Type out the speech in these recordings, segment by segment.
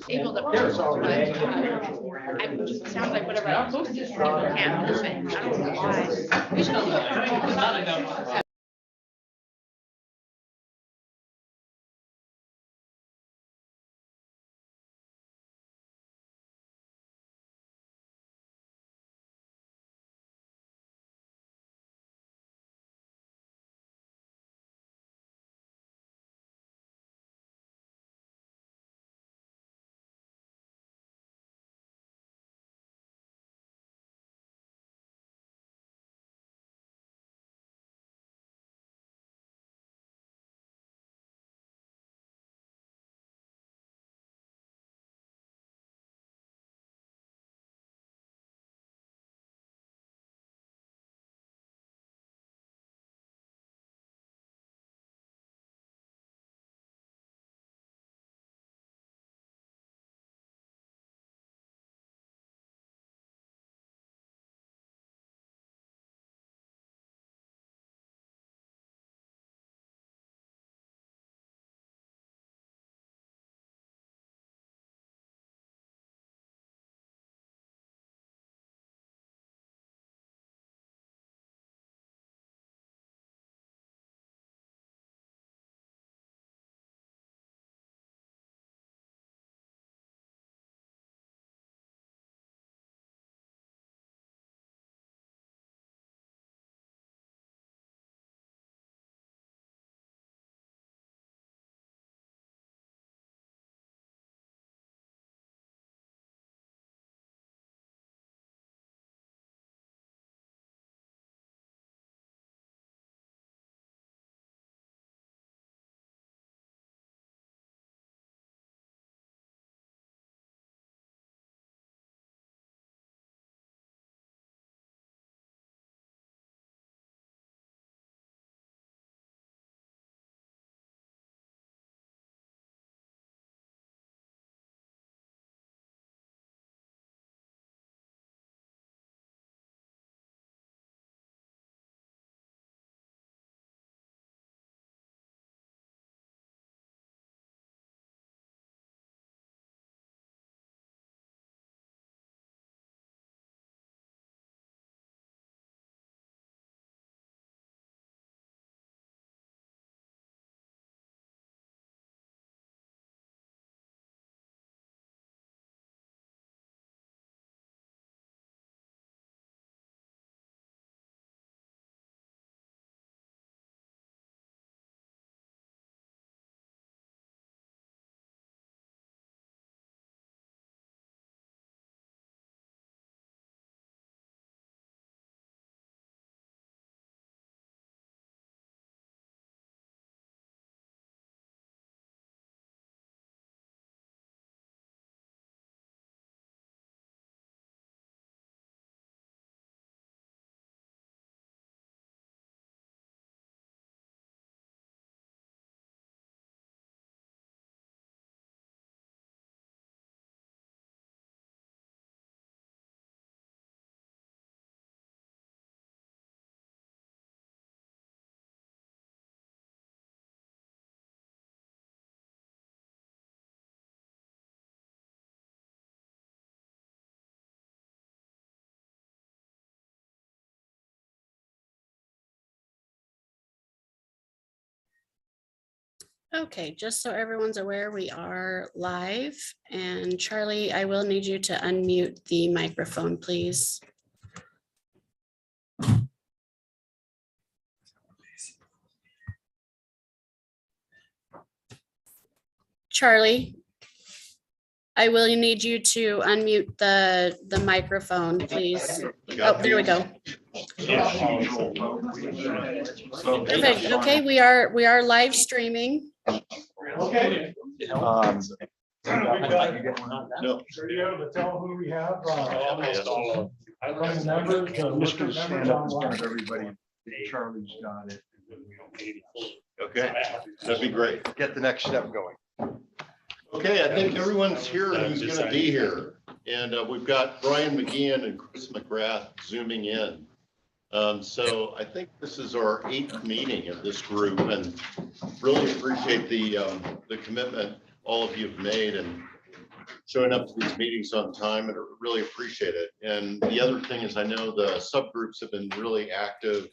able to post, but it sounds like whatever I posted, I can't move it. I don't know why. We should do it. Okay, just so everyone's aware, we are live. And Charlie, I will need you to unmute the microphone, please. Charlie, I will need you to unmute the microphone, please. Oh, there we go. Perfect. Okay, we are live streaming. Okay. No. Are you able to tell who we have? From the members, I'm just gonna members stand up in front of online. everybody. Charlie's got it. Okay, that'd be great. Get the next step going. Okay, I think everyone's here who's gonna be here. And we've got Brian McGeehan and Chris McGrath zooming in. So I think this is our 8th meeting of this group and really appreciate the commitment. all of you have made and showing up to these meetings on time, and I really appreciate it. And the other thing is I know the subgroups have been really active.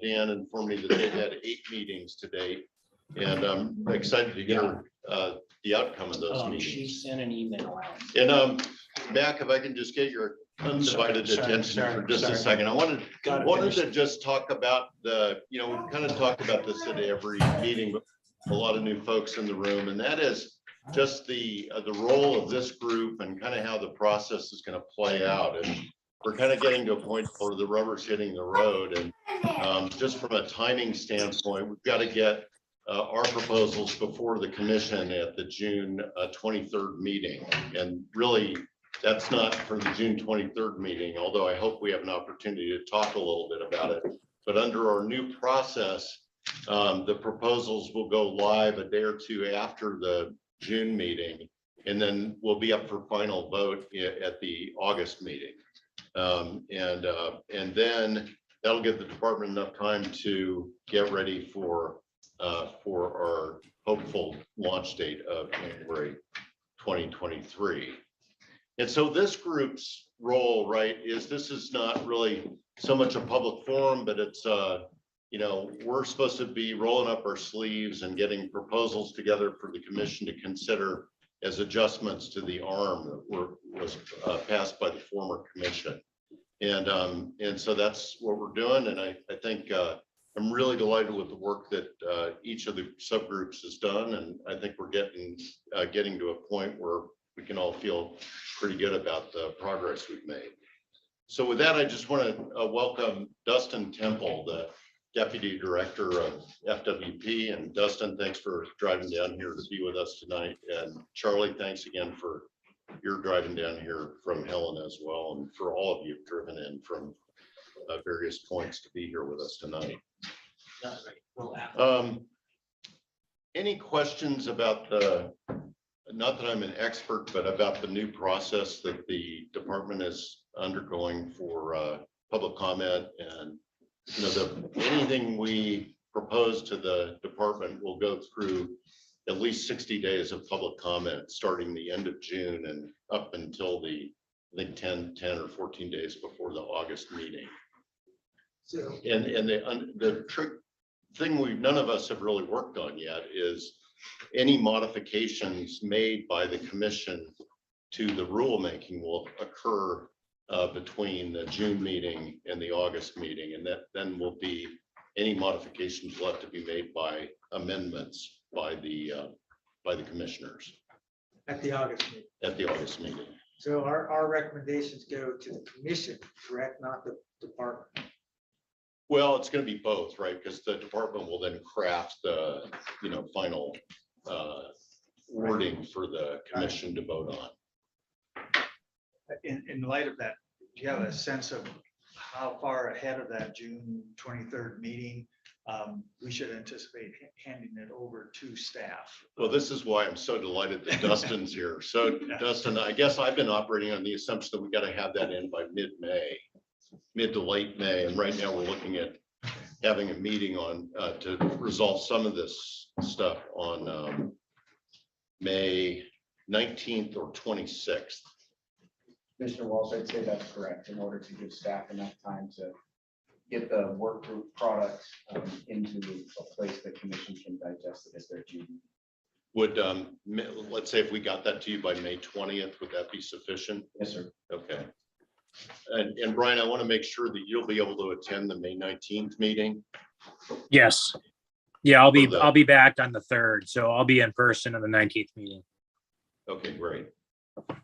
Dan informed me that they've had 8 meetings to date, and I'm excited to hear the outcome of those meetings. She sent an email out. And Mac, if I can just get your undivided attention for just a second. I wanted to just talk about the, we kind of talked about this at every meeting, but a lot of new folks in the room, and that is just the role of this group and kind of how the process is going to play out. And we're kind of getting to a point where the rubber's hitting the road. And just from a timing standpoint, we've got to get our proposals before the commission at the June 23rd meeting. And really, that's not for the June 23rd meeting, although I hope we have an opportunity to talk a little bit about it. But under our new process, the proposals will go live a day or two after the June meeting, and then we'll be up for final vote at the August meeting. And then that'll give the department enough time to get ready for our hopeful launch date of January 2023. And so this group's role, right, is this is not really so much a public forum, but it's we're supposed to be rolling up our sleeves and getting proposals together for the commission to consider as adjustments to the ARM that was passed by the former commission. And so that's what we're doing. And I think I'm really delighted with the work that each of the subgroups has done. And I think we're getting to a point where we can all feel pretty good about the progress we've made. So with that, I just want to welcome Dustin Temple, the Deputy Director of FWP. And Dustin, thanks for driving down here to be with us tonight. And Charlie, thanks again for your driving down here from Helen as well. And for all of you driven in from various points to be here with us tonight. Any questions about not that I'm an expert, but about the new process that the department is undergoing for public comment? And anything we propose to the department will go through at least 60 days of public comment starting the end of June and up until I think 10 or 14 days before the August meeting. So, and the trick thing none of us have really worked on yet is any modifications made by the commission to the rulemaking will occur between the June meeting and the August meeting, and that then will be any modifications will have to be made by amendments by the commissioners at the August meeting. At the August meeting. So our recommendations go to the commission, correct? Not the department. Well, it's going to be both, right? Because the department will then craft the final wording for the commission to vote on. In light of that, do you have a sense of how far ahead of that June 23rd meeting we should anticipate handing it over to staff? Well, this is why I'm so delighted that Dustin's here. So Dustin, I guess I've been operating on the assumption that we got to have that in by mid-May, mid to late May. And right now we're looking at having a meeting on to resolve some of this stuff on May 19th or 26th. Commissioner Walsh, I'd say that's correct in order to give staff enough time to get the work group product into a place the commission can digest it as their June. Would let's say if we got that to you by May 20th, would that be sufficient? Yes, sir. Okay. And Brian, I want to make sure that you'll be able to attend the May 19th meeting. Yes. Yeah, I'll be back on the 3rd, so I'll be in person on the 19th meeting. Okay, great.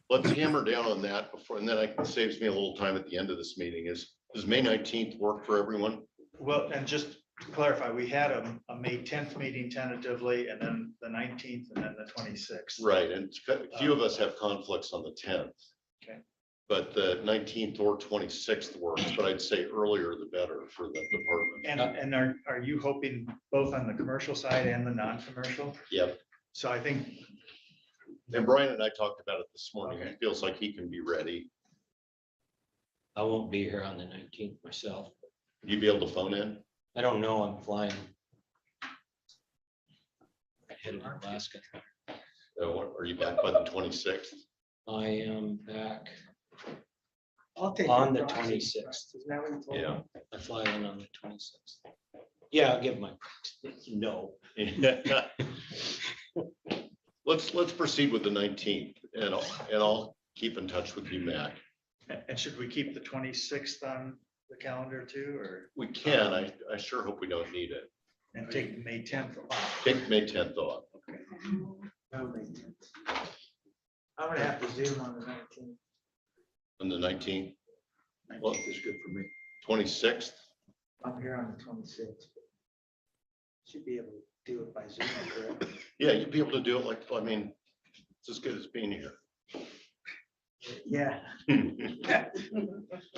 Let's hammer down on that before, and then it saves me a little time at the end of this meeting. Does May 19th work for everyone? Well, and just to clarify, we had a May 10th meeting tentatively, and then the 19th, and then the 26th. Right, and a few of us have conflicts on the 10th. Okay. But the 19th or 26th works, but I'd say earlier the better for the department. And are you hoping both on the commercial side and the non-commercial? Yep. So I think. And Brian and I talked about it this morning. Okay. He feels like he can be ready. I won't be here on the 19th myself. You'd be able to phone in? I don't know. I'm flying. Headed to Alaska. Are you back by the 26th? I am back I'll take. on your the proxy. 26th. Isn't that what you told me? Yeah. I fly in on the 26th. Yeah, I'll give my, no. Let's proceed with the 19th, and I'll keep in touch with you, Matt. And should we keep the 26th on the calendar too, or, We can. I sure hope we don't need it. and take May 10th off? Take May 10th off. No, May 10th. I'm gonna have to zoom on the 19th. On the 19th, 19th is good for me. 26th. I'm here on the 26th. Should be able to do it by Zoom, correct? Yeah, you'd be able to do it like, I mean, it's as good as being here. Yeah.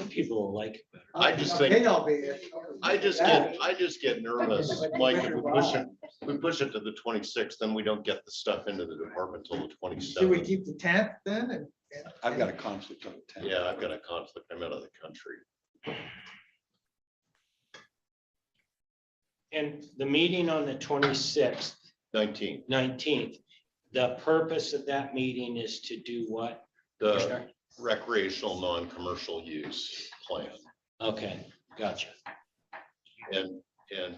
People will like it better. I just think- think I'll be here. I just get nervous, like, if we push it to the 26th, then we don't get the stuff into the department till the Should we 27th. keep the 10th then? I've got a conflict on the 10th. Yeah, I've got a conflict. I'm out of the country. And the meeting on the 26th, 19th, 19th, the purpose of that meeting is to do what? the recreational, non-commercial use plan. Okay, gotcha. And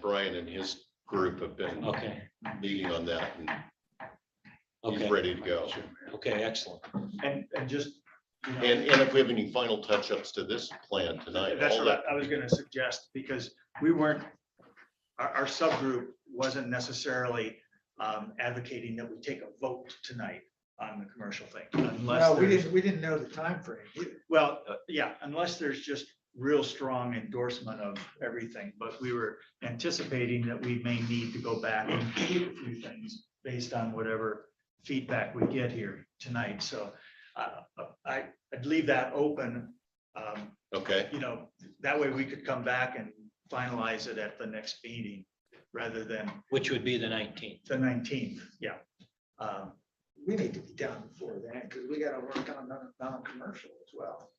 Brian and his group have been Okay, meeting on that, and he's okay, ready to go. okay, excellent. And just, you know, And if we have any final touch-ups to this plan tonight, that's all what that, I was gonna suggest, because we weren't, our subgroup wasn't necessarily advocating that we take a vote tonight on the commercial thing. Unless No, there's- we didn't know the timeframe either. Well, yeah, unless there's just real strong endorsement of everything, but we were anticipating that we may need to go back and tweak a few things based on whatever feedback we get here tonight. So I'd leave that open. okay, You know, that way we could come back and finalize it at the next meeting rather than Which would be the 19th. the 19th. Yeah. We need to be done before then, because we gotta work on non-commercial as well.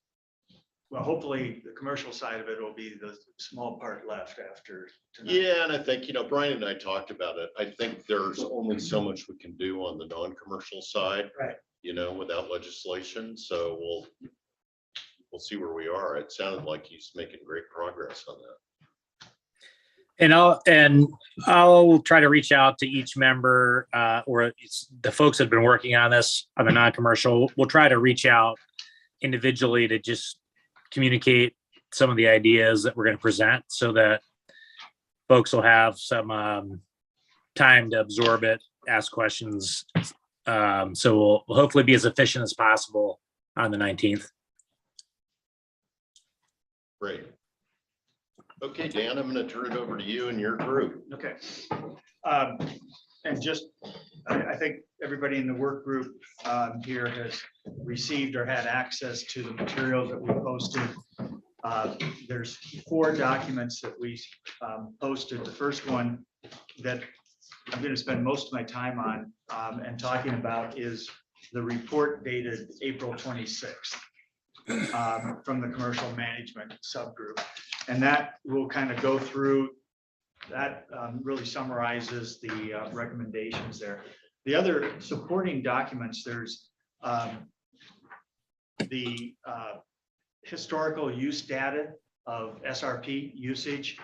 Well, hopefully the commercial side of it will be the small part left after tonight. yeah, and I think, Brian and I talked about it. I think there's only so much we can do on the non-commercial side. Right. Without legislation, so we'll see where we are. It sounded like he's making great progress on that. And I'll try to reach out to each member, or it's the folks that have been working on this on the non-commercial. We'll try to reach out individually to just communicate some of the ideas that we're going to present, so that folks will have some time to absorb it, ask questions. So we'll hopefully be as efficient as possible on the 19th. Great. Okay, Dan, I'm going to turn it over to you and your group. Okay. And just, I think everybody in the work group here has received or had access to the materials that we posted. There's 4 documents that we posted. The first one that I'm going to spend most of my time on and talking about is the report dated April 26th from the commercial management subgroup. And that will kind of go through, that really summarizes the recommendations there. The other supporting documents, there's the historical use data of SRP usage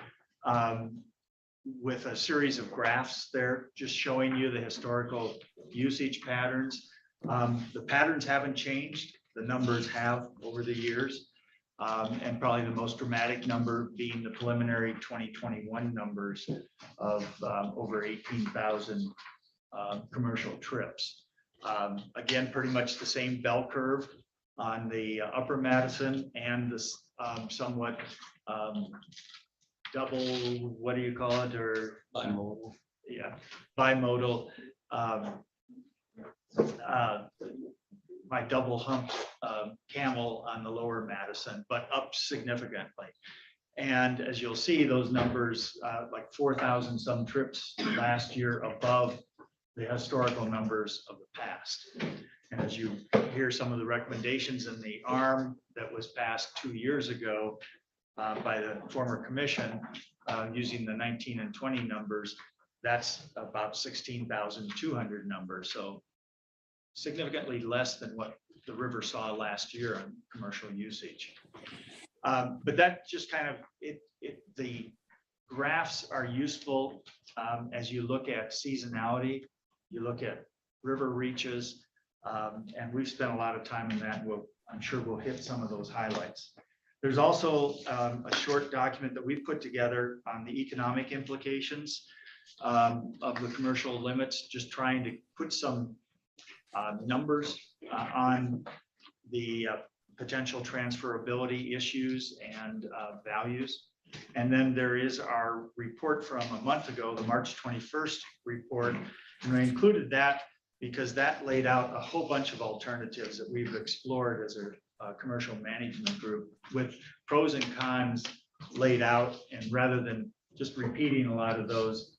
with a series of graphs there, just showing you the historical usage patterns. The patterns haven't changed. The numbers have over the years. And probably the most dramatic number being the preliminary 2021 numbers of over 18,000 commercial trips. Again, pretty much the same bell curve on the upper Madison and this somewhat double, what do you call it, or Bimodal. yeah, bimodal. My double hump camel on the lower Madison, but up significantly. And as you'll see, those numbers, like 4,000 some trips last year above the historical numbers of the past. And as you hear some of the recommendations in the ARM that was passed 2 years ago by the former commission using the 19 and 20 numbers, that's about 16,200 numbers. So significantly less than what the river saw last year on commercial usage. But that just kind of, the graphs are useful as you look at seasonality, you look at river reaches, and we've spent a lot of time in that. I'm sure we'll hit some of those highlights. There's also a short document that we put together on the economic implications of the commercial limits, just trying to put some numbers on the potential transferability issues and values. And then there is our report from a month ago, the March 21st report, and we included that because that laid out a whole bunch of alternatives that we've explored as a commercial management group with pros and cons laid out. And rather than just repeating a lot of those,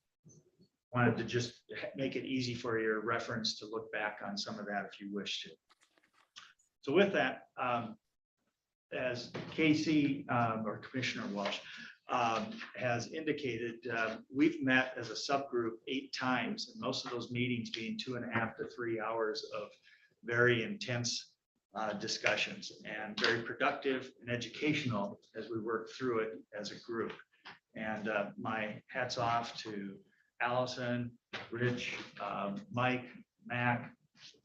wanted to just make it easy for your reference to look back on some of that if you wish to. So with that, as Casey or Commissioner Walsh has indicated, we've met as a subgroup 8 times, and most of those meetings being 2.5 to 3 hours of very intense discussions, and very productive and educational as we work through it as a group. And my hats off to Allison, Rich, Mike, Mac,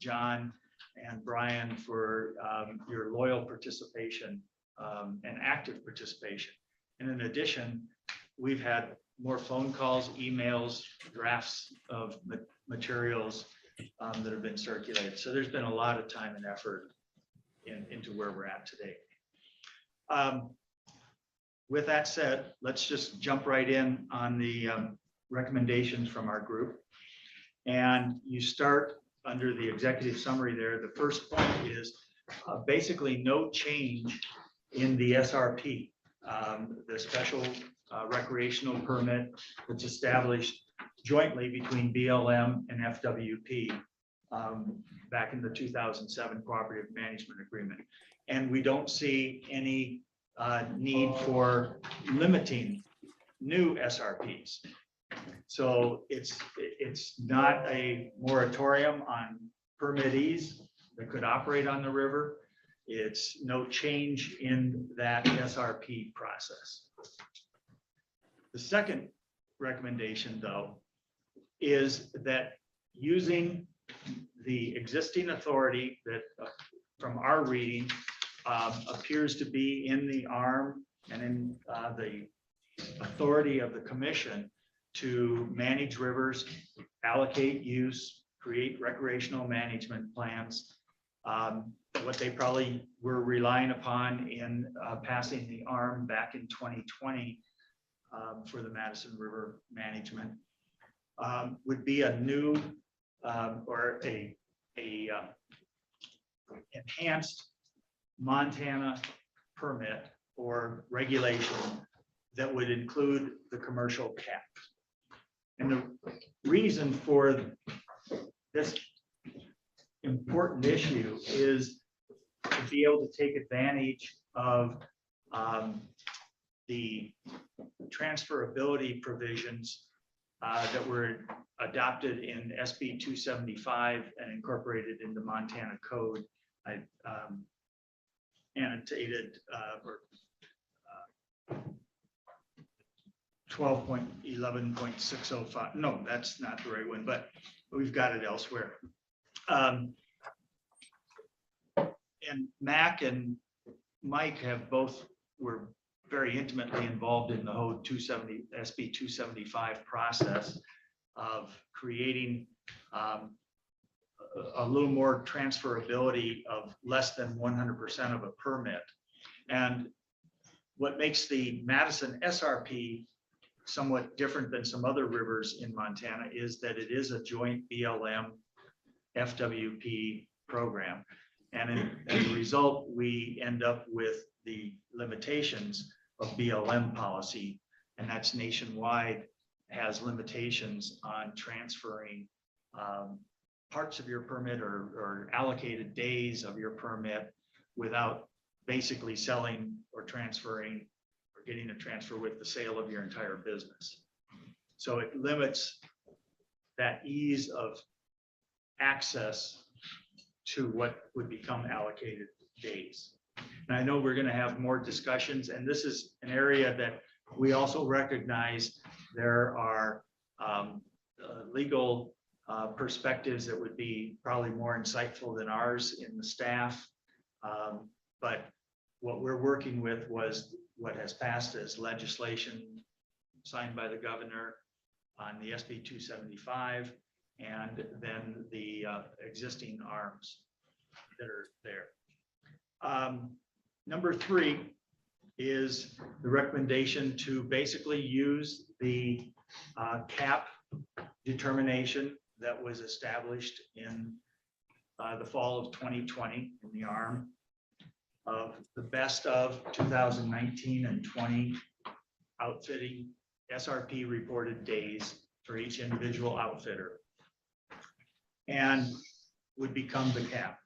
John, and Brian for your loyal participation and active participation. And in addition, we've had more phone calls, emails, drafts of materials that have been circulated. So there's been a lot of time and effort into where we're at today. With that said, let's just jump right in on the recommendations from our group. And you start under the executive summary there. The first point is basically no change in the SRP, the special recreational permit that's established jointly between BLM and FWP back in the 2007 Cooperative Management Agreement. And we don't see any need for limiting new SRPs. So it's not a moratorium on permittees that could operate on the river. It's no change in that SRP process. The second recommendation, though, is that using the existing authority that from our reading appears to be in the ARM and in the authority of the commission to manage rivers, allocate use, create recreational management plans. What they probably were relying upon in passing the ARM back in 2020 for the Madison River management would be a new or a enhanced Montana permit or regulation that would include the commercial cap. And the reason for this important issue is to be able to take advantage of the transferability provisions that were adopted in SB 275 and incorporated into Montana Code. I annotated or 12.11.605. No, that's not the right one, but we've got it elsewhere. And Mac and Mike have both were very intimately involved in the whole SB 275 process of creating a little more transferability of less than 100% of a permit. And what makes the Madison SRP somewhat different than some other rivers in Montana is that it is a joint BLM FWP program. And as a result, we end up with the limitations of BLM policy, and that's nationwide, has limitations on transferring parts of your permit or allocated days of your permit without basically selling or transferring or getting a transfer with the sale of your entire business. So it limits that ease of access to what would become allocated days. And I know we're going to have more discussions, and this is an area that we also recognize there are legal perspectives that would be probably more insightful than ours in the staff. But what we're working with was what has passed as legislation signed by the governor on the SB 275, and then the existing arms that are there. Number 3 is the recommendation to basically use the cap determination that was established in the fall of 2020 in the arm of the best of 2019 and 20 outfitting SRP reported days for each individual outfitter, and would become the cap.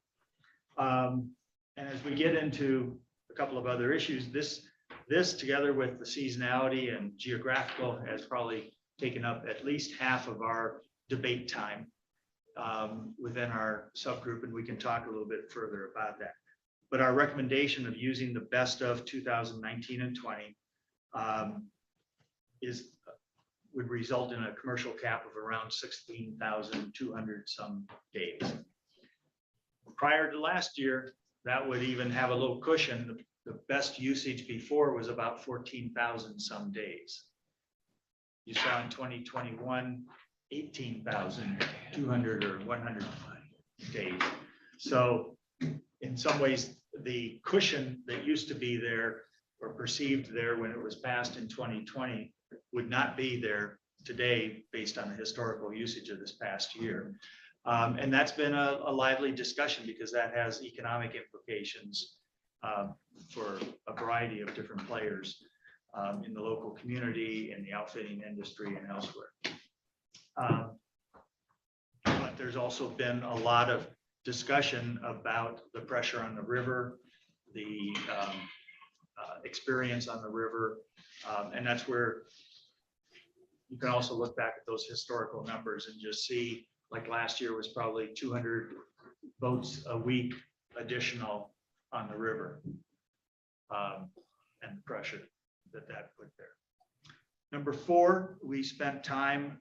And as we get into a couple of other issues, this together with the seasonality and geographical has probably taken up at least half of our debate time within our subgroup, and we can talk a little bit further about that. But our recommendation of using the best of 2019 and 20 would result in a commercial cap of around 16,200 some days. Prior to last year, that would even have a little cushion. The best usage before was about 14,000 some days. You saw in 2021, 18,200 or 100 days. So in some ways, the cushion that used to be there or perceived there when it was passed in 2020 would not be there today based on the historical usage of this past year. And that's been a lively discussion because that has economic implications for a variety of different players in the local community, in the outfitting industry, and elsewhere. But there's also been a lot of discussion about the pressure on the river, the experience on the river, and that's where you can also look back at those historical numbers and just see, like last year was probably 200 boats a week additional on the river, and the pressure that put there. Number 4, we spent time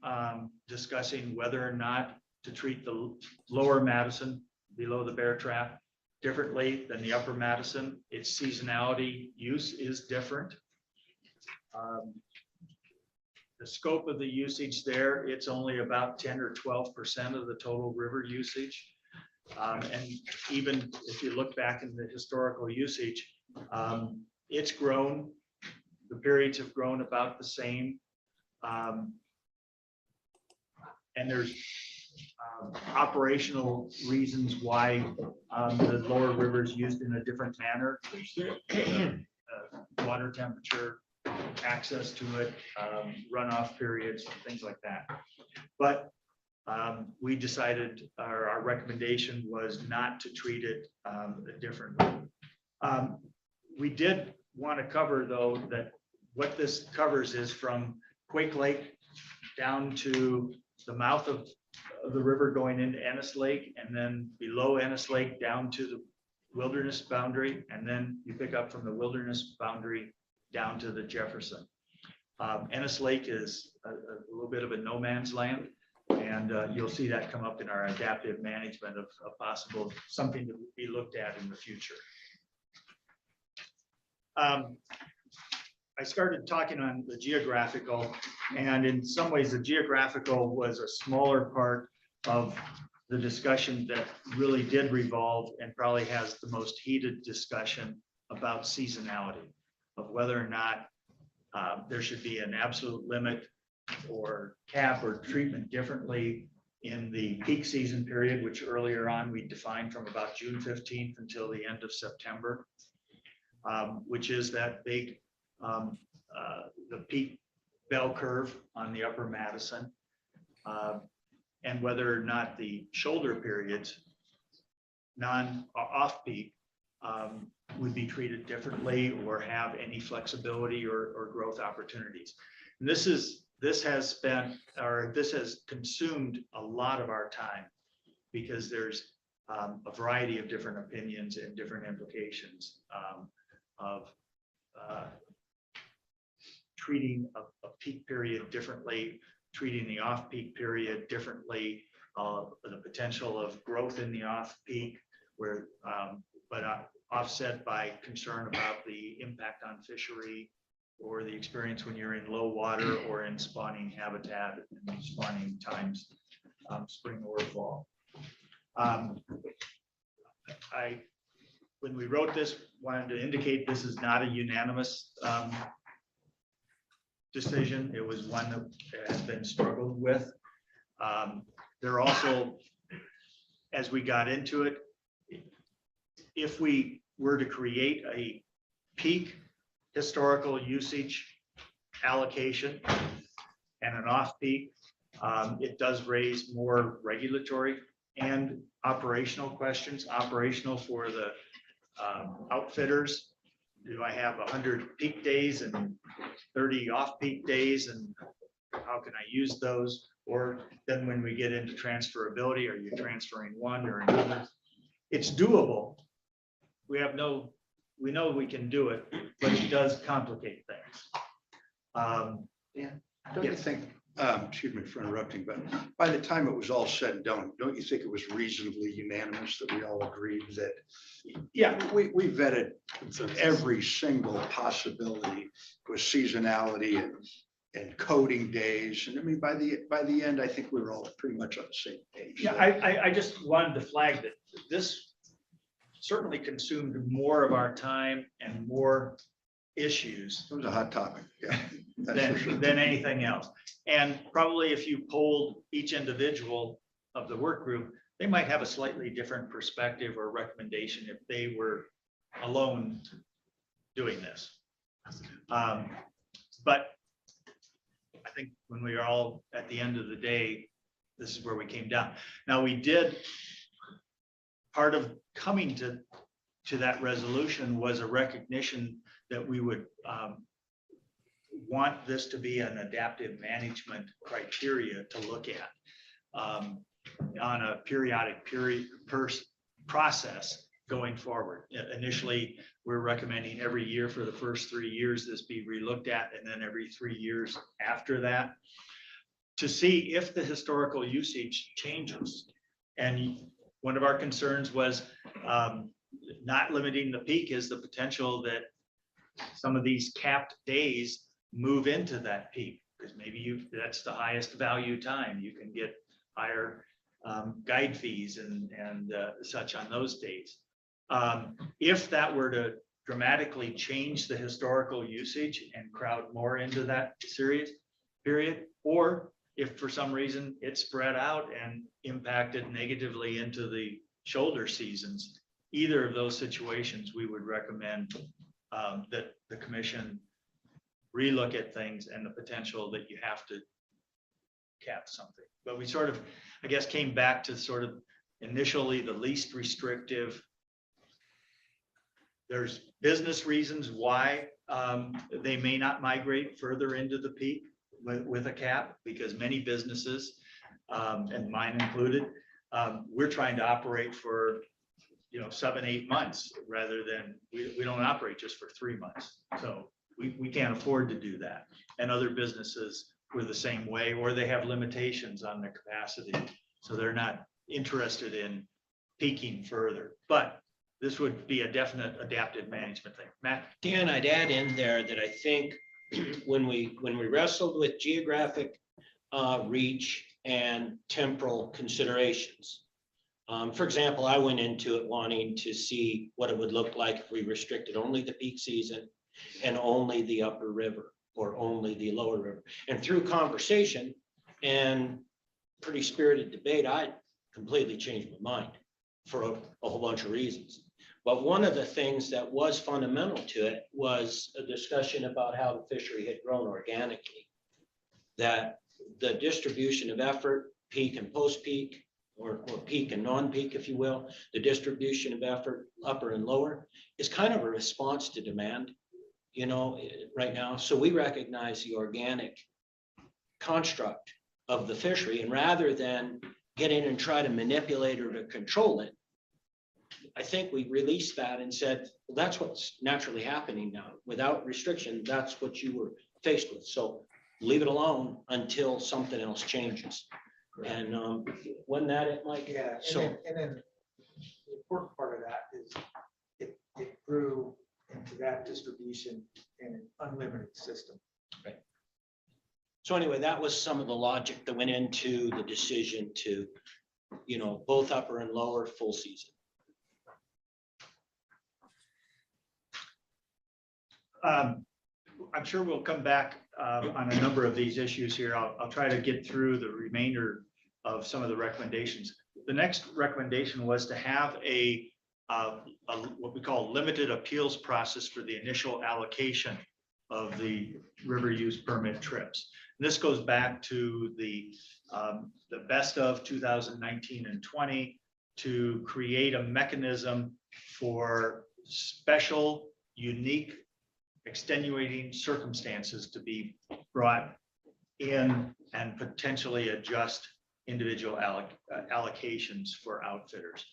discussing whether or not to treat the lower Madison below the bear trap differently than the upper Madison. Its seasonality use is different. The scope of the usage there, it's only about 10 or 12% of the total river usage. And even if you look back in the historical usage, it's grown. The periods have grown about the same. And there's operational reasons why the lower river is used in a different manner. Water temperature, access to it, runoff periods, things like that. But we decided our recommendation was not to treat it differently. We did want to cover, though, that what this covers is from Quake Lake down to the mouth of the river going into Ennis Lake, and then below Ennis Lake down to the wilderness boundary, and then you pick up from the wilderness boundary down to the Jefferson. Ennis Lake is a little bit of a no man's land, and you'll see that come up in our adaptive management of possible something to be looked at in the future. I started talking on the geographical, and in some ways the geographical was a smaller part of the discussion that really did revolve and probably has the most heated discussion about seasonality, of whether or not there should be an absolute limit or cap or treatment differently in the peak season period, which earlier on we defined from about June 15th until the end of September, which is that big, the peak bell curve on the upper Madison, and whether or not the shoulder periods, off-peak, would be treated differently or have any flexibility or growth opportunities. And this has consumed a lot of our time because there's a variety of different opinions and different implications of treating a peak period differently, treating the off-peak period differently, the potential of growth in the off-peak, where but offset by concern about the impact on fishery or the experience when you're in low water or in spawning habitat and spawning times, spring or fall. When we wrote this, wanted to indicate this is not a unanimous decision. It was one that has been struggled with. There also, as we got into it, if we were to create a peak historical usage allocation and an off-peak, it does raise more regulatory and operational questions. Operational for the outfitters. Do I have 100 peak days and 30 off-peak days, and how can I use those? Or then when we get into transferability, are you transferring one or another? It's doable. We know we can do it, but it does complicate things. Don't you think, excuse me for interrupting, but by the time it was all said and done, don't you think it was reasonably unanimous that we all agreed that, yeah, we vetted every single possibility with seasonality and coding days. And I mean, by the end, I think we were all pretty much on the same page. Yeah, I just wanted to flag that this certainly consumed more of our time and more issues It was a hot topic, yeah. That's for sure. than anything else. And probably if you polled each individual of the work group, they might have a slightly different perspective or recommendation if they were alone doing this. But I think when we are all at the end of the day, this is where we came down. Now, we did, part of coming to that resolution was a recognition that we would want this to be an adaptive management criteria to look at on a periodic process going forward. Initially, we're recommending every year for the first 3 years this be relooked at, and then every 3 years after that to see if the historical usage changes. And one of our concerns was not limiting the peak is the potential that some of these capped days move into that peak, because maybe that's the highest value time. You can get higher guide fees and such on those days. If that were to dramatically change the historical usage and crowd more into that series period, or if for some reason it spread out and impacted negatively into the shoulder seasons, either of those situations, we would recommend that the commission relook at things and the potential that you have to cap something. But we sort of, I guess, came back to sort of initially the least restrictive. There's business reasons why they may not migrate further into the peak with a cap, because many businesses, and mine included, we're trying to operate for 7-8 months rather than we don't operate just for 3 months. So we can't afford to do that. And other businesses were the same way, or they have limitations on their capacity. So they're not interested in peaking further. But this would be a definite adaptive management thing. Matt? Dan, I'd add in there that I think when we wrestled with geographic reach and temporal considerations. For example, I went into it wanting to see what it would look like if we restricted only the peak season and only the upper river or only the lower river. And through conversation and pretty spirited debate, I completely changed my mind for a whole bunch of reasons. But one of the things that was fundamental to it was a discussion about how the fishery had grown organically, that the distribution of effort, peak and post-peak, or peak and non-peak, if you will, the distribution of effort, upper and lower, is kind of a response to demand, right now. So we recognize the organic construct of the fishery, and rather than get in and try to manipulate or to control it, I think we released that and said, well, that's what's naturally happening now. Without restriction, that's what you were faced with. So leave it alone until something else changes. And wasn't that it, Mike? Yeah, So, and then the important part of that is it grew into that distribution in an unlimited system. so anyway, that was some of the logic that went into the decision to, you know, both upper and lower full season. I'm sure we'll come back on a number of these issues here. I'll try to get through the remainder of some of the recommendations. The next recommendation was to have a what we call limited appeals process for the initial allocation of the river use permit trips. This goes back to the best of 2019 and 20 to create a mechanism for special, unique, extenuating circumstances to be brought in and potentially adjust individual allocations for outfitters.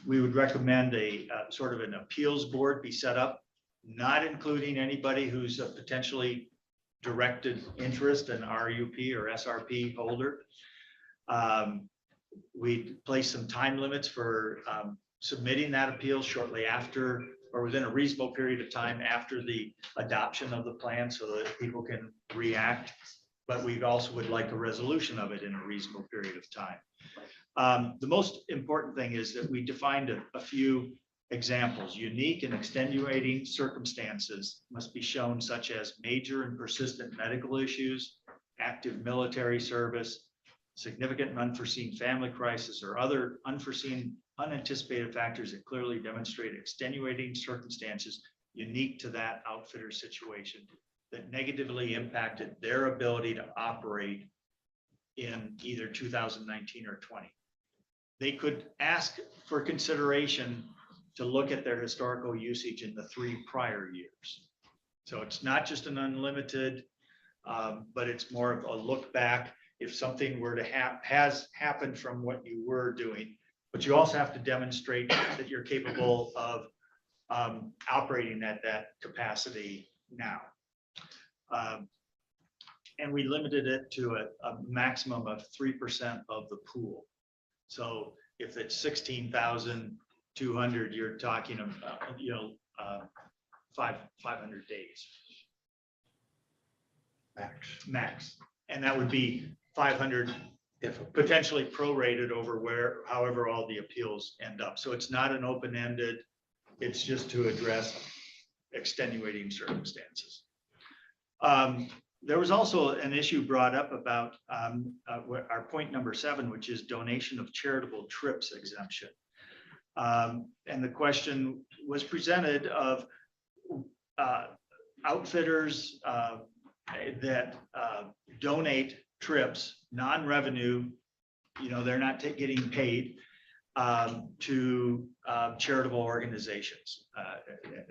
We would recommend a sort of an appeals board be set up, not including anybody who's a potentially directed interest in RUP or SRP holder. We'd place some time limits for submitting that appeal shortly after or within a reasonable period of time after the adoption of the plan so that people can react. But we also would like a resolution of it in a reasonable period of time. The most important thing is that we defined a few examples. Unique and extenuating circumstances must be shown, such as major and persistent medical issues, active military service, significant and unforeseen family crisis, or other unforeseen, unanticipated factors that clearly demonstrate extenuating circumstances unique to that outfitter situation that negatively impacted their ability to operate in either 2019 or 20. They could ask for consideration to look at their historical usage in the 3 prior years. So it's not just an unlimited, but it's more of a look back if something were to has happened from what you were doing. But you also have to demonstrate that you're capable of operating at that capacity now. And we limited it to a maximum of 3% of the pool. So if it's 16,200, you're talking about, 500 days. Max. And that would be 500 if potentially prorated over however all the appeals end up. So it's not an open-ended, it's just to address extenuating circumstances. There was also an issue brought up about our point number 7, which is donation of charitable trips exemption. And the question was presented of outfitters that donate trips, non-revenue, they're not getting paid to charitable organizations.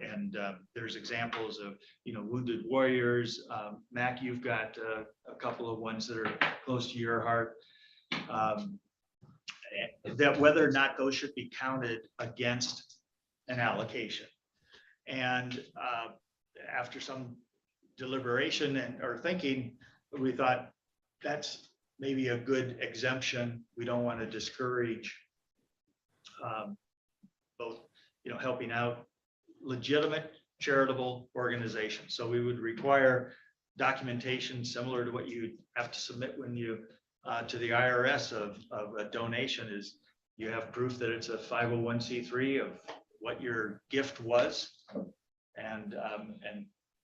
And there's examples of, Wounded Warriors. Mac, you've got a couple of ones that are close to your heart. That whether or not those should be counted against an allocation. And after some deliberation or thinking, we thought that's maybe a good exemption. We don't want to discourage both, helping out legitimate charitable organizations. So we would require documentation similar to what you have to submit when you to the IRS of a donation is you have proof that it's a 501c3 of what your gift was, and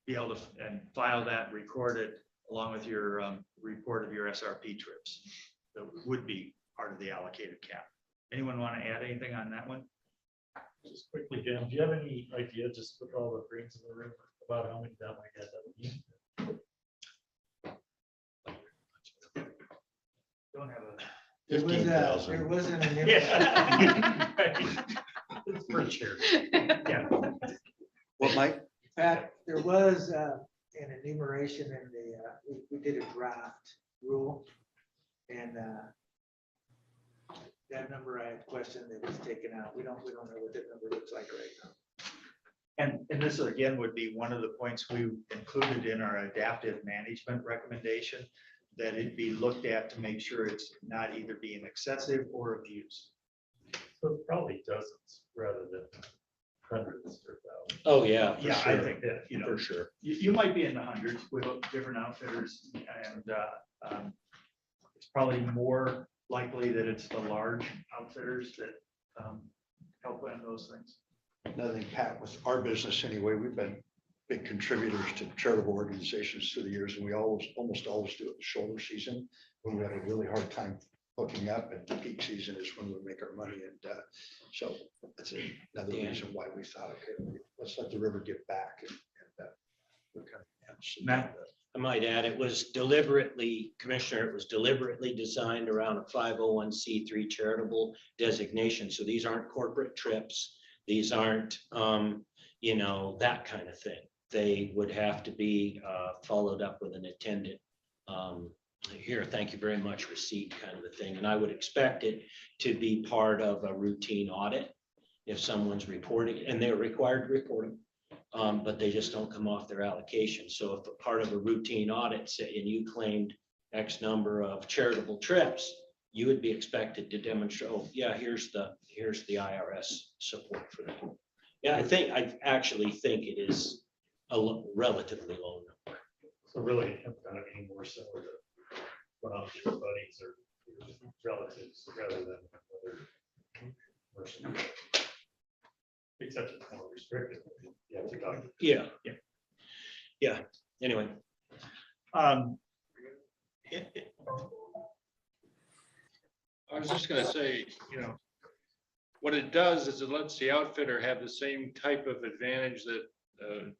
be able to file that, record it along with your report of your SRP trips. That would be part of the allocated cap. Anyone want to add anything on that one? Just quickly, Jim, do you have any idea, just with all the brains in the room, about how many that might get that would be? Don't have a. There was 15,000. there was an Yeah. It's for sure. Yeah. What, Mike? Pat, there was an enumeration in the, we did a draft rule, and that number I had questioned that was taken out. We don't know what that number looks like right now. And this again would be one of the points we included in our adaptive management recommendation, that it be looked at to make sure it's not either being excessive or abused. So probably dozens rather than hundreds or thousands. Oh, yeah. for Yeah, I sure. think that, you know, For sure. you might be in the hundreds with different outfitters, and it's probably more likely that it's the large outfitters that help plan those things. Another thing, Pat, with our business anyway, we've been big contributors to charitable organizations through the years, and we almost always do it in the shoulder season when we have a really hard time hooking up, and the peak season is when we make our money. And so that's another Yeah. reason why we thought, okay, let's let the river get back. And we're kind of Matt? I might add, it was deliberately, Commissioner, it was deliberately designed around a 501c3 charitable designation. So these aren't corporate trips. These aren't, you know, that kind of thing. They would have to be followed up with an attendant. Here, thank you very much, receipt kind of a thing. And I would expect it to be part of a routine audit if someone's reporting, and they're required to report them, but they just don't come off their allocation. So if a part of a routine audit, say, and you claimed X number of charitable trips, you would be expected to demonstrate, oh, yeah, here's the IRS support for that. Yeah, I actually think it is a relatively low number. So really, it's kind of being more similar to what I'm your buddies or relatives rather than other person. Except it's more restricted. You have to go. Yeah. Anyway, I was just gonna say, you know, what it does is it lets the outfitter have the same type of advantage that a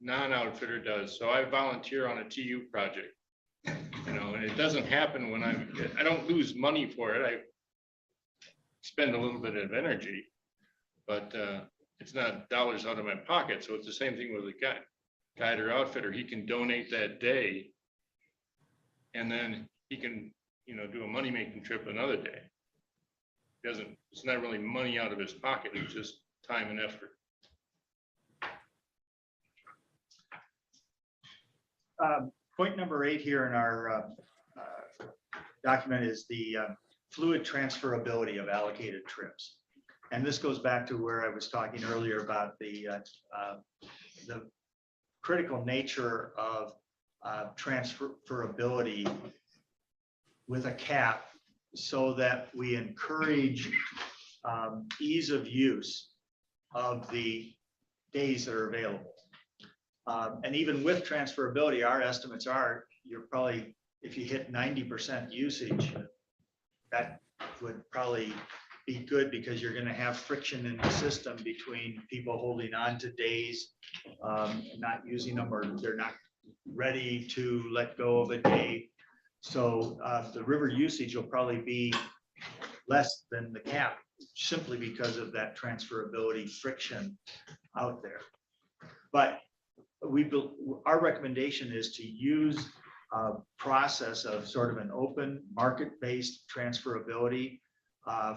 non-outfitter does. So I volunteer on a TU project, you know, and it doesn't happen when I don't lose money for it. I spend a little bit of energy, but it's not dollars out of my pocket. So it's the same thing with a guide or outfitter. He can donate that day, and then he can, you know, do a money-making trip another day. It's not really money out of his pocket, it's just time and effort. Point number 8 here in our document is the fluid transferability of allocated trips. And this goes back to where I was talking earlier about the critical nature of transferability with a cap, so that we encourage ease of use of the days that are available. And even with transferability, our estimates are, you're probably, if you hit 90% usage, that would probably be good, because you're going to have friction in the system between people holding on to days, not using them, or they're not ready to let go of a day. So the river usage will probably be less than the cap, simply because of that transferability friction out there. But our recommendation is to use a process of sort of an open market-based transferability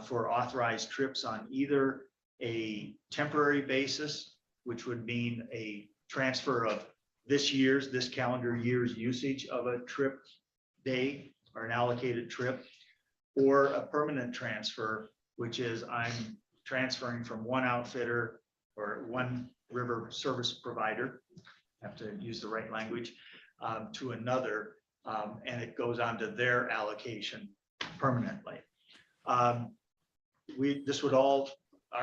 for authorized trips on either a temporary basis, which would mean a transfer of this calendar year's usage of a trip day or an allocated trip, or a permanent transfer, which is I'm transferring from one outfitter or one river service provider, have to use the right language, to another, and it goes on to their allocation permanently. Our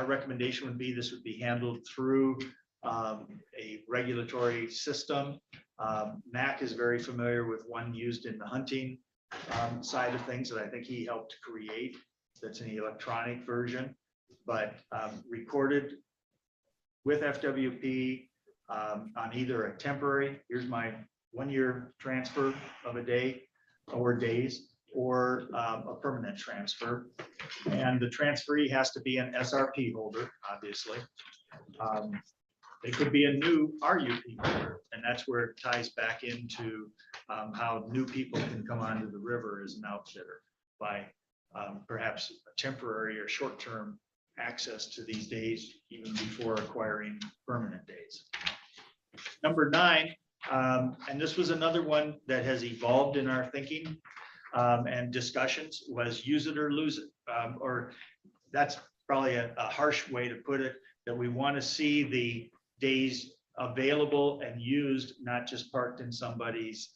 recommendation would be this would be handled through a regulatory system. Mac is very familiar with one used in the hunting side of things that I think he helped create. That's an electronic version, but recorded with FWP on either a temporary, here's my 1-year transfer of a day or days, or a permanent transfer. And the transferee has to be an SRP holder, obviously. It could be a new RUP holder, and that's where it ties back into how new people can come onto the river as an outfitter by perhaps temporary or short-term access to these days even before acquiring permanent days. Number 9, and this was another one that has evolved in our thinking and discussions, was use it or lose it. Or that's probably a harsh way to put it, that we want to see the days available and used, not just parked in somebody's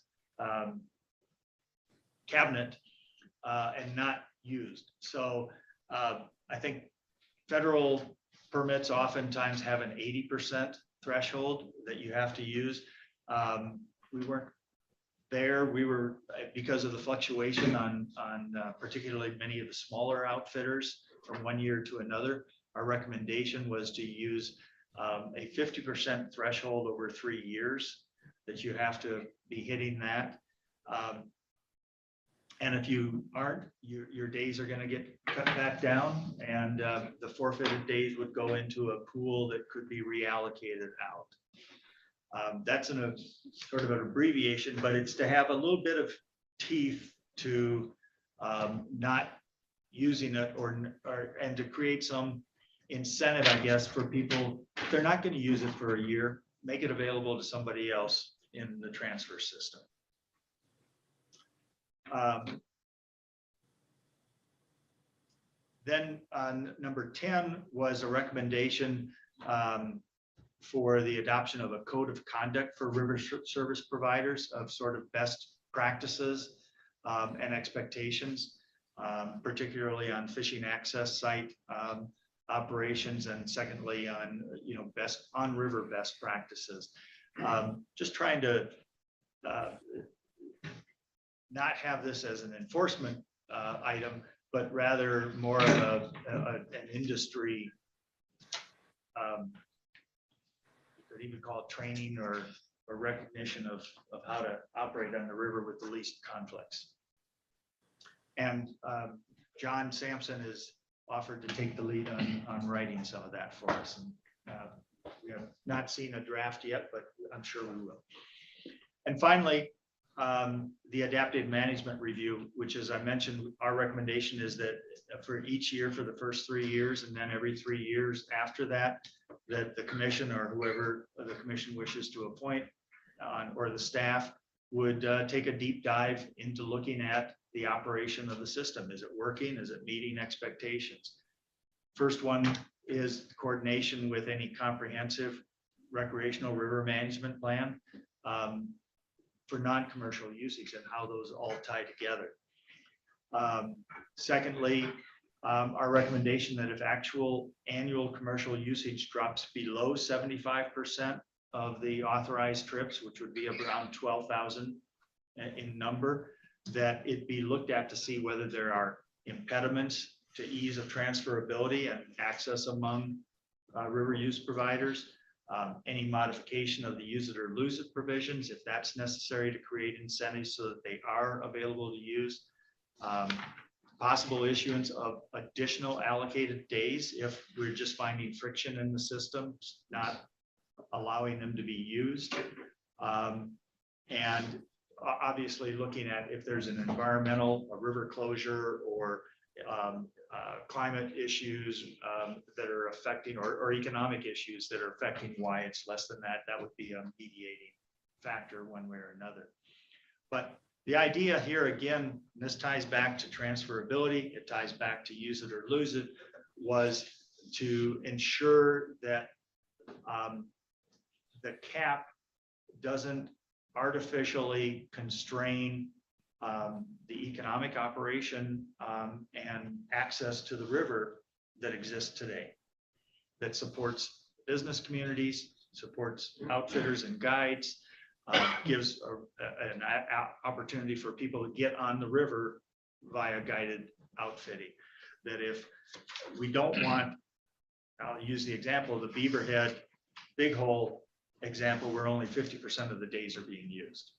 cabinet and not used. So I think federal permits oftentimes have an 80% threshold that you have to use. We weren't there. We were, because of the fluctuation on particularly many of the smaller outfitters from one year to another, our recommendation was to use a 50% threshold over 3 years, that you have to be hitting that. And if you aren't, your days are going to get cut back down, and the forfeited days would go into a pool that could be reallocated out. That's in a sort of an abbreviation, but it's to have a little bit of teeth to not using it, and to create some incentive, I guess, for people. If they're not going to use it for a year, make it available to somebody else in the transfer system. Then number 10 was a recommendation for the adoption of a code of conduct for river service providers of sort of best practices and expectations, particularly on fishing access site operations, and secondly on best on river best practices. Just trying to not have this as an enforcement item, but rather more of an industry, you could even call it training or recognition of how to operate on the river with the least conflicts. And John Sampson has offered to take the lead on writing some of that for us. And we have not seen a draft yet, but I'm sure we will. And finally, the adaptive management review, which, as I mentioned, our recommendation is that for each year for the first 3 years, and then every 3 years after that, that the commission or whoever the commission wishes to appoint or the staff would take a deep dive into looking at the operation of the system. Is it working? Is it meeting expectations? First one is coordination with any comprehensive recreational river management plan for non-commercial usage, and how those all tie together. Secondly, our recommendation that if actual annual commercial usage drops below 75% of the authorized trips, which would be around 12,000 in number, that it be looked at to see whether there are impediments to ease of transferability and access among river use providers. Any modification of the use it or lose it provisions, if that's necessary to create incentives so that they are available to use. Possible issuance of additional allocated days if we're just finding friction in the system, not allowing them to be used. And obviously looking at if there's an environmental, a river closure, or climate issues that are affecting, or economic issues that are affecting why it's less than that, that would be a mediating factor one way or another. But the idea here, again, this ties back to transferability, it ties back to use it or lose it, was to ensure that the cap doesn't artificially constrain the economic operation and access to the river that exists today, that supports business communities, supports outfitters and guides, gives an opportunity for people to get on the river via guided outfitting. That if we don't want, I'll use the example of the Beaverhead Big Hole example, where only 50% of the days are being used,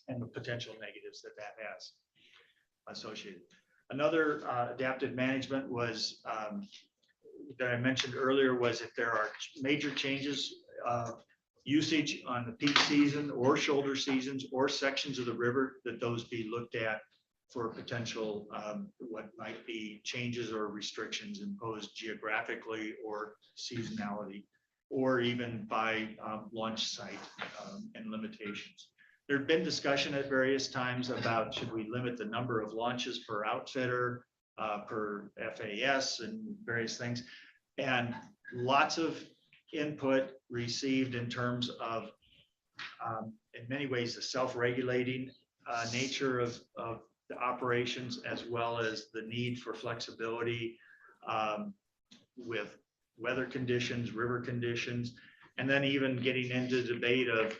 and the potential negatives that that has associated. Another adaptive management was that I mentioned earlier, was if there are major changes usage on the peak season or shoulder seasons or sections of the river, that those be looked at for potential, what might be changes or restrictions imposed geographically or seasonality, or even by launch site and limitations. There'd been discussion at various times about should we limit the number of launches per outfitter, per FAS and various things. And lots of input received in terms of, in many ways, the self-regulating nature of the operations, as well as the need for flexibility with weather conditions, river conditions, and then even getting into debate of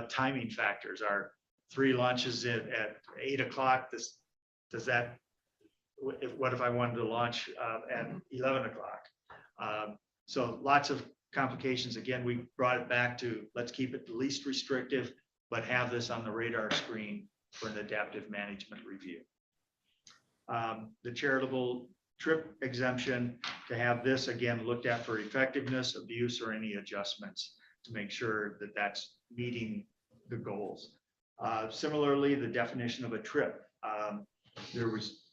timing factors. Are 3 launches at 8 o'clock? Does that, what if I wanted to launch at 11 o'clock? So lots of complications. Again, we brought it back to let's keep it the least restrictive, but have this on the radar screen for an adaptive management review. The charitable trip exemption, to have this again looked at for effectiveness, abuse, or any adjustments to make sure that that's meeting the goals. Similarly, the definition of a trip.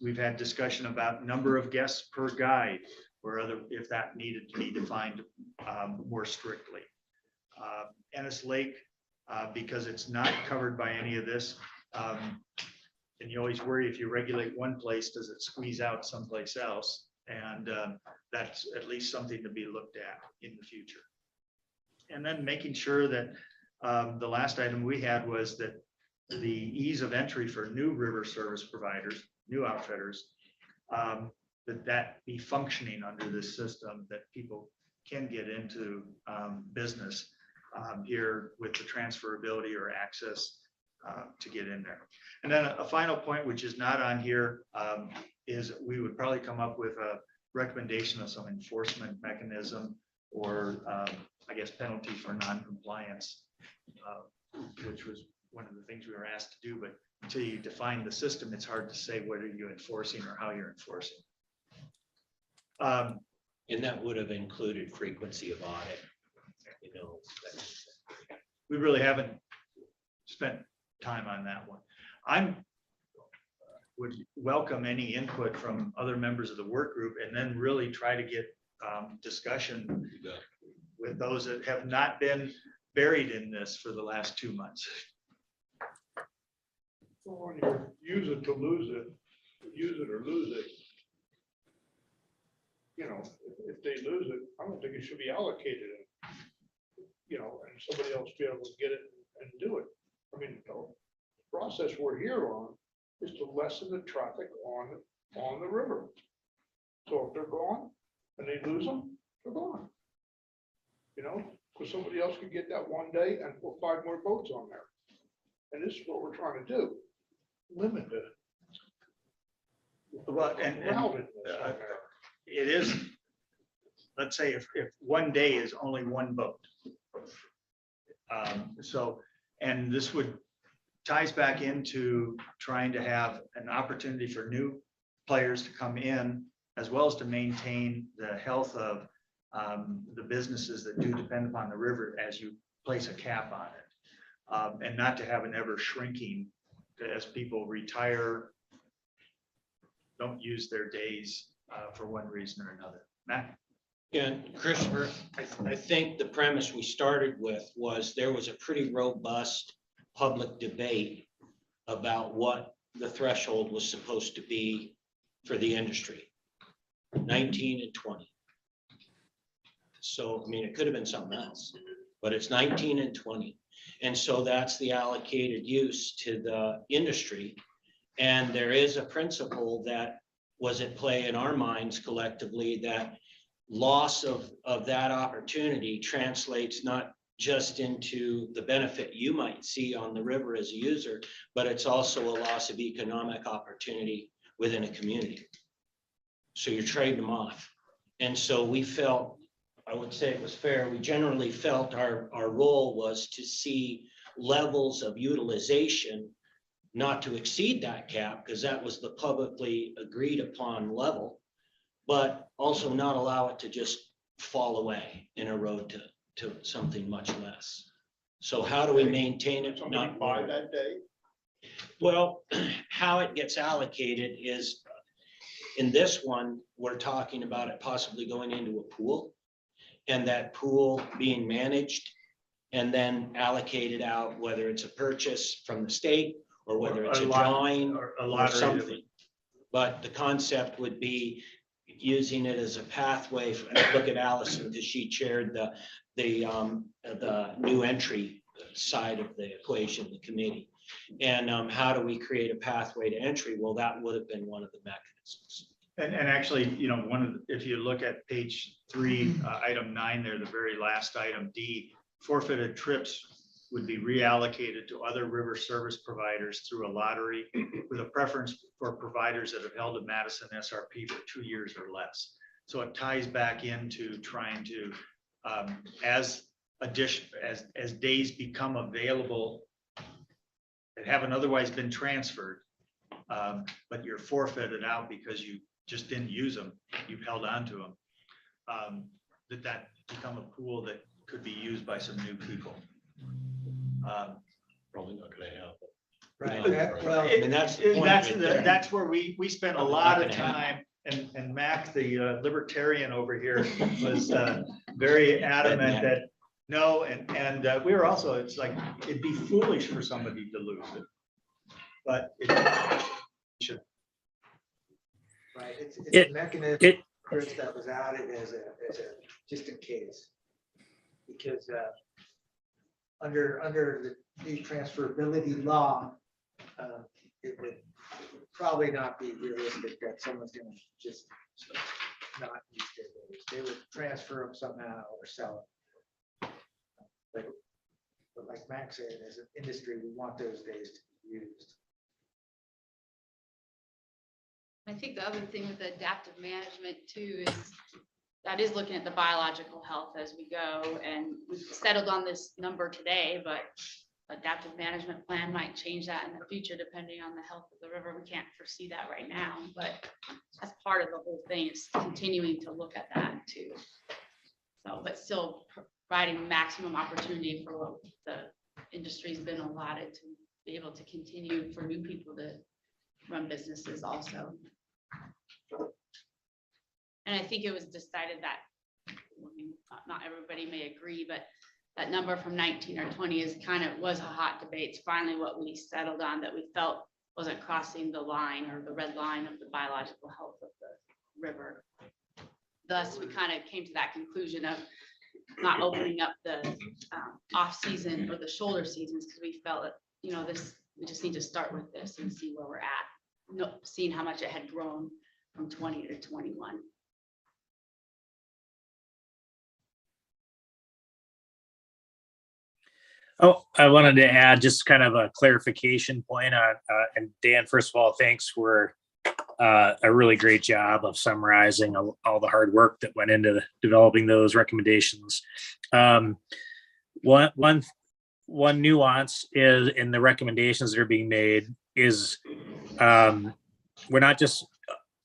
We've had discussion about number of guests per guide, or if that needed to be defined more strictly. Ennis Lake, because it's not covered by any of this, and you always worry if you regulate one place, does it squeeze out someplace else? And that's at least something to be looked at in the future. And then making sure that the last item we had was that the ease of entry for new river service providers, new outfitters, that be functioning under this system, that people can get into business here with the transferability or access to get in there. And then a final point, which is not on here, is we would probably come up with a recommendation of some enforcement mechanism, or I guess penalties for non-compliance, which was one of the things we were asked to do. But until you define the system, it's hard to say what are you enforcing or how you're enforcing. And that would have included frequency of audit, you know. We really haven't spent time on that one. Would welcome any input from other members of the work group, and then really try to get discussion with those that have not been buried in this for the last 2 months. So when you use it to lose it, use it or lose it, you know, if they lose it, I don't think it should be allocated, you know, and somebody else be able to get it and do it. I mean, the process we're here on is to lessen the traffic on the river. So if they're gone and they lose them, they're gone. You know, because somebody else could get that one day and put 5 more boats on there. And this is what we're trying to do. Limit the Well, and crowdedness on there. it is, let's say if one day is only 1 boat. So, and this ties back into trying to have an opportunity for new players to come in, as well as to maintain the health of the businesses that do depend upon the river as you place a cap on it. And not to have an ever shrinking as people retire, don't use their days for one reason or another. Matt? And Christopher, I think the premise we started with was there was a pretty robust public debate about what the threshold was supposed to be for the industry, 19 and 20. So, I mean, it could have been something else, but it's 19 and 20. And so that's the allocated use to the industry. And there is a principle that was at play in our minds collectively, that loss of that opportunity translates not just into the benefit you might see on the river as a user, but it's also a loss of economic opportunity within a community. So you're trading them off. And so we felt, I would say it was fair, we generally felt our role was to see levels of utilization not to exceed that cap, because that was the publicly agreed upon level, but also not allow it to just fall away and erode to something much less. So how do we maintain it? Somebody buy that day. Well, how it gets allocated is, in this one, we're talking about it possibly going into a pool, and that pool being managed and then allocated out, whether it's a purchase from the state or whether it's a drawing or a or lottery. something. But the concept would be using it as a pathway. Look at Allison, because she chaired the new entry side of the equation, the committee. And how do we create a pathway to entry? Well, that would have been one of the mechanisms. And actually, you know, if you look at page 3, item 9 there, the very last item D, forfeited trips would be reallocated to other river service providers through a lottery with a preference for providers that have held a Madison SRP for 2 years or less. So it ties back into trying to, as days become available that haven't otherwise been transferred, but you're forfeited out because you just didn't use them, you've held on to them, that become a pool that could be used by some new people. Probably not gonna happen. Right. No, that- right. Well, I mean, that's the point right there. That's where we spent a Probably lot not of gonna time, and Mac, the libertarian over here, was very adamant that no, and we were also, it's like, it'd be foolish for somebody to lose it. But it should. right, it's It- a mechanism, it- Chris, that was added as a, just in case. Because under the new transferability law, it would probably not be realistic that someone's gonna just not use their days. They would transfer them somehow or sell them. But like Max said, as an industry, we want those days to be used. I think the other thing with the adaptive management too is that is looking at the biological health as we go, and we've settled on this number today, but adaptive management plan might change that in the future depending on the health of the river. We can't foresee that right now, but that's part of the whole thing, is continuing to look at that too. So, but still providing maximum opportunity for what the industry's been allotted to be able to continue for new people to run businesses also. And I think it was decided that, I mean, not everybody may agree, but that number from 19 or 20 is was a hot debate. It's finally what we settled on, that we felt wasn't crossing the line or the red line of the biological health of the river. Thus, we kind of came to that conclusion of not opening up the off season or the shoulder seasons, because we felt that, you know, we just need to start with this and see where we're at. Seeing how much it had grown from 20 to 21. Oh, I wanted to add just kind of a clarification point on, and Dan, first of all, thanks for a really great job of summarizing all the hard work that went into developing those recommendations. One nuance is in the recommendations that are being made is we're not just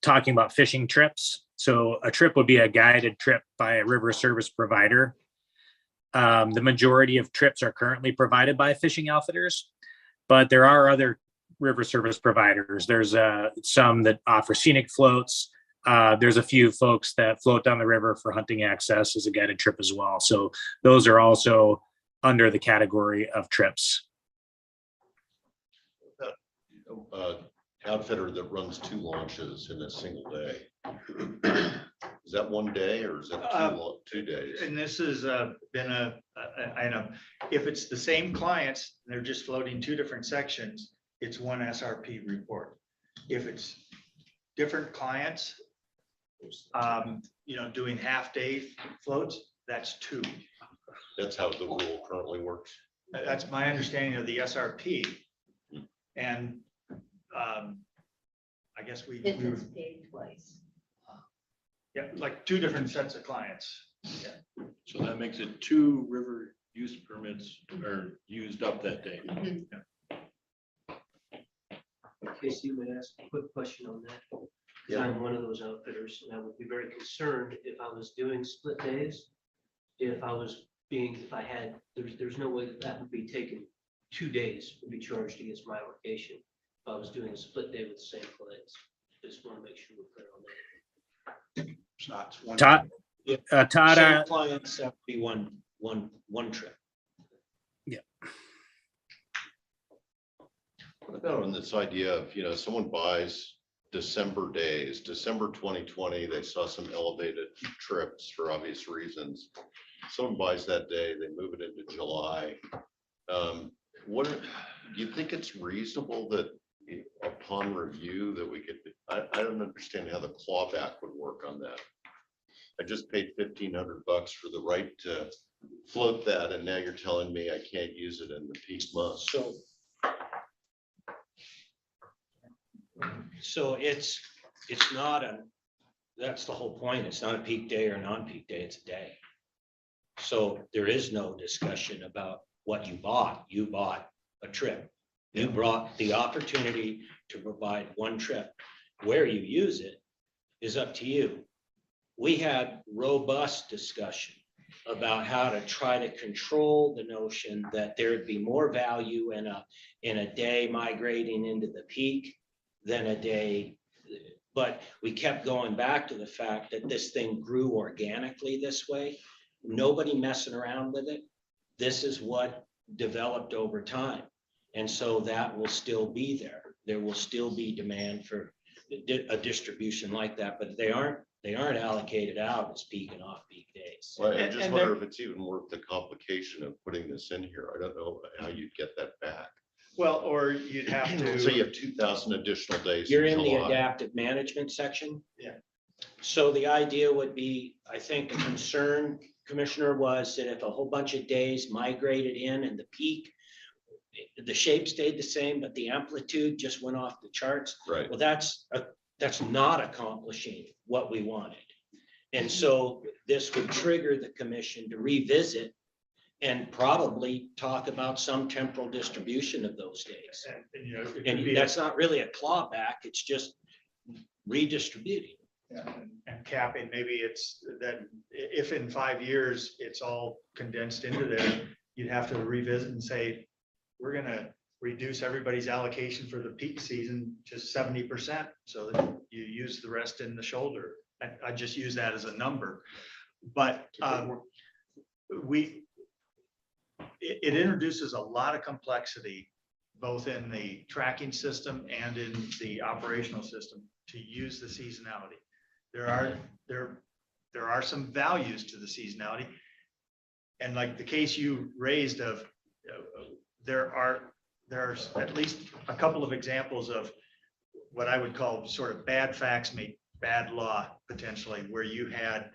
talking about fishing trips. So a trip would be a guided trip by a river service provider. The majority of trips are currently provided by fishing outfitters, but there are other river service providers. There's some that offer scenic floats. There's a few folks that float down the river for hunting access as a guided trip as well. So those are also under the category of trips. Outfitter that runs 2 launches in a single day. Is that one day or is that 2 days? And this has been a item. If it's the same clients, they're just floating 2 different sections, it's one SRP report. If it's different clients, you know, doing half-day floats, that's 2. That's how the rule currently works. That's my understanding of the SRP. And I guess we If were, it's paid twice. yeah, like 2 different sets of clients. Yeah. So that makes it 2 river use permits are used up that day. Mhm. Casey, you may ask a quick question on that. Because I'm one of those outfitters, and I would be very concerned if I was doing split days. If I had, there's no way that would be taken 2 days would be charged against my allocation if I was doing a split day with the same clients. Just want to make sure we're clear on that. It's not. It's one. Todd, Todd, Same clients, that would be one trip. What about on this idea of, someone buys December days, December 2020, they saw some elevated trips for obvious reasons. Someone buys that day, they move it into July. Do you think it's reasonable that upon review that we could, I don't understand how the clawback would work on that. I just paid $1,500 for the right to float that, and now you're telling me I can't use it in the peak months. So it's not that's the whole point. It's not a peak day or non-peak day, it's a day. So there is no discussion about what you bought. You bought a trip. You brought the opportunity to provide one trip. Where you use it is up to you. We had robust discussion about how to try to control the notion that there'd be more value in a day migrating into the peak than a day. But we kept going back to the fact that this thing grew organically this way. Nobody messing around with it. This is what developed over time. And so that will still be there. There will still be demand for a distribution like that, but they aren't allocated out as peak and off-peak days. Well, I just wonder if it's even worth the complication of putting this in here. I don't know how you'd get that back. Well, or you'd have to. So you have 2,000 additional days. You're in the July. adaptive management section. Yeah. So the idea would be, I think the concern, Commissioner, was that if a whole bunch of days migrated in and the peak, the shape stayed the same, but the amplitude just went off the charts. Right. Well, that's not accomplishing what we wanted. And so this would trigger the commission to revisit and probably talk about some temporal distribution of those days. And that's not really a clawback, it's just redistributing. And capping, maybe it's that if in 5 years it's all condensed into there, you'd have to revisit and say, we're gonna reduce everybody's allocation for the peak season to 70%, so that you use the rest in the shoulder. I just use that as a number, but it introduces a lot of complexity, both in the tracking system and in the operational system, to use the seasonality. There are some values to the seasonality, and like the case you raised of, there's at least a couple of examples of what I would call sort of bad facts made bad law, potentially, where you had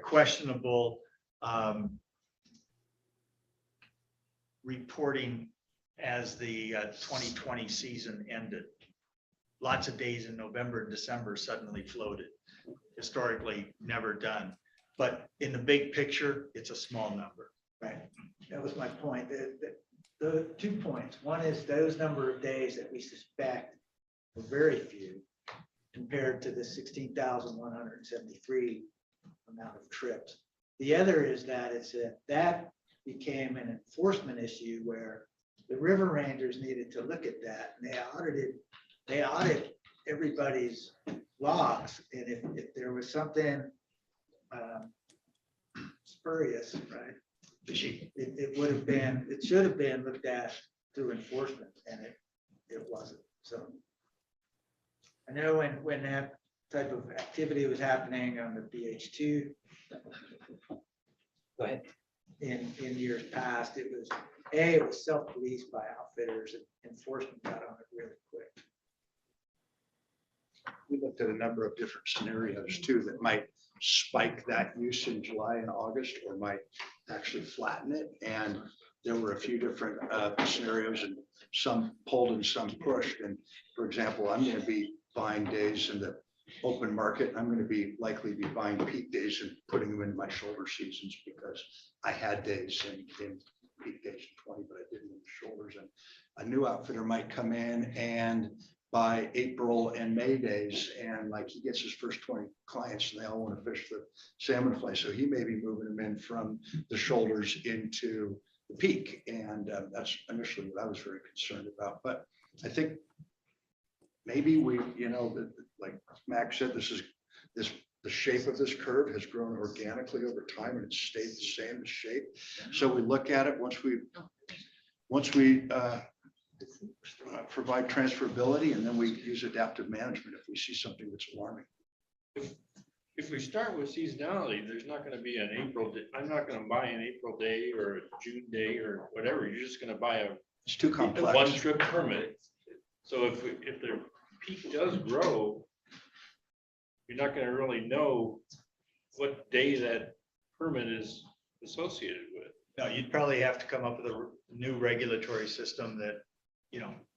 questionable reporting as the 2020 season ended. Lots of days in November and December suddenly floated. Historically never done. But in the big picture, it's a small number. Right, that was my point. The 2 points. One is those number of days that we suspect were very few compared to the 16,173 amount of trips. The other is that that became an enforcement issue where the river rangers needed to look at that, and they audited everybody's logs, and if there was something spurious, right, it should have been looked at through enforcement, and it wasn't. So I know when that type of activity was happening on the BH2, Go ahead. in years past, it was self-policed by outfitters, and enforcement got on it really quick. We looked at a number of different scenarios too that might spike that use in July and August, or might actually flatten it. And there were a few different scenarios, and some pulled and some pushed. And for example, I'm going to be buying days in the open market. I'm going to be likely be buying peak days and putting them into my shoulder seasons, because I had days in peak days in 20, but I didn't in the shoulders. And a new outfitter might come in and buy April and May days, and like he gets his first 20 clients and they all want to fish the salmon fly. So he may be moving them in from the shoulders into the peak. And that's initially what I was very concerned about. But I think maybe we, like Max said, the shape of this curve has grown organically over time and it's stayed the same shape. So we look at it once we provide transferability, and then we use adaptive management if we see something that's alarming. If we start with seasonality, there's not gonna be an April, I'm not gonna buy an April day or a June day or whatever. You're just gonna buy It's too a complex. one trip permit. So if the peak does grow, you're not gonna really know what day that permit is associated with. No, you'd probably have to come up with a new regulatory system that,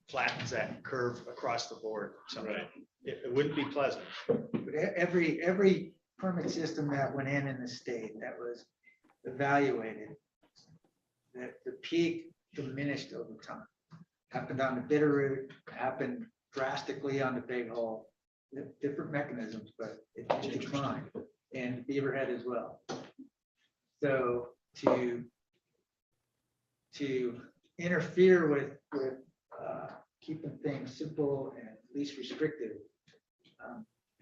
flattens that curve across the board. Right. It wouldn't be pleasant. But every permit system that went in the state that was evaluated, that the peak diminished over time. Happened on the Bitterroot, happened drastically on the Big Hole, different mechanisms, but it declined, and Beaverhead as well. So to interfere with keeping things simple and least restrictive,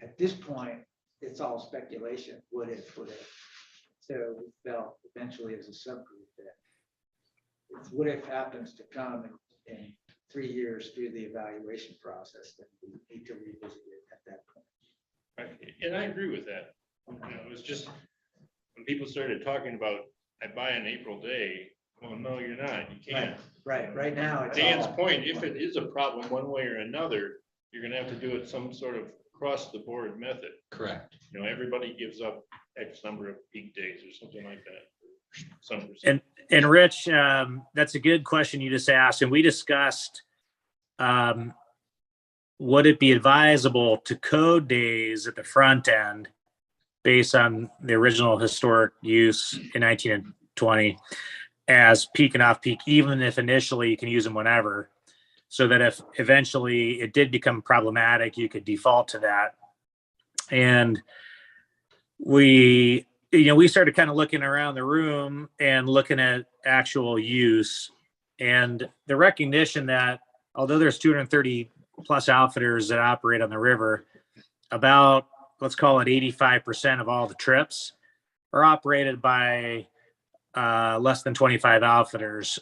at this point, it's all speculation. What if? So we felt eventually as a subgroup that if what if happens to come in 3 years through the evaluation process, then we need to revisit it at that point. Right. And I agree with that. It was just when people started talking about, I buy an April day. Well, no, you're not. You can't. Right now, it's Dan's all- point, if it is a problem one way or another, you're gonna have to do it some sort of across the board method. Correct. Everybody gives up X number of peak days or something like that. Some percent. And Rich, that's a good question you just asked. And we discussed, would it be advisable to code days at the front end based on the original historic use in 19 and 20 as peak and off peak, even if initially you can use them whenever, so that if eventually it did become problematic, you could default to that. And we started kind of looking around the room and looking at actual use, and the recognition that although there's 230 plus outfitters that operate on the river, about, let's call it 85% of all the trips are operated by less than 25 outfitters.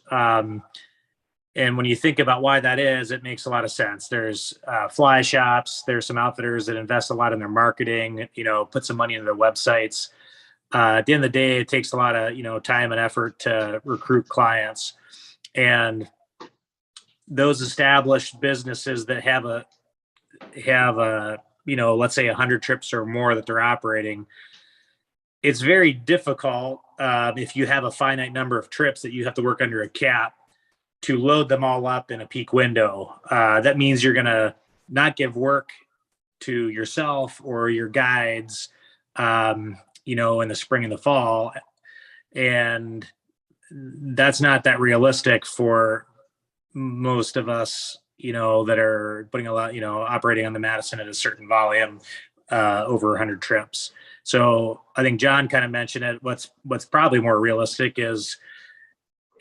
And when you think about why that is, it makes a lot of sense. There's fly shops. There's some outfitters that invest a lot in their marketing, put some money into their websites. At the end of the day, it takes a lot of, time and effort to recruit clients. And those established businesses that have let's say 100 trips or more that they're operating, it's very difficult if you have a finite number of trips that you have to work under a cap to load them all up in a peak window. That means you're going to not give work to yourself or your guides, in the spring and the fall. And that's not that realistic for most of us, that are putting a lot, operating on the Madison at a certain volume, over 100 trips. So I think John kind of mentioned it. What's probably more realistic is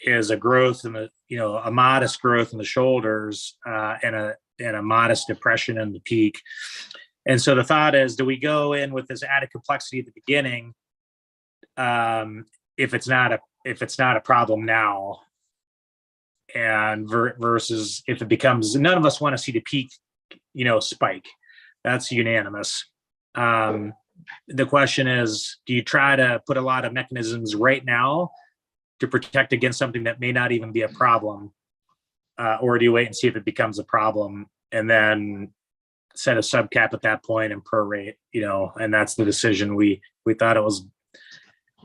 a growth in a modest growth in the shoulders, and a modest depression in the peak. And so the thought is, do we go in with this added complexity at the beginning, if it's not a problem now, and versus if it becomes, none of us want to see the peak, spike. That's unanimous. The question is, do you try to put a lot of mechanisms right now to protect against something that may not even be a problem? Or do you wait and see if it becomes a problem and then set a subcap at that point and prorate, and that's the decision. We thought it was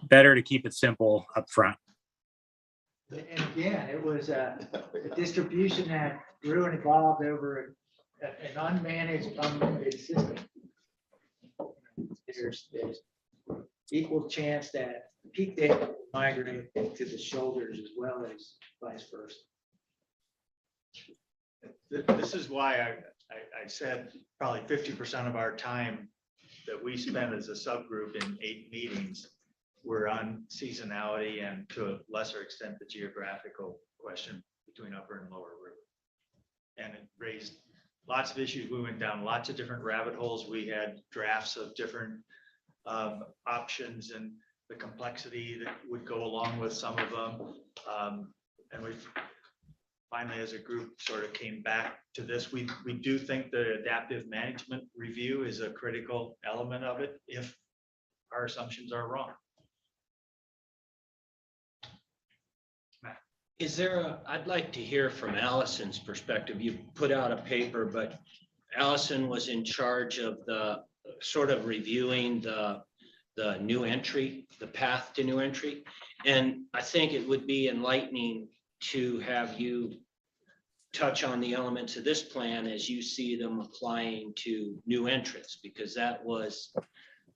better to keep it simple up front. And again, it was a distribution that grew and evolved over an unmanaged, unlimited system. There's equal chance that peak day will migrate to the shoulders as well as vice versa. This is why I said probably 50% of our time that we spend as a subgroup in 8 meetings were on seasonality and to a lesser extent, the geographical question between Upper and Lower River. And it raised lots of issues. We went down lots of different rabbit holes. We had drafts of different options and the complexity that would go along with some of them. And we finally, as a group, sort of came back to this. We do think the adaptive management review is a critical element of it if our assumptions are wrong. Is there I'd like to hear from Allison's perspective. You put out a paper, but Allison was in charge of the sort of reviewing the new entry, the path to new entry. And I think it would be enlightening to have you touch on the elements of this plan as you see them applying to new entrants, because that was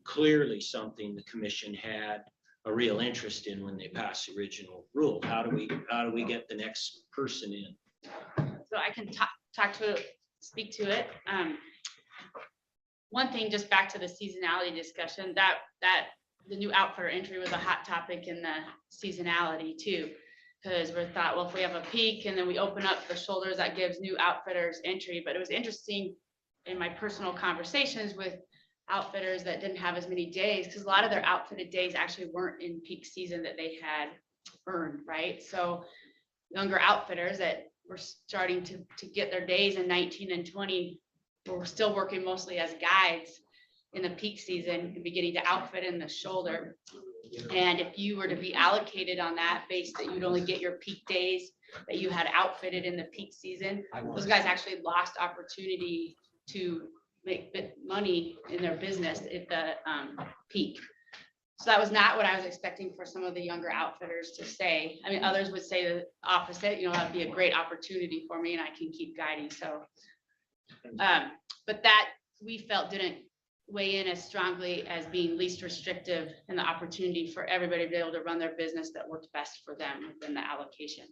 clearly something the commission had a real interest in when they passed the original rule. How do we get the next person in? So I can speak to it. One thing, just back to the seasonality discussion, that the new outfitter entry was a hot topic in the seasonality too. Because we thought, well, if we have a peak and then we open up the shoulders, that gives new outfitters entry. But it was interesting in my personal conversations with outfitters that didn't have as many days, because a lot of their outfitted days actually weren't in peak season that they had earned, right? So younger outfitters that were starting to get their days in 19 and 20 were still working mostly as guides in the peak season and beginning to outfit in the shoulder. And if you were to be allocated on that base that you'd only get your peak days that you had outfitted in the peak season, those guys actually lost opportunity to make money in their business at the peak. So that was not what I was expecting for some of the younger outfitters to say. I mean, others would say the opposite, you know, that'd be a great opportunity for me and I can keep guiding. So, but that we felt didn't weigh in as strongly as being least restrictive and the opportunity for everybody to be able to run their business that worked best for them within the allocation.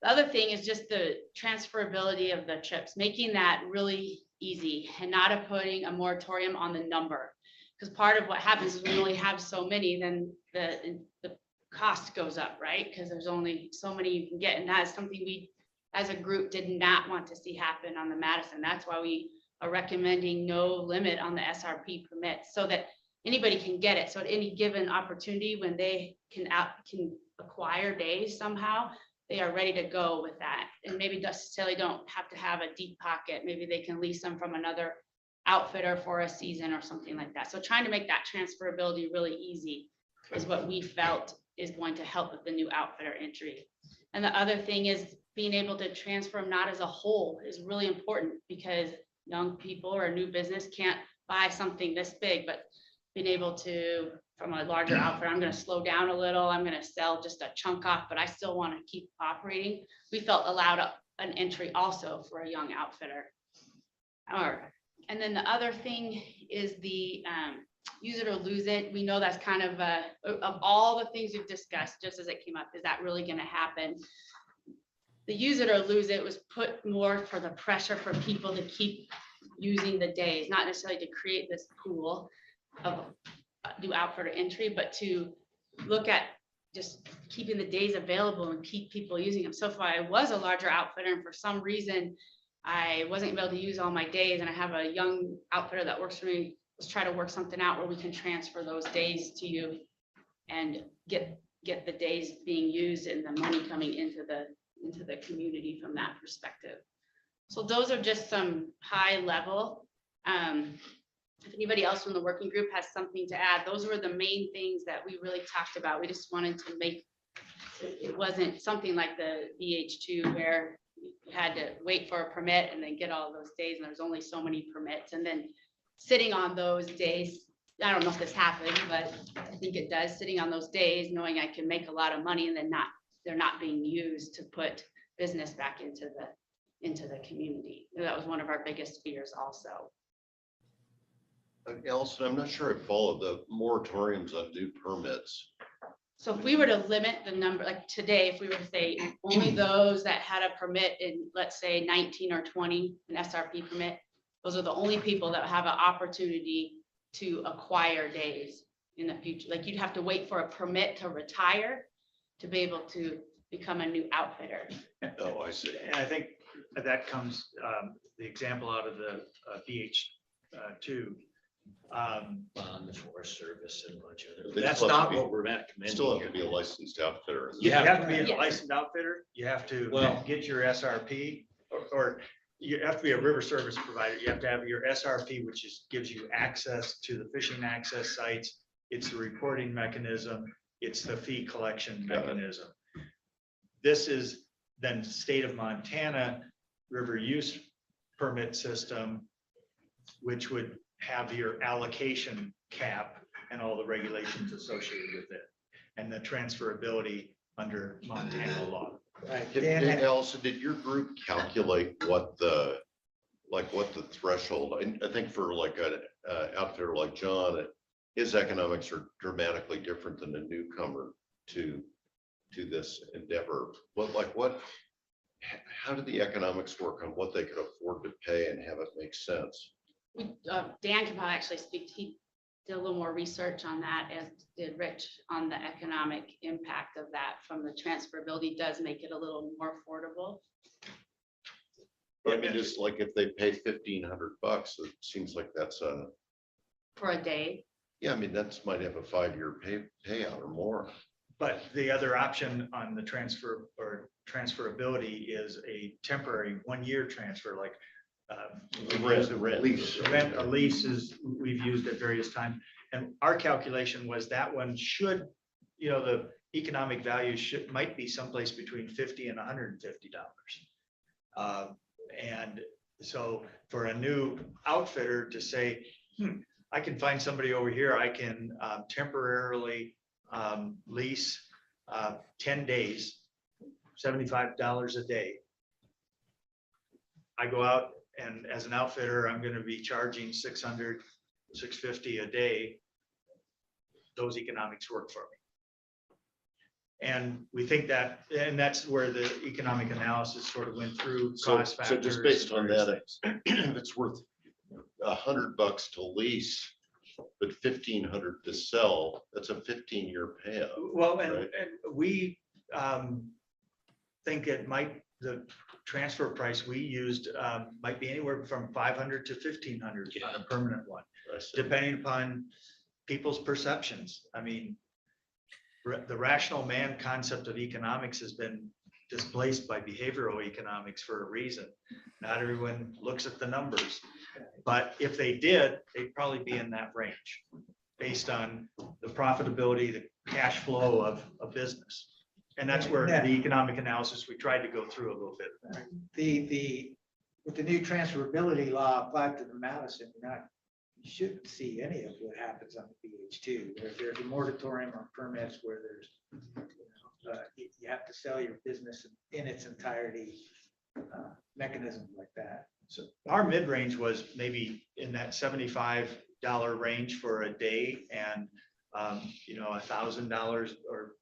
The other thing is just the transferability of the trips, making that really easy and not putting a moratorium on the number. Because part of what happens is we only have so many, then the cost goes up, right? Because there's only so many you can get. And that is something we, as a group, did not want to see happen on the Madison. That's why we are recommending no limit on the SRP permits so that anybody can get it. So at any given opportunity, when they can acquire days somehow, they are ready to go with that. And maybe necessarily don't have to have a deep pocket. Maybe they can lease them from another outfitter for a season or something like that. So trying to make that transferability really easy is what we felt is going to help with the new outfitter entry. And the other thing is being able to transfer them not as a whole is really important, because young people or a new business can't buy something this big, but being able to, from a larger outfit, I'm going to slow down a little, I'm going to sell just a chunk off, but I still want to keep operating. We felt allowed an entry also for a young outfitter. And then the other thing is the use it or lose it. We know that's kind of all the things we've discussed, just as it came up, is that really going to happen? The use it or lose it was put more for the pressure for people to keep using the days, not necessarily to create this pool of new outfitter entry, but to look at just keeping the days available and keep people using them. So if I was a larger outfitter and for some reason I wasn't able to use all my days and I have a young outfitter that works for me, let's try to work something out where we can transfer those days to you and get the days being used and the money coming into the community from that perspective. So those are just some high level. If anybody else from the working group has something to add, those were the main things that we really talked about. We just wanted to make, it wasn't something like the BH2 where you had to wait for a permit and then get all those days, and there's only so many permits, and then sitting on those days. I don't know if this happened, but I think it does, sitting on those days knowing I can make a lot of money and then they're not being used to put business back into the community. That was one of our biggest fears also. Allison, I'm not sure I followed the moratoriums on new permits. So if we were to limit the number, like today, if we were to say only those that had a permit in, let's say 19 or 20, an SRP permit, those are the only people that have an opportunity to acquire days in the future. Like you'd have to wait for a permit to retire to be able to become a new outfitter. Oh, I see. And I think that comes, the example out of the BH2. On the Forest Service and a bunch of other. They That's still have to not be- what we're recommending. Still have here. to be a licensed outfitter. You Yeah. have to be a Yes. licensed outfitter, you have to Well- get your SRP, or you have to be a river service provider, you have to have your SRP, which gives you access to the fishing access sites. It's the reporting mechanism, it's the fee collection Got it. mechanism. This is then state of Montana river use permit system, which would have your allocation cap and all the regulations associated with it, and the transferability under Montana law. Right. Did, Allison, did your group calculate what the threshold, I think for like an outfitter like John, his economics are dramatically different than a newcomer to this endeavor. How did the economics work on what they could afford to pay and have it make sense? Dan can probably actually speak, he did a little more research on that, as did Rich, on the economic impact of that from the transferability does make it a little more affordable. I mean, just like if they pay $1,500, it seems like that's For a day. yeah, I mean, that's might have a 5-year payout or more. But the other option on the transfer or transferability is a temporary 1-year transfer, like rent, a lease is, we've used at various times. And our calculation was that one should, the economic value might be someplace between $50 and $150. And so for a new outfitter to say, I can find somebody over here, I can temporarily lease 10 days, $75 a day. I go out and as an outfitter, I'm going to be charging $600, $650 a day. Those economics work for me. And we think that, and that's where the economic analysis sort of went through cost So factors. just based on and various that, things. if it's worth $100 to lease, but $1,500 to sell, that's a 15-year payout. Well, and right? we think it might, the transfer price we used might be anywhere from $500 to $1,500 on a permanent one, I see. depending upon people's perceptions. I mean, the rational man concept of economics has been displaced by behavioral economics for a reason. Not everyone looks at the numbers, but if they did, they'd probably be in that range based on the profitability, the cash flow of a business. And that's where the economic analysis, we tried to go through a little bit. With the new transferability law applied to the Madison, you shouldn't see any of what happens on the BH2. There's a moratorium on permits where you have to sell your business in its entirety, mechanisms like that. So our mid-range was maybe in that $75 range for a day and, $1,000 or,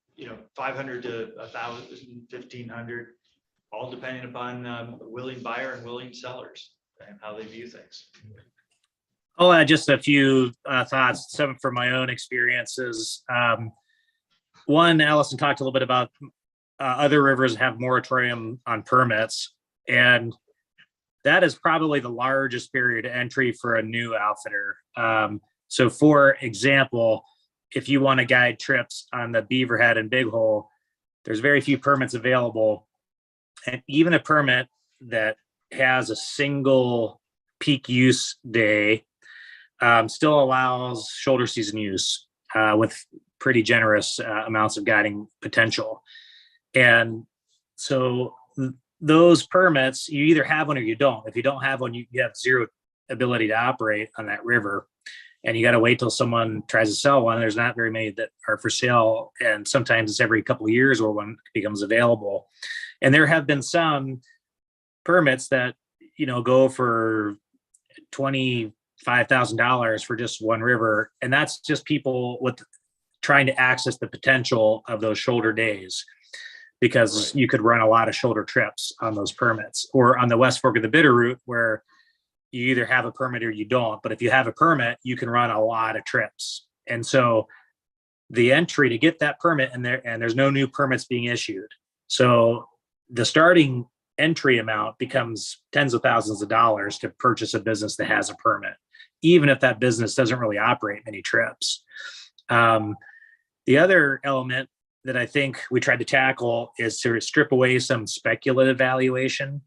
500 to 1,000, 1,500, all depending upon a willing buyer and willing sellers and how they view things. I'll add just a few thoughts, some from my own experiences. One, Allison talked a little bit about other rivers have moratorium on permits, and that is probably the largest barrier to entry for a new outfitter. So for example, if you want to guide trips on the Beaverhead and Big Hole, there's very few permits available. And even a permit that has a single peak use day still allows shoulder season use with pretty generous amounts of guiding potential. And so those permits, you either have one or you don't. If you don't have one, you have zero ability to operate on that river. And you got to wait till someone tries to sell one. There's not very many that are for sale. And sometimes it's every couple of years where one becomes available. And there have been some permits that, go for $25,000 for just one river. And that's just people with trying to access the potential of those shoulder days, because you could run a lot of shoulder trips on those permits. Or on the West Fork of the Bitterroot, where you either have a permit or you don't. But if you have a permit, you can run a lot of trips. And so the entry to get that permit and there's no new permits being issued. So the starting entry amount becomes tens of thousands of dollars to purchase a business that has a permit, even if that business doesn't really operate many trips. The other element that I think we tried to tackle is to strip away some speculative valuation.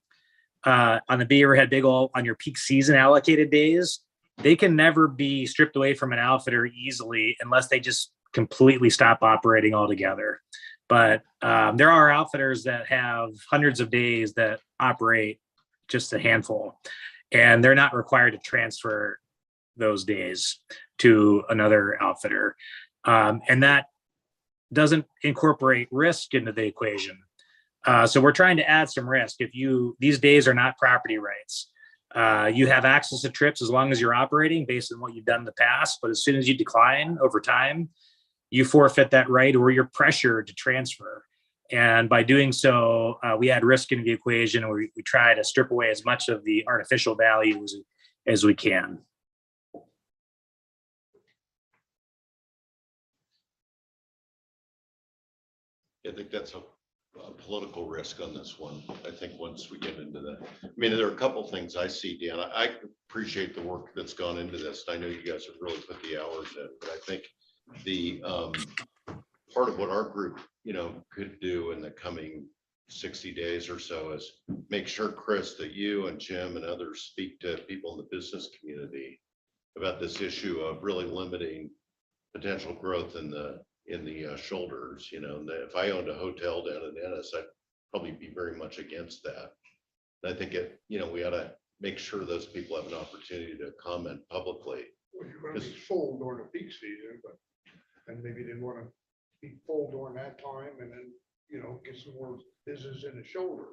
On the Beaverhead Big Ol', on your peak season allocated days, they can never be stripped away from an outfitter easily unless they just completely stop operating altogether. But there are outfitters that have hundreds of days that operate just a handful, and they're not required to transfer those days to another outfitter. And that doesn't incorporate risk into the equation. So we're trying to add some risk. These days are not property rights. You have access to trips as long as you're operating based on what you've done in the past. But as soon as you decline over time, you forfeit that right, or you're pressured to transfer. And by doing so, we add risk into the equation, and we try to strip away as much of the artificial value as we can. I think that's a political risk on this one. I think once we get into that, I mean, there are a couple things I see, Dan. I appreciate the work that's gone into this. I know you guys have really put the hours in, but I think the part of what our group, could do in the coming 60 days or so is make sure, Chris, that you and Jim and others speak to people in the business community about this issue of really limiting potential growth in the shoulders. If I owned a hotel down in Ennis, I'd probably be very much against that. And I think we ought to make sure those people have an opportunity to comment publicly. Well, you're gonna be full during the peak season, and maybe they want to be full during that time and then, get some more business in the shoulder.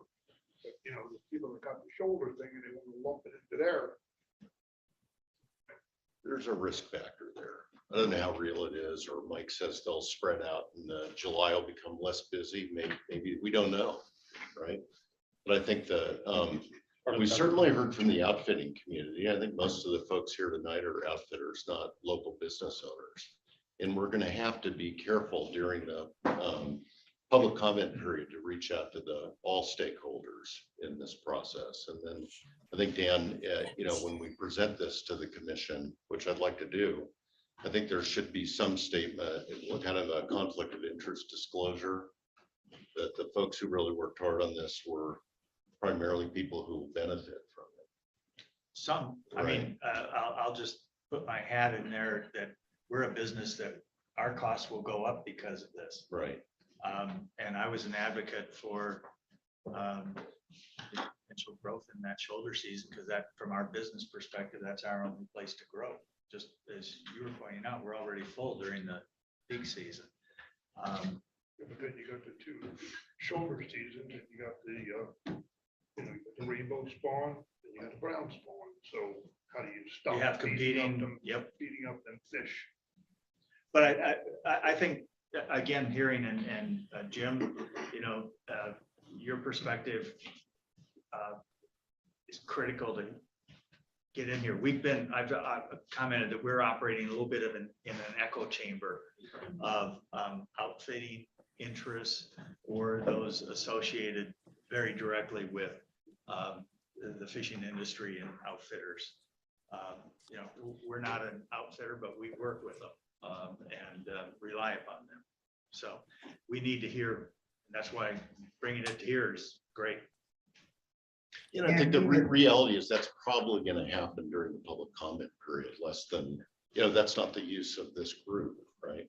But, the people that got the shoulder thing and they want to lump it into there. There's a risk factor there. I don't know how real it is, or Mike says they'll spread out and July will become less busy. Maybe we don't know, right? But I think we certainly heard from the outfitting community. I think most of the folks here tonight are outfitters, not local business owners. And we're going to have to be careful during the public comment period to reach out to all stakeholders in this process. And then I think, Dan, when we present this to the commission, which I'd like to do, I think there should be some statement, what kind of a conflict of interest disclosure, that the folks who really worked hard on this were primarily people who will benefit from it. I mean, I'll just put my hat in there that we're a business that our costs will go up because of this. Right. And I was an advocate for potential growth in that shoulder season, because that, from our business perspective, that's our only place to grow. Just as you were pointing out, we're already full during the peak season. But then you got the two shoulder seasons, and you got the rainbow spawn, and you got the brown spawn. So how do you stop? You have competing, Feeding up them fish. But I think, again, hearing and Jim, your perspective is critical to get in here. I've commented that we're operating a little bit of in an echo chamber of outfitting interests or those associated very directly with the fishing industry and outfitters. We're not an outfitter, but we work with them and rely upon them. So we need to hear, and that's why bringing it here is great. I think the reality is that's probably going to happen during the public comment period, less than, that's not the use of this group, right?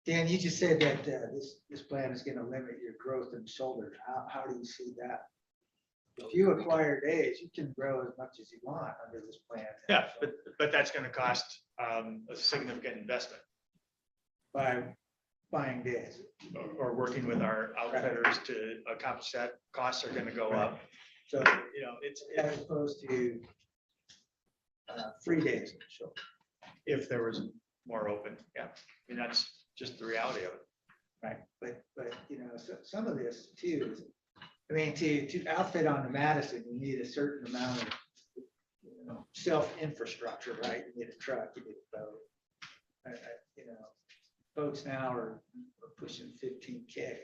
Dan, you just said that this plan is going to limit your growth in shoulders. How do you see that? If you acquire days, you can grow as much as you want under this plan. Yeah, but that's going to cost a significant investment. By buying days. Or working with our outfitters to accomplish that. Costs are going to go up. So, it's as opposed to 3 days. Sure. If there was more open, yeah. I mean, that's just the reality of it. Right, but so some of this too is, to outfit on the Madison, you need a certain amount of self infrastructure, right? You need a truck, you need a boat. boats now are pushing 15K.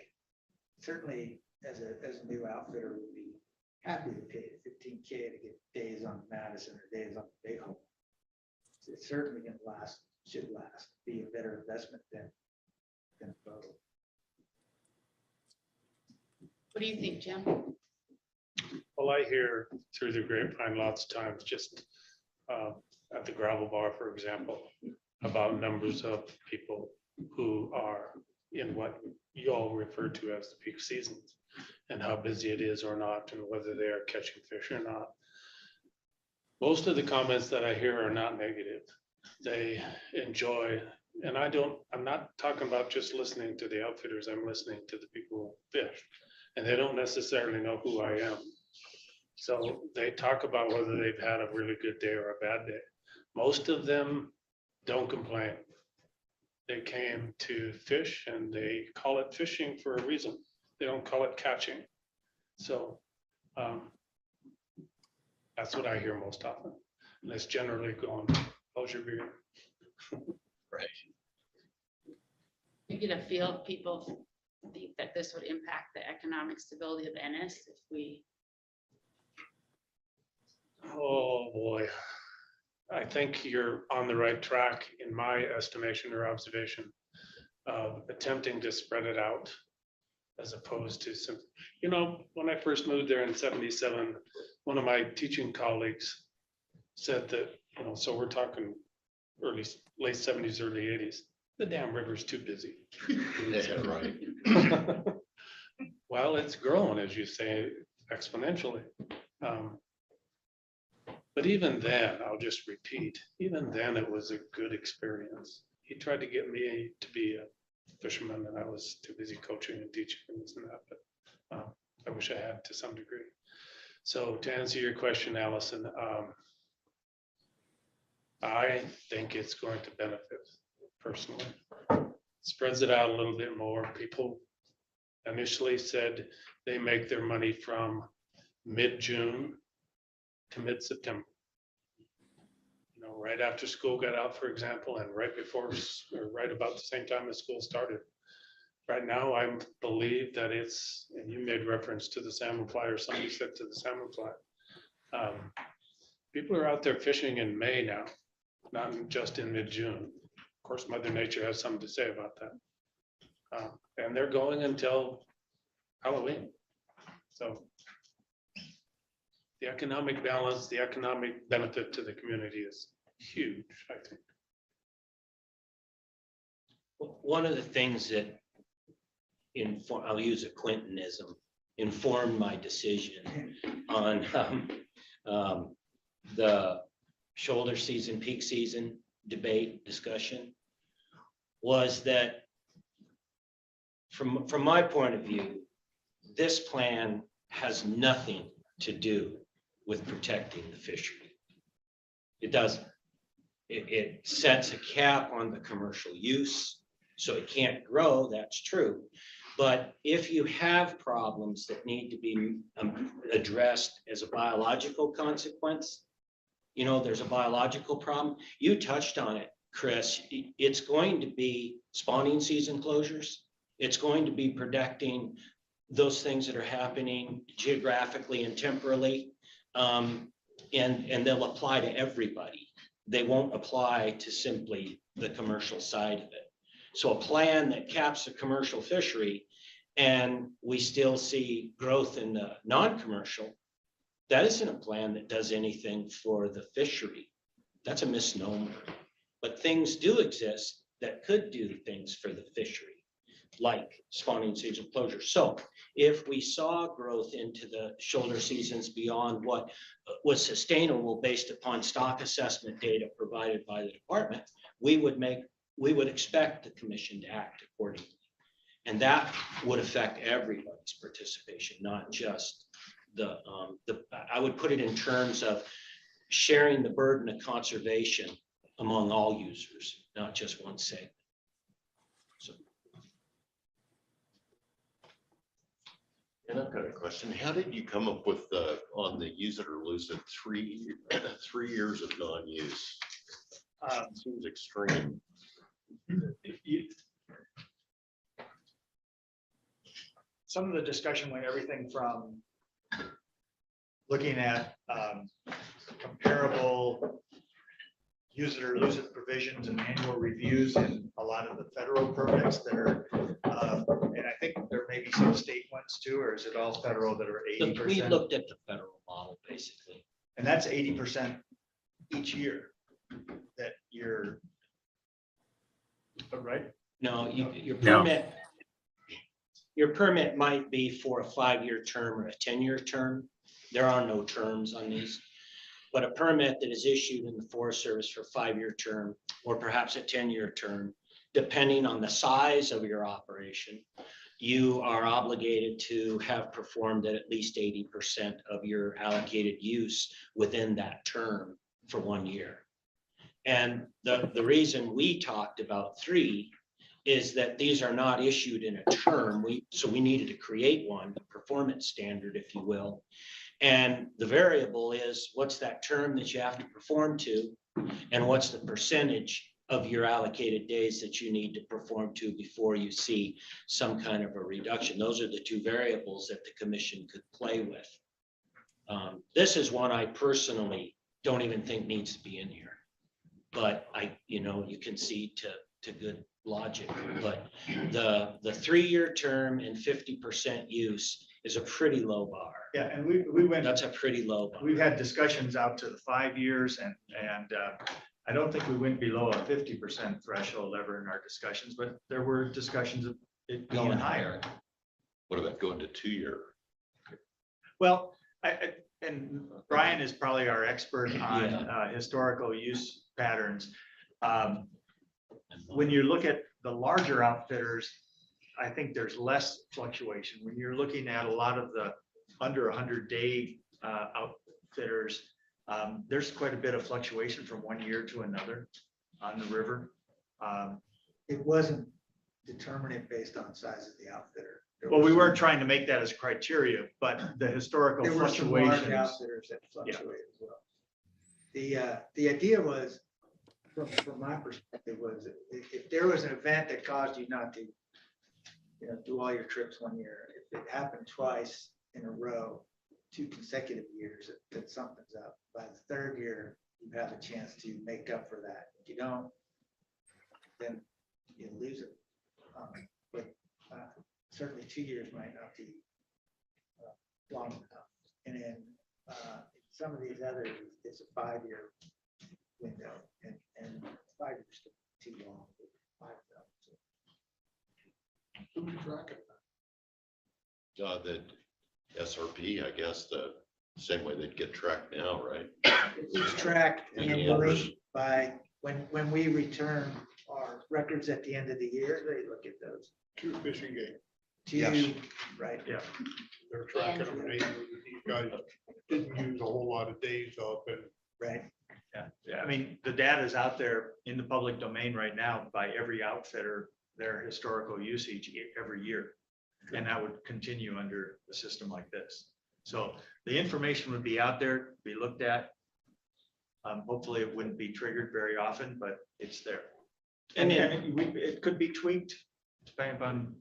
Certainly, as a new outfitter, would be happy to pay 15K to get days on Madison or days on the Big Hole. It's certainly gonna last, should last, be a better investment than a boat. What do you think, Jim? Well, I hear through the grapevine lots of times, just at the gravel bar, for example, about numbers of people who are in what you all refer to as the peak seasons and how busy it is or not, and whether they are catching fish or not. Most of the comments that I hear are not negative. They enjoy, and I'm not talking about just listening to the outfitters, I'm listening to the people who fish, and they don't necessarily know who I am. So they talk about whether they've had a really good day or a bad day. Most of them don't complain. They came to fish and they call it fishing for a reason. They don't call it catching. So that's what I hear most often. And it's generally going, how's your beer? Right. You get a feel of people think that this would impact the economic stability of Ennis if we, Oh, boy. I think you're on the right track in my estimation or observation of attempting to spread it out as opposed to some, when I first moved there in 77, one of my teaching colleagues said that, so we're talking late 70s, early 80s, the damn river's too busy. Yeah, right. Well, it's grown, as you say, exponentially. But even then, I'll just repeat, even then it was a good experience. He tried to get me to be a fisherman and I was too busy coaching and teaching and this and that, but I wish I had to some degree. So to answer your question, Allison, I think it's going to benefit personally. Spreads it out a little bit more. People initially said they make their money from mid-June to mid-September. Right after school got out, for example, and right before or right about the same time as school started. Right now, I believe that it's, and you made reference to the salmon fly, or somebody said to the salmon fly. People are out there fishing in May now, not just in mid-June. Of course, Mother Nature has something to say about that. And they're going until Halloween. So the economic balance, the economic benefit to the community is huge, I think. One of the things that I'll use a Clintonism, informed my decision on the shoulder season, peak season debate discussion was that from my point of view, this plan has nothing to do with protecting the fishery. It doesn't. It sets a cap on the commercial use, so it can't grow, that's true. But if you have problems that need to be addressed as a biological consequence, there's a biological problem. You touched on it, Chris. It's going to be spawning season closures. It's going to be protecting those things that are happening geographically and temporally, and they'll apply to everybody. They won't apply to simply the commercial side of it. So a plan that caps the commercial fishery and we still see growth in the non-commercial, that isn't a plan that does anything for the fishery. That's a misnomer. But things do exist that could do things for the fishery, like spawning season closure. So if we saw growth into the shoulder seasons beyond what was sustainable based upon stock assessment data provided by the department, we would expect the commission to act accordingly. And that would affect everybody's participation, not just I would put it in terms of sharing the burden of conservation among all users, not just one segment. So. And I've got a question. How did you come up with on the use it or lose it 3 years of non-use? Seems extreme. some of the discussion went everything from looking at comparable use it or lose it provisions and annual reviews in a lot of the federal permits that are, and I think there may be some state ones too, or is it all federal that are Look, we 80%? looked at the federal model, basically. And that's 80% each year that you're, right? No, your No. permit, your permit might be for a 5-year term or a 10-year term. There are no terms on these. But a permit that is issued in the Forest Service for a 5-year term, or perhaps a 10-year term, depending on the size of your operation, you are obligated to have performed at least 80% of your allocated use within that term for 1 year. And the reason we talked about 3 is that these are not issued in a term. So we needed to create one, a performance standard, if you will. And the variable is what's that term that you have to perform to, and what's the percentage of your allocated days that you need to perform to before you see some kind of a reduction. Those are the 2 variables that the commission could play with. This is one I personally don't even think needs to be in here. But you can see to good logic, but the 3-year term and 50% use is a pretty low bar. Yeah, and we went. That's a pretty low bar. We've had discussions out to the 5 years and I don't think we went below a 50% threshold ever in our discussions, but there were discussions of it going higher. What about going to 2-year? Well, and Brian is probably our expert on historical use patterns. When you look at the larger outfitters, I think there's less fluctuation. When you're looking at a lot of the under 100-day outfitters, there's quite a bit of fluctuation from 1 year to another on the river. It wasn't determinate based on size of the outfitter. Well, we weren't trying to make that as criteria, but the historical There were some large fluctuations. outfitters that fluctuate as well. The idea was, from my perspective, was if there was an event that caused you not to, do all your trips 1 year, if it happened twice in a row, 2 consecutive years, that something's up. By the 3rd year, you have a chance to make up for that. If you don't, then you lose it. But certainly 2 years might not be long enough. And then some of these others, it's a 5-year window, and 5 years is too long. 5 Who we tracking that? The SRP, I guess, the same way they'd get tracked now, right? It's tracked annually by, when we return our records at the end of the year, they look at those. 2 fishing game. Yes. Right. Yeah. They're tracking them. These guys didn't use a whole lot of days up and. Right. Yeah, I mean, the data is out there in the public domain right now by every outfitter, their historical usage every year. And that would continue under a system like this. So the information would be out there, be looked at. Hopefully it wouldn't be triggered very often, but it's there. And it could be tweaked depending upon,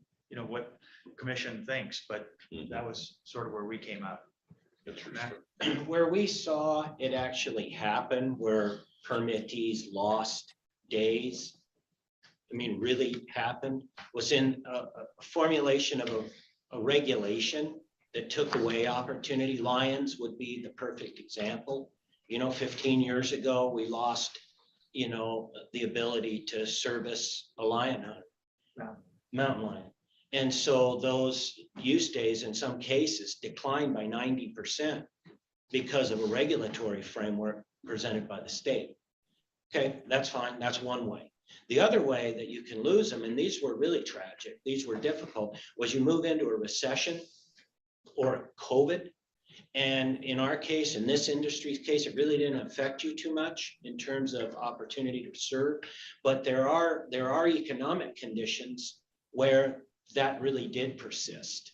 what commission thinks, but that was sort of where we came out. Where we saw it actually happen, where permittees lost days, really happened, was in a formulation of a regulation that took away opportunity. Lions would be the perfect example. 15 years ago, we lost, the ability to service a lion hunt, mountain lion. And so those use days in some cases declined by 90% because of a regulatory framework presented by the state. Okay, that's fine. That's one way. The other way that you can lose them, and these were really tragic, these were difficult, was you move into a recession or COVID. And in our case, in this industry's case, it really didn't affect you too much in terms of opportunity to serve. But there are economic conditions where that really did persist.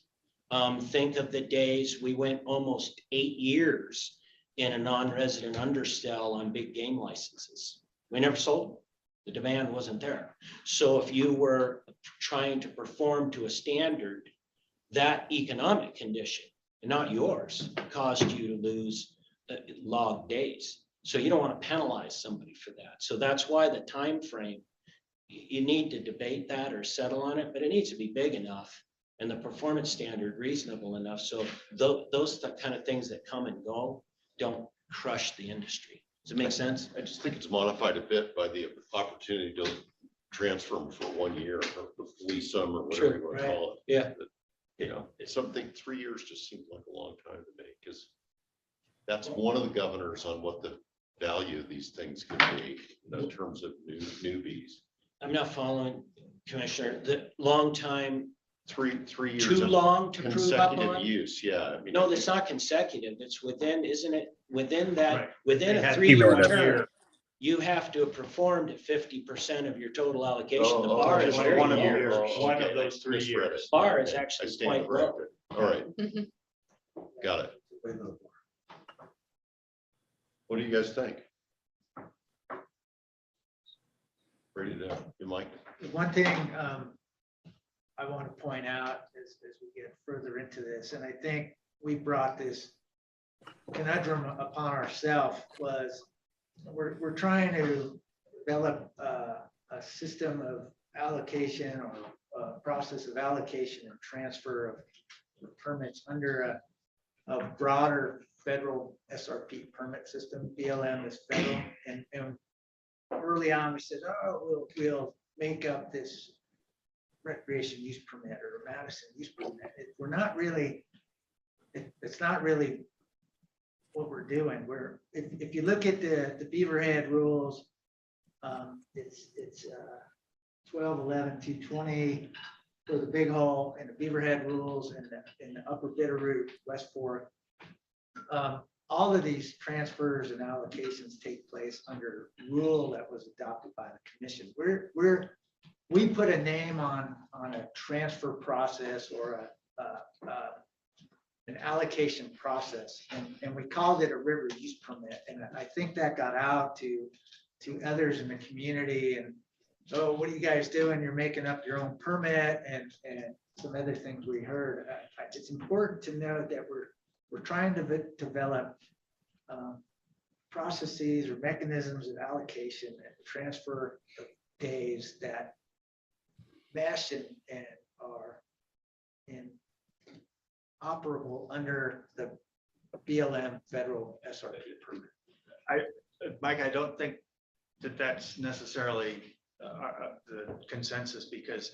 Think of the days we went almost 8 years in a non-resident undersell on big game licenses. We never sold them. The demand wasn't there. So if you were trying to perform to a standard that economic condition, and not yours, caused you to lose log days. So you don't want to penalize somebody for that. So that's why the time frame, you need to debate that or settle on it, but it needs to be big enough and the performance standard reasonable enough. So those the kind of things that come and go don't crush the industry. Does it make sense? I just think it's modified a bit by the opportunity to transfer them for 1 year or lease them or whatever you want to call it. Yeah. But, you know, it's something, 3 years just seems like a long time to me, because that's one of the governors on what the value of these things can be in terms of newbies. I'm not following, Commissioner, the long time, 3 years. too of long to prove up consecutive on? use, yeah. I mean, No, it's not consecutive. It's within, isn't it? Within that, Right. within They a had 3-year to term, you have to have performed at 50% of your total allocation. The Oh, bar is just very one of low. the years. One of Okay, those I 3 misread years. it. Bar is Okay, actually I stand quite low. corrected. All right, got it. What do you guys think? Ready to, you Mike? The one thing I want to point out as we get further into this, and I think we brought this conundrum upon ourselves, was we're trying to develop a system of allocation or a process of allocation and transfer of permits under a broader federal SRP permit system. BLM is federal, and early on we said, oh, we'll make up this recreation use permit or Madison use permit. We're not really, it's not really what we're doing. If you look at the Beaverhead rules, it's 12, 11, 220 for the big hole, and the Beaverhead rules and the upper Bitterroot, West Fork. All of these transfers and allocations take place under rule that was adopted by the commission. We put a name on a transfer process or an allocation process, and we called it a river use permit. And I think that got out to others in the community, and so what are you guys doing? You're making up your own permit, and some other things we heard. It's important to note that we're trying to develop processes or mechanisms of allocation and transfer of days that mesh and are operable under the BLM federal SRP permit. Mike, I don't think that that's necessarily the consensus, because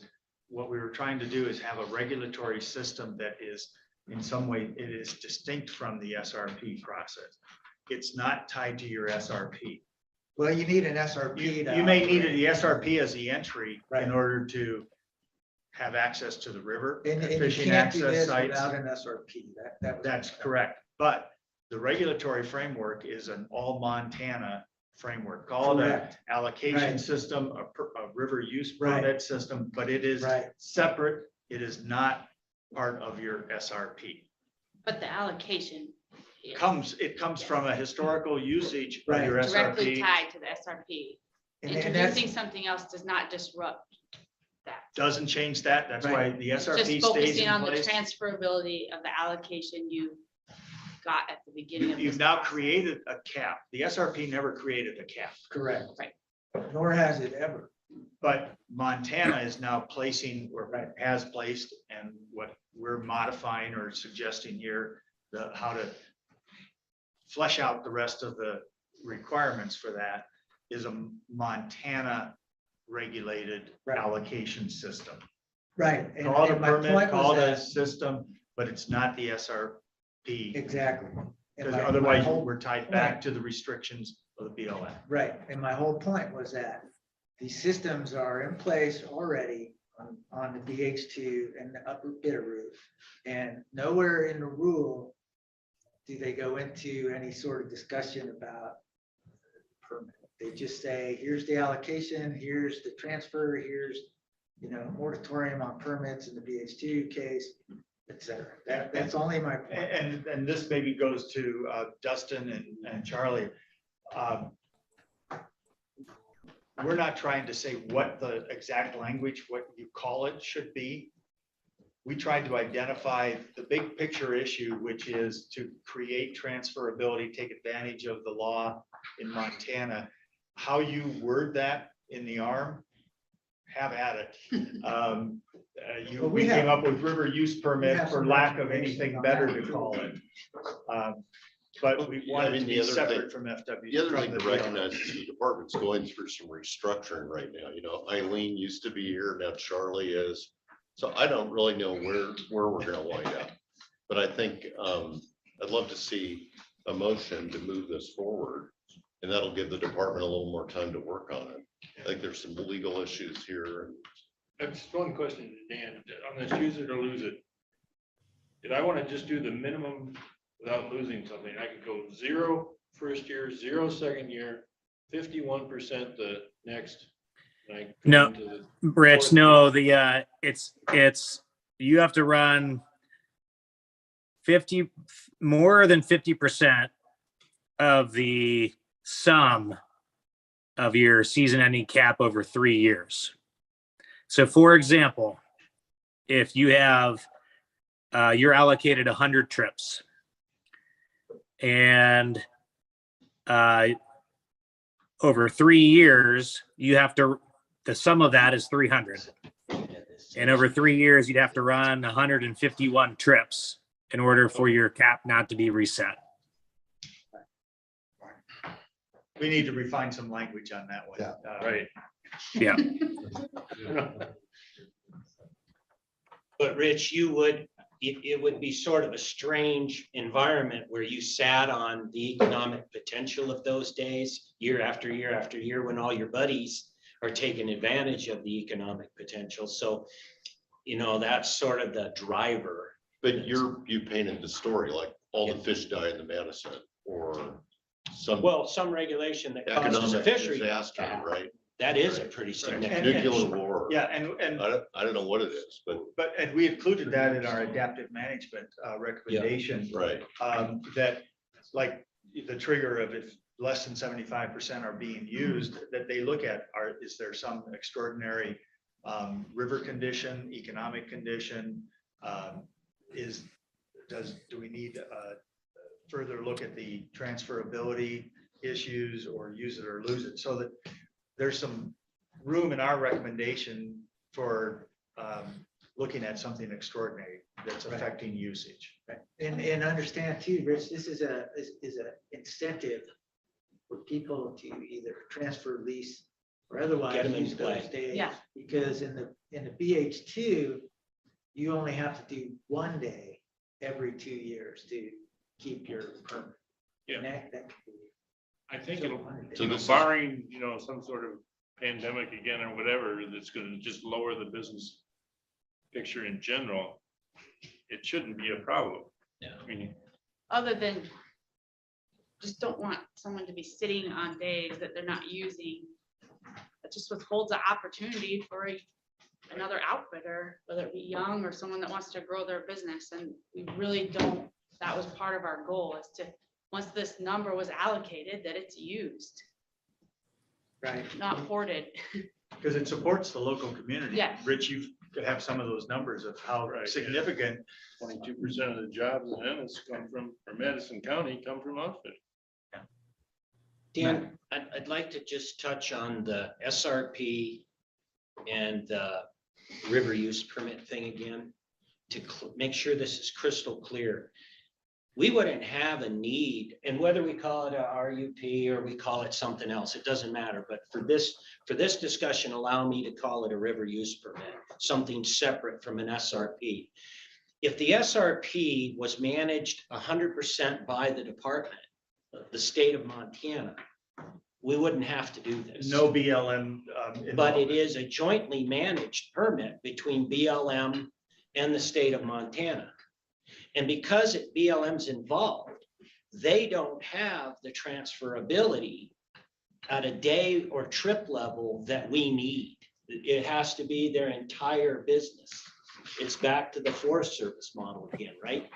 what we were trying to do is have a regulatory system that is, in some way, it is distinct from the SRP process. It's not tied to your SRP. Well, you need an SRP. You may need the SRP as the entry Right. in order to have access to the river, And you fishing can't do access this sites. without an SRP. That's correct. But the regulatory framework is an all Montana framework, called an Correct. allocation Right. system, a river use Right. permit system, but it is Right. separate. It is not part of your SRP. But the allocation is It comes from a historical usage of Right. your directly SRP. tied to the SRP. And that's, Introducing something else does not disrupt that. Doesn't change that. That's why the Just SRP stays focusing in on the place. transferability of the allocation you got at the beginning of this You've now process. created a cap. The SRP never created a cap. correct. Right. Nor has it ever. But Montana is now placing, or has placed, and what we're modifying or suggesting here, how to flesh out the rest of the requirements for that, is a Montana regulated Right. allocation system. Right. And Call it a my permit, point call was it a that, system, but it's not the SRP. exactly. And Because my otherwise whole- we're tied back to the restrictions of the BLM. Right, and my whole point was that these systems are in place already on the BH2 and the upper Bitterroot. And nowhere in the rule do they go into any sort of discussion about permit. They just say, here's the allocation, here's the transfer, here's, moratorium on permits in the BH2 case, et cetera. That's only my point. And this maybe goes to Dustin and Charlie. We're not trying to say what the exact language, what you call it should be. we tried to identify the big picture issue, which is to create transferability, take advantage of the law in Montana. How you word that in the ARM, have at it. We came up with river use permit for lack of anything better to call it. But we wanted to be separate from FW. The other thing to recognize is the department's going through some restructuring right now. You know, Eileen used to be here, now Charlie is. So I don't really know where we're gonna wind up. But I think I'd love to see a motion to move this forward. And that'll give the department a little more time to work on it. I think there's some legal issues here. That's one question, Dan, on this use it or lose it. If I want to just do the minimum without losing something, I could go 0 first year, 0 second year, 51% the next. Like No, Rich, no, it's you have to run 50 more than 50% of the sum of your season ending cap over 3 years. So for example, if you have you're allocated 100 trips and over 3 years, you have to, the sum of that is 300. And over 3 years, you'd have to run 151 trips in order for your cap not to be reset. We need to refine some language on that one. Yeah. Right. Yeah. But Rich, it would be sort of a strange environment where you sat on the economic potential of those days, year after year after year, when all your buddies are taking advantage of the economic potential. So, you know, that's sort of the driver. But you painted the story, like all the fish die in the Madison or some some regulation that causes a economic fishery disaster, to right? That is a pretty significant. Nuclear war. Yeah, and I don't know what it is, but and we included that in our adaptive management recommendation. right. That like the trigger of if less than 75% are being used, that they look at is there some extraordinary river condition, economic condition? Do we need further look at the transferability issues or use it or lose it? So that there's some room in our recommendation for looking at something extraordinary that's affecting usage. And understand too, Rich, this is a incentive for people to either transfer, lease, or otherwise Get 'em in use those play. days. Yeah. Because in the BH2, you only have to do 1 day every 2 years to keep your permit. Yeah. And that could be I think several it'll, hundred days. So this is- barring, some sort of pandemic again or whatever, that's gonna just lower the business picture in general, it shouldn't be a problem. Yeah. I mean, Other than, just don't want someone to be sitting on days that they're not using. That just withholds the opportunity for another outfitter, whether it be young or someone that wants to grow their business. And we really don't, that was part of our goal, is to, once this number was allocated, that it's used, Right. not hoarded. Because it supports the local community. Yes. Rich, you could have some of those numbers of how Right, yeah. significant. 22% of the jobs in Ennis come from, or Madison County come from outfit. Dan, I'd like to just touch on the SRP and the river use permit thing again, to make sure this is crystal clear. We wouldn't have a need, and whether we call it a RUP or we call it something else, it doesn't matter. But for this discussion, allow me to call it a river use permit, something separate from an SRP. If the SRP was managed 100% by the department, the state of Montana, we wouldn't have to do this. No BLM. But it is a jointly managed permit between BLM and the state of Montana. And because BLM's involved, they don't have the transferability at a day or trip level that we need. It has to be their entire business. It's back to the Forest Service model again, right?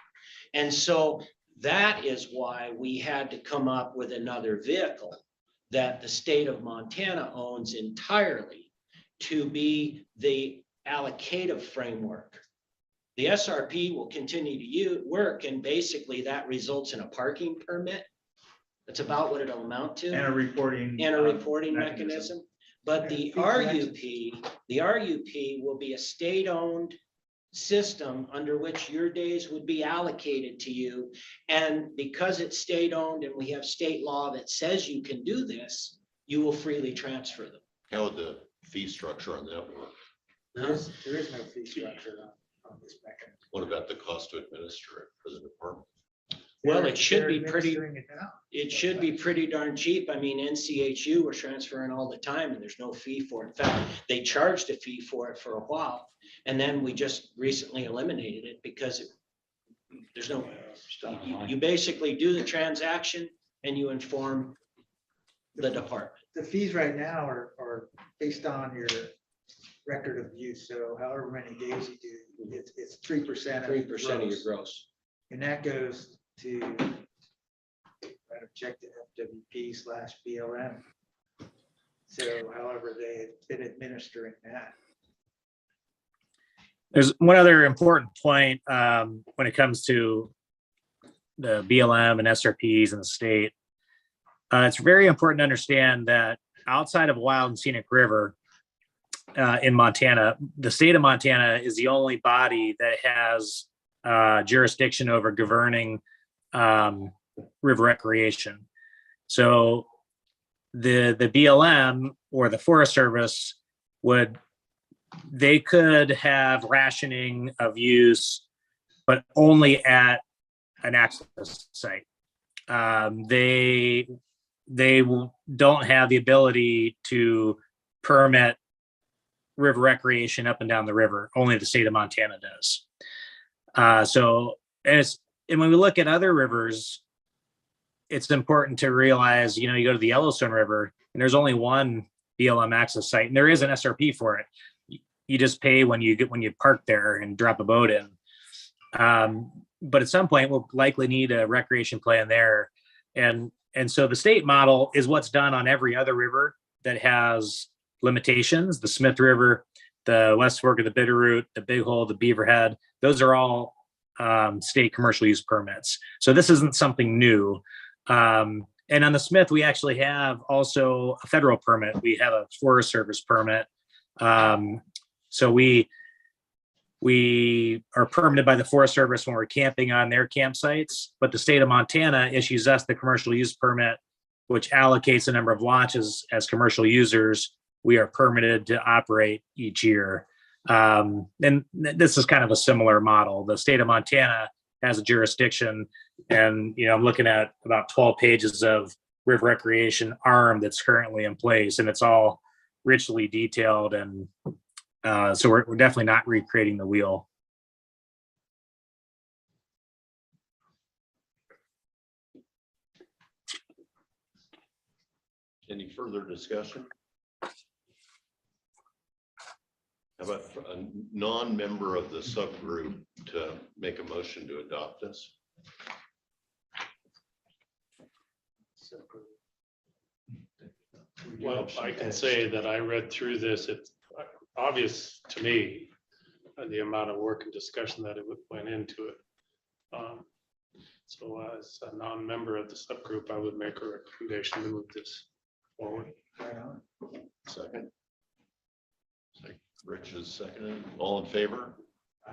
And so that is why we had to come up with another vehicle that the state of Montana owns entirely to be the allocative framework The SRP will continue to work, and basically that results in a parking permit. That's about what it'll amount to. And a reporting. And a reporting mechanism. But the RUP will be a state-owned system under which your days would be allocated to you. And because it's state-owned and we have state law that says you can do this, you will freely transfer them. How would the fee structure on that work? There is no fee structure on this mechanism. What about the cost to administer it for the department? Well, it should They're be pretty, administering it now. it should be pretty darn cheap. I mean, NCHU, we're transferring all the time and there's no fee for it. In fact, they charged a fee for it for a while. And then we just recently eliminated it because there's no, you basically do the transaction and you inform the department. The fees right now are based on your record of use. So however many days you do, it's 3%. 3% of your gross. And that goes to that objective FWP/BLM. So however they've been administering that. There's one other important point when it comes to the BLM and SRPs in the state. It's very important to understand that outside of Wild and Scenic River in Montana, the state of Montana is the only body that has jurisdiction over governing river recreation. So the BLM or the Forest Service they could have rationing of use, but only at an access site. They don't have the ability to permit river recreation up and down the river. Only the state of Montana does. And when we look at other rivers, it's important to realize, you go to the Yellowstone River and there's only one BLM access site and there is an SRP for it. You just pay when you park there and drop a boat in. But at some point we'll likely need a recreation plan there. And so the state model is what's done on every other river that has limitations. The Smith River, the West Fork of the Bitterroot, the Big Hole, the Beaverhead, those are all state commercial use permits. So this isn't something new. And on the Smith, we actually have also a federal permit. We have a Forest Service permit. So we are permitted by the Forest Service when we're camping on their campsites, but the state of Montana issues us the commercial use permit, which allocates the number of launches as commercial users we are permitted to operate each year. And this is kind of a similar model. The state of Montana has a jurisdiction, and I'm looking at about 12 pages of river recreation arm that's currently in place, and it's all richly detailed. And so we're definitely not recreating the wheel. Any further discussion? How about a non-member of the subgroup to make a motion to adopt this? Well, I can say that I read through this. It's obvious to me the amount of work and discussion that it went into it. So as a non-member of the subgroup, I would make a recommendation to move this forward. Second. Rich is seconded. All in favor?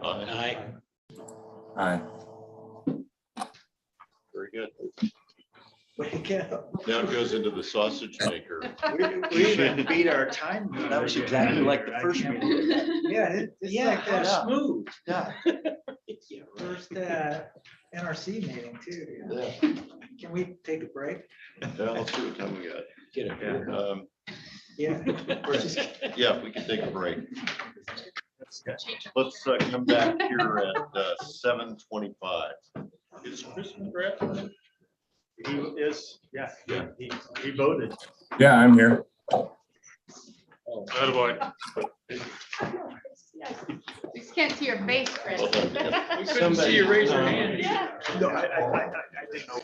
Aye. Aye. Very good. Way to go. Now it goes into the sausage maker. We even beat our time. That was exactly like the first meeting. Yeah, it's Yeah, like how that smooth. yeah, Yeah, right. first NRC meeting too. Yeah. Yeah, Can we take a break? let's see what time we got. Get it. Yeah. We're just- Yeah, we can take a break. Let's come back here at 7:25. Is Kristen Brett? He is, yeah, he voted. Yeah, I'm here. Attaboy. We just can't see your face, Chris. Hold on. We couldn't see you raise your hand. Yeah. No, I didn't know.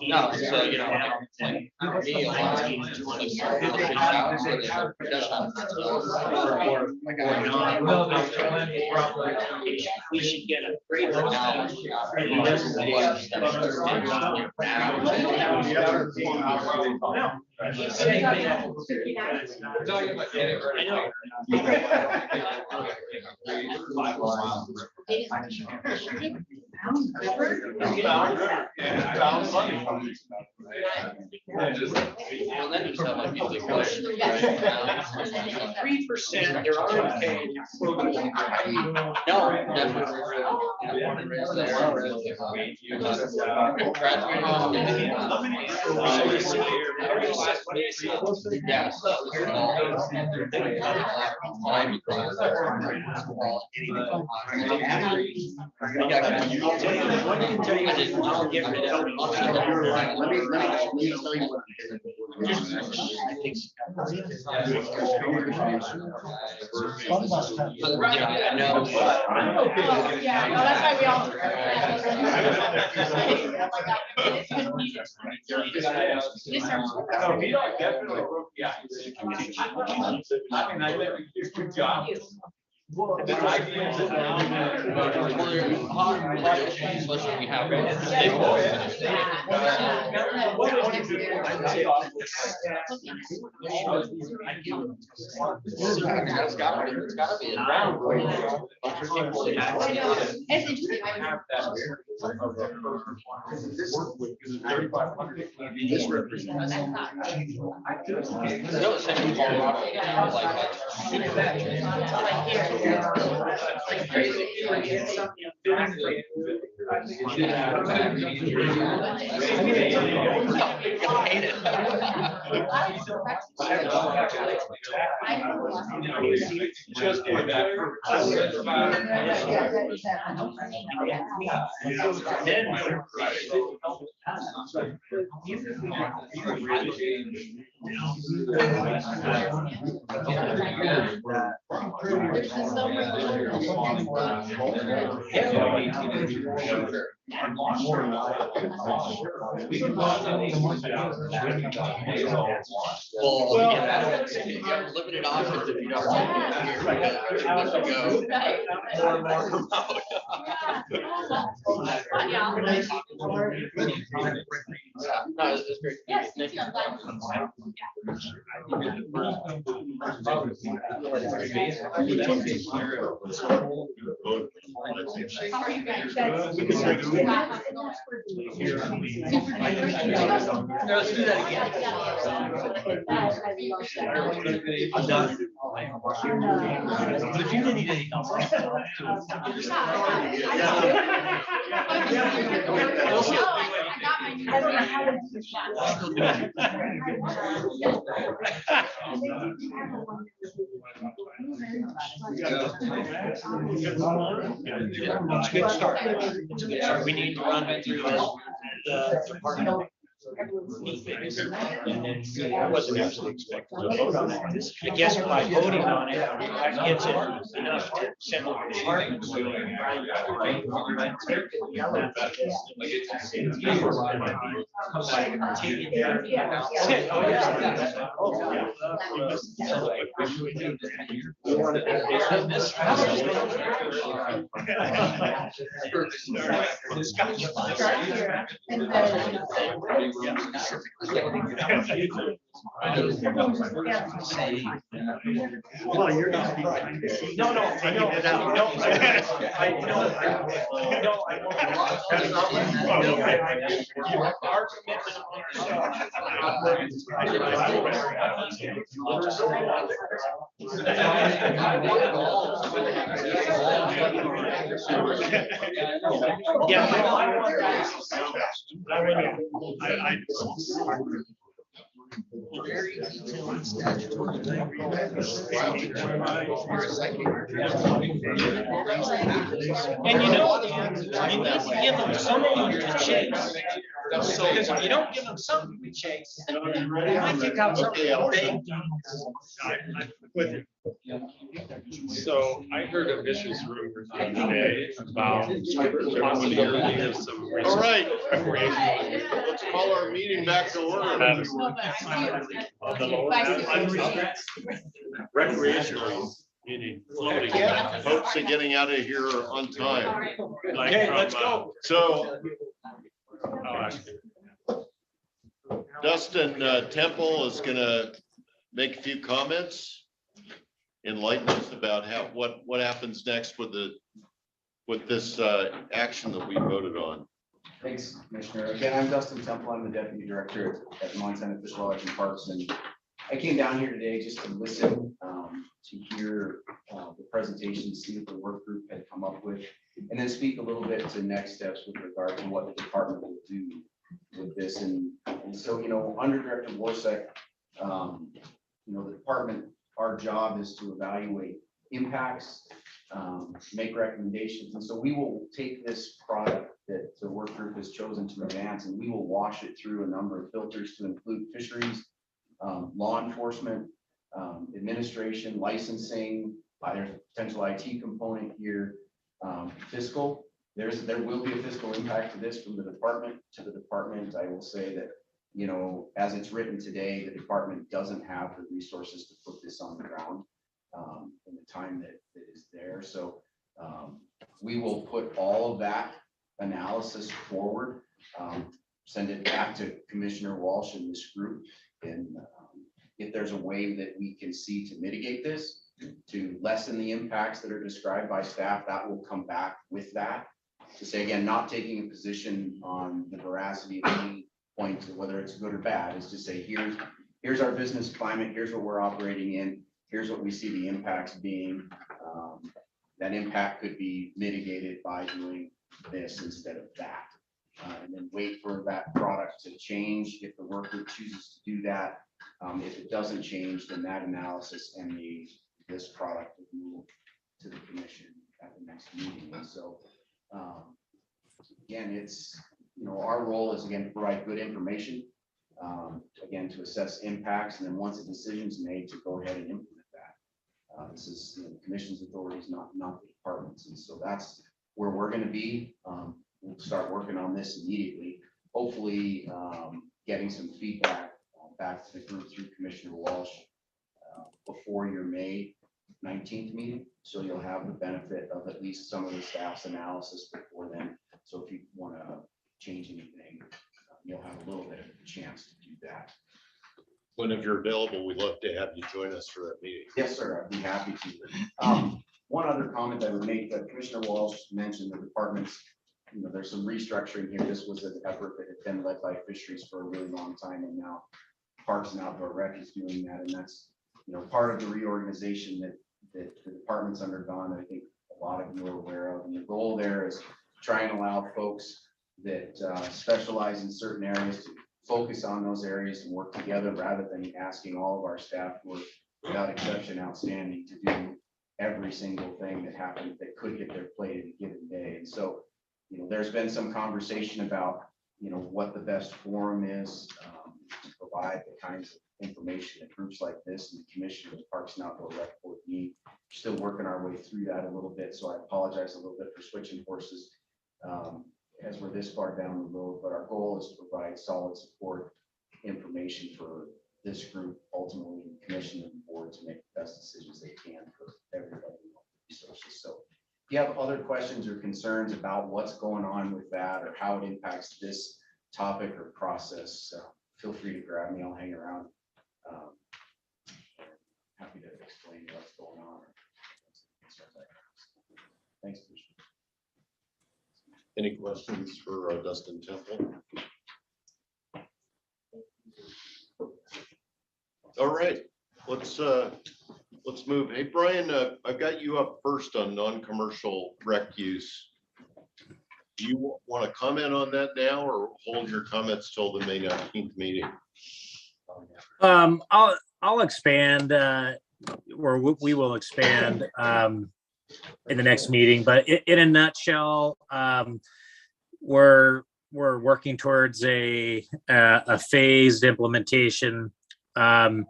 No, so, you know, like, me, a lot of times, like, push out so that it doesn't. We should get a great. Well, then you have like music. 3%, they're already paying. No, definitely. Yes. I'll get rid of it. I know. Yeah, no, that's why we all. No, he definitely, yeah. I mean, I think you did a good job. Especially we have. It's gotta be around. It's interesting. This represents. No, it's in Colorado, limited options if you don't. No, it's great. Yes. How are you guys? Let's do that again. I'm done. But if you need anything else. It's a good start. It's a good start. We need to run it through the department. And then I wasn't actually expecting to vote on it. I guess by voting on it, that gives it enough to send to the department. Well, you're not. No, no, I know. No, I know. Our And you know, you need to give them something to chase. So because if you don't give them something to chase, they might pick out something big. With you. So I heard a vicious rumor the other day about somebody earlier, some. All right, recreational- let's call our meeting back to order. Recreational meaning floating. Hopes of getting out of here on time. Like Okay, from, let's go. So I'll ask you. Dustin Temple is gonna make a few comments, enlighten us about what happens next with this action that we voted on. Thanks, Commissioner. Again, I'm Dustin Temple. I'm the Deputy Director at Montana Fish, Wildlife and Parks, and I came down here today just to listen, to hear the presentation, see what the work group had come up with, and then speak a little bit to next steps with regard to what the department will do with this. And so, under Director Warsek, the department, our job is to evaluate impacts, make recommendations. And so we will take this product that the work group has chosen to advance, and we will wash it through a number of filters to include fisheries, law enforcement, administration, licensing, there's a potential IT component here, fiscal. There will be a fiscal impact to this from the department to the department. I will say that, as it's written today, the department doesn't have the resources to put this on the ground in the time that is there. So we will put all of that analysis forward, send it back to Commissioner Walsh and this group. And if there's a way that we can see to mitigate this, to lessen the impacts that are described by staff, that will come back with that. To say, again, not taking a position on the veracity of any point, whether it's good or bad, is to say, here's our business climate, here's what we're operating in, here's what we see the impacts being. That impact could be mitigated by doing this instead of that. And then wait for that product to change if the work group chooses to do that. If it doesn't change, then that analysis and this product will move to the commission at the next meeting. And so, again, it's, our role is, again, to provide good information, again, to assess impacts, and then once a decision is made, to go ahead and implement that. This is the commission's authorities, not the departments. And so that's where we're going to be. We'll start working on this immediately, hopefully getting some feedback back to the group through Commissioner Walsh before your May 19th meeting. So you'll have the benefit of at least some of the staff's analysis before then. So if you want to change anything, you'll have a little bit of a chance to do that. Whenever you're available, we'd love to have you join us for that meeting. Yes, sir, I'd be happy to. One other comment I would make, that Commissioner Walsh mentioned the departments, there's some restructuring here. This was an effort that had been led by fisheries for a really long time, and now Parks and Outdoor Rec is doing that. And that's, part of the reorganization that the department's undergone, I think a lot of you are aware of. And the goal there is to try and allow folks that specialize in certain areas to focus on those areas and work together, rather than asking all of our staff who are, without exception, outstanding, to do every single thing that happened that could hit their plate in a given day. And so, there's been some conversation about, what the best forum is to provide the kinds of information that groups like this and the Commission of Parks and Outdoor Rec Board need. We're still working our way through that a little bit, so I apologize a little bit for switching horses as we're this far down the road. But our goal is to provide solid support information for this group, ultimately the Commission and the board, to make the best decisions they can for everybody with resources. So if you have other questions or concerns about what's going on with that or how it impacts this topic or process, feel free to grab me. I'll hang around. Happy to explain what's going on. Thanks. Any questions for Dustin Temple? All right, let's move. Hey, Brian, I've got you up first on non-commercial rec use. Do you want to comment on that now, or hold your comments till the May 19th meeting? I'll expand, or we will expand in the next meeting. But in a nutshell, we're we're working towards a phased implementation. In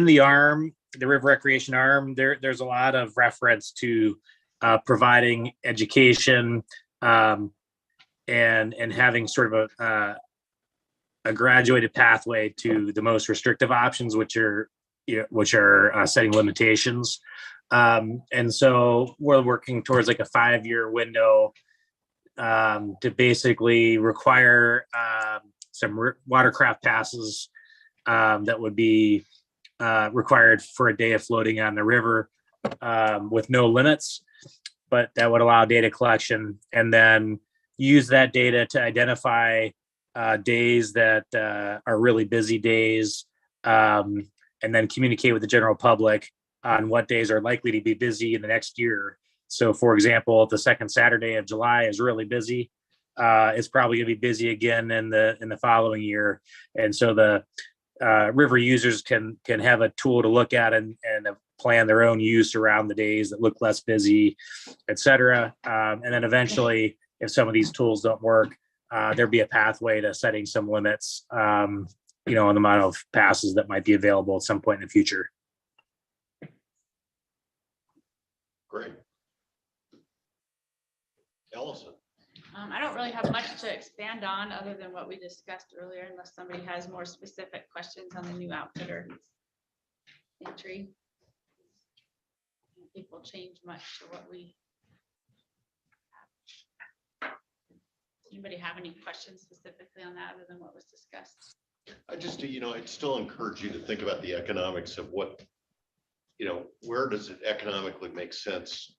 the arm, the river recreation arm, there's a lot of reference to providing education and having sort of a graduated pathway to the most restrictive options, which are setting limitations. And so we're working towards like a 5-year window to basically require some watercraft passes that would be required for a day of floating on the river with no limits, but that would allow data collection and then use that data to identify days that are really busy days, and then communicate with the general public on what days are likely to be busy in the next year. So for example, if the second Saturday of July is really busy, it's probably gonna be busy again in the following year. And so the river users can have a tool to look at and plan their own use around the days that look less busy, et cetera. And then eventually, if some of these tools don't work, there'd be a pathway to setting some limits, on the amount of passes that might be available at some point in the future. Great. Allison. I don't really have much to expand on other than what we discussed earlier, unless somebody has more specific questions on the new outfitter entry. I don't think will change much to what we have. Anybody have any questions specifically on that other than what was discussed? I just, I'd still encourage you to think about the economics of what, where does it economically make sense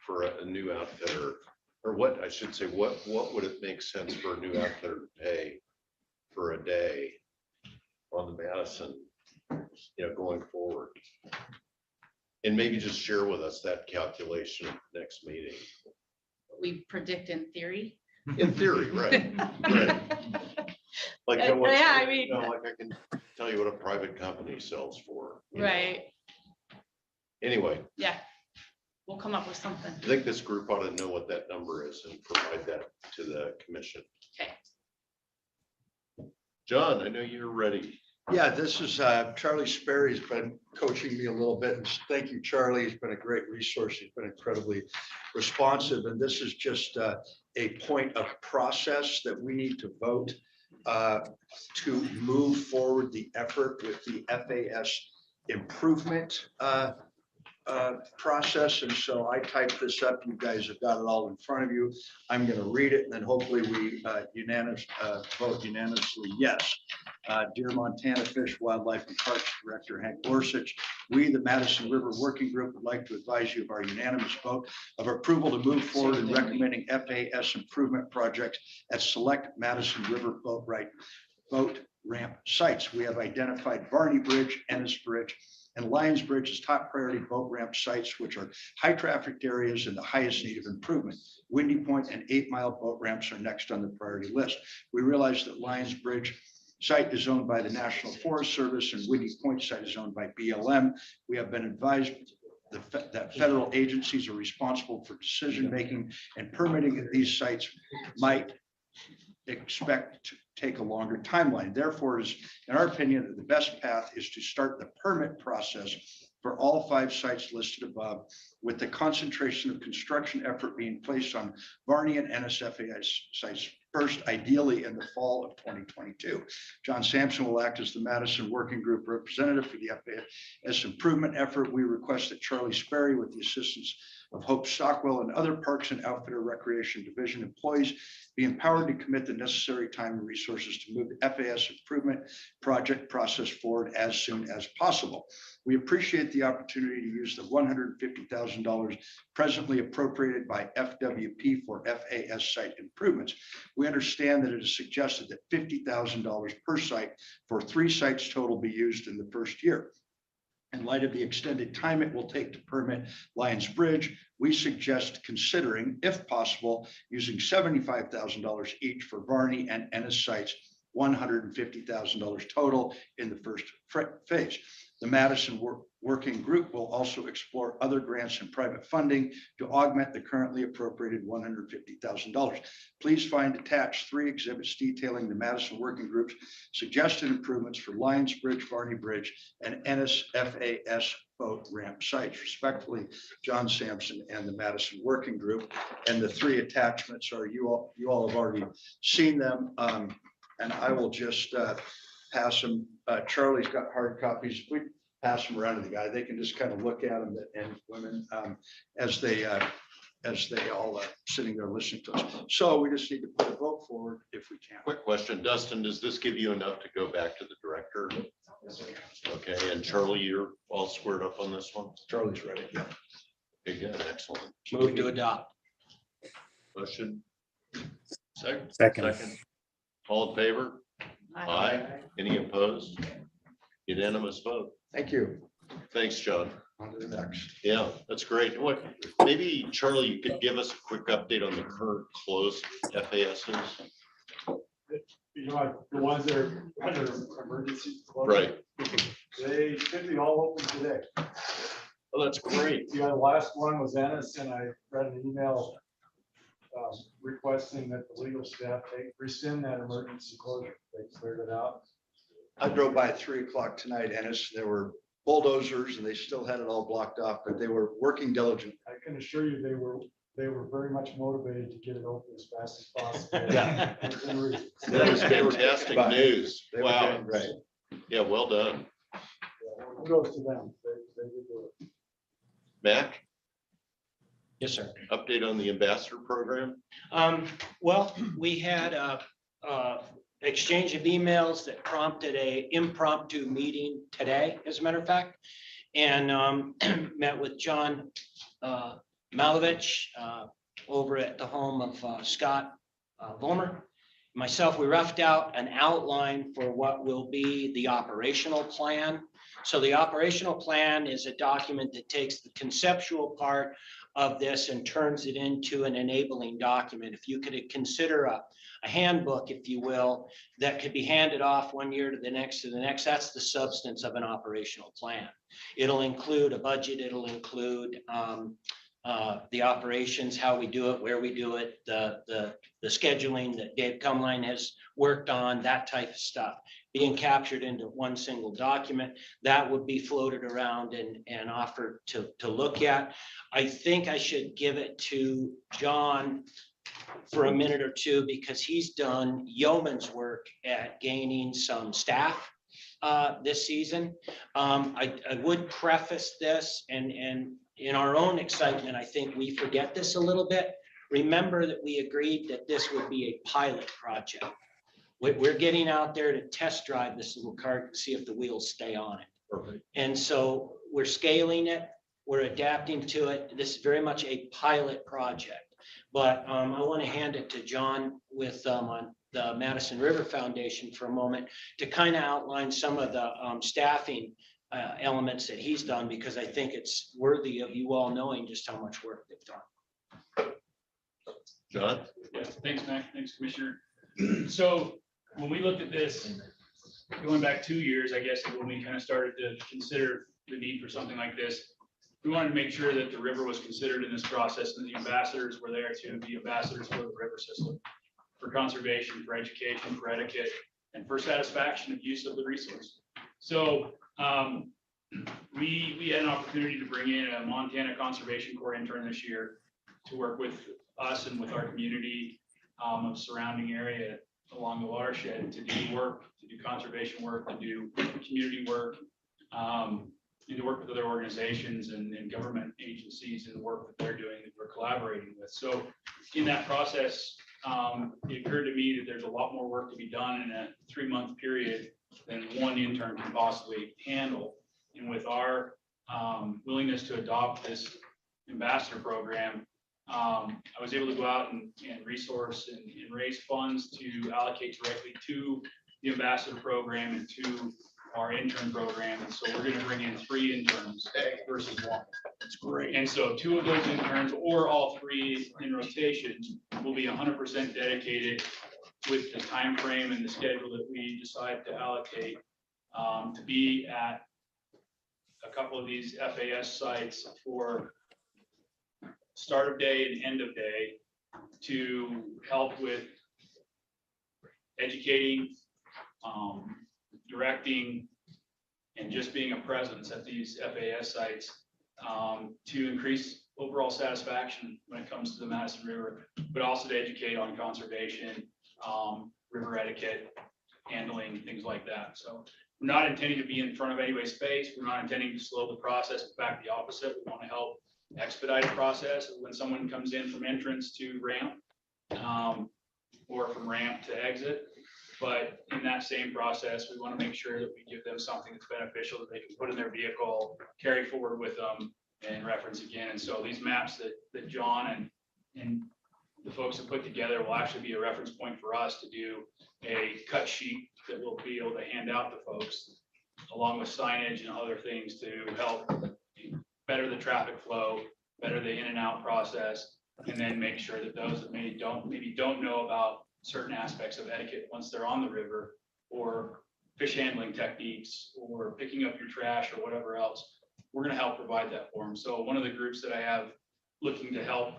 for a new outfitter? Or what, I should say, what would it make sense for a new outfitter to pay for a day on the Madison, going forward? And maybe just share with us that calculation at the next meeting. We predict in theory. In theory, right. Right. Like, Yeah, I mean, like I can tell you what a private company sells for. right. Anyway. Yeah. We'll come up with something. I think this group ought to know what that number is and provide that to the commission. Okay. John, I know you're ready. Yeah, this is Charlie Sperry's been coaching me a little bit. And thank you, Charlie. He's been a great resource. He's been incredibly responsive. And this is just a point of process that we need to vote to move forward the effort with the FAS improvement process. And so I typed this up. You guys have got it all in front of you. I'm going to read it and then hopefully we vote unanimously yes. Dear Montana Fish, Wildlife and Parks Director Hank Gorsuch, we, the Madison River Working Group, would like to advise you of our unanimous vote of approval to move forward in recommending FAS improvement projects at select Madison River boat ramp sites. We have identified Barney Bridge, Ennis Bridge, and Lions Bridge as top priority boat ramp sites, which are high trafficked areas and the highest need of improvement. Windy Point and 8 Mile boat ramps are next on the priority list. We realize that Lions Bridge site is owned by the National Forest Service and Windy Point site is owned by BLM. We have been advised that federal agencies are responsible for decision-making and permitting at these sites might expect to take a longer timeline. Therefore, it is in our opinion that the best path is to start the permit process for all 5 sites listed above, with the concentration of construction effort being placed on Barney and NSFAS sites first, ideally in the fall of 2022. John Sampson will act as the Madison Working Group representative for the FAS improvement effort. We request that Charlie Sperry, with the assistance of Hope Stockwell and other Parks and Outfitter Recreation Division employees, be empowered to commit the necessary time and resources to move the FAS improvement project process forward as soon as possible. We appreciate the opportunity to use the $150,000 presently appropriated by FWP for FAS site improvements. We understand that it is suggested that $50,000 per site for 3 sites total be used in the first year. In light of the extended time it will take to permit Lions Bridge, we suggest considering, if possible, using $75,000 each for Barney and Ennis sites, $150,000 total in the first phase. The Madison Working Group will also explore other grants and private funding to augment the currently appropriated $150,000. Please find attached 3 exhibits detailing the Madison Working Group's suggested improvements for Lions Bridge, Varney Bridge, and Ennis FAS boat ramp sites. Respectfully, John Sampson and the Madison Working Group. And the 3 attachments are, you all have already seen them. And I will just pass them. Charlie's got hard copies. We pass them around to the guy. They can just kind of look at them, and women as they all sitting there listening to us. So we just need to put a vote forward if we can. Quick question, Dustin, does this give you enough to go back to the director? Okay, and Charlie, you're all squared up on this one? Charlie's ready. Yeah. Okay, good, excellent. Move to adopt. Motion, Second. all in favor? Aye. Any opposed? Unanimous vote. Thank you. Thanks, John. On to the next. Yeah, that's great. What, maybe Charlie, you could give us a quick update on the current closed FASs? You know, the ones that are under emergency. Right. They should be all open today. Oh, that's great. Yeah, the last one was Ennis, and I read an email requesting that the legal staff rescind that emergency closure. They cleared it out. I drove by at 3 o'clock tonight, Ennis. There were bulldozers and they still had it all blocked off, but they were working diligently. I can assure you they were very much motivated to get it open as fast as possible. Yeah. Within reason. That is fantastic news. They were Wow. doing right. Yeah, well done. Yeah, kudos to them. They did do it. Mac, Yes, sir. update on the ambassador program? Well, we had a exchange of emails that prompted a impromptu meeting today, as a matter of fact. And met with John Malovich over at the home of Scott Vollmer. Myself, we roughed out an outline for what will be the operational plan. So the operational plan is a document that takes the conceptual part of this and turns it into an enabling document. If you could consider a handbook, if you will, that could be handed off one year to the next, that's the substance of an operational plan. It'll include a budget, it'll include the operations, how we do it, where we do it, the scheduling that Dave Cumline has worked on, that type of stuff, being captured into one single document that would be floated around and offered to look at. I think I should give it to John for a minute or two because he's done yeoman's work at gaining some staff this season. I would preface this and in our own excitement, I think we forget this a little bit. Remember that we agreed that this would be a pilot project. We're getting out there to test drive this little cart and see if the wheels stay on it. Perfect. And so we're scaling it, we're adapting to it. This is very much a pilot project. But I want to hand it to John with on the Madison River Foundation for a moment to kind of outline some of the staffing elements that he's done, because I think it's worthy of you all knowing just how much work they've done. John? Yes, thanks, Mac. Thanks, Commissioner. So when we looked at this, going back 2 years, I guess, when we kind of started to consider the need for something like this, we wanted to make sure that the river was considered in this process and the ambassadors were there to be ambassadors for the river system, for conservation, for education, for etiquette, and for satisfaction of use of the resource. So we had an opportunity to bring in a Montana Conservation Corps intern this year to work with us and with our community of surrounding area along the watershed to do work, to do conservation work, to do community work, and to work with other organizations and government agencies and the work that they're doing that we're collaborating with. So in that process, it occurred to me that there's a lot more work to be done in a 3-month period than one intern can possibly handle. And with our willingness to adopt this ambassador program, I was able to go out and resource and raise funds to allocate directly to the ambassador program and to our intern program. And so we're going to bring in 3 interns versus 1. That's great. And so 2 of those interns, or all 3 in rotation, will be 100% dedicated with the time frame and the schedule that we decide to allocate to be at a couple of these FAS sites for start of day and end of day to help with educating, directing, and just being a presence at these FAS sites to increase overall satisfaction when it comes to the Madison River, but also to educate on conservation, river etiquette, handling, things like that. So we're not intending to be in front of anybody's space. We're not intending to slow the process. In fact, the opposite. We want to help expedite the process when someone comes in from entrance to ramp, or from ramp to exit. But in that same process, we want to make sure that we give them something that's beneficial that they can put in their vehicle, carry forward with them, and reference again. And so these maps that John and the folks have put together will actually be a reference point for us to do a cut sheet that we'll be able to hand out to folks, along with signage and other things to help better the traffic flow, better the in and out process, and then make sure that those that maybe don't know about certain aspects of etiquette once they're on the river, or fish handling techniques, or picking up your trash or whatever else, we're going to help provide that for them. So one of the groups that I have looking to help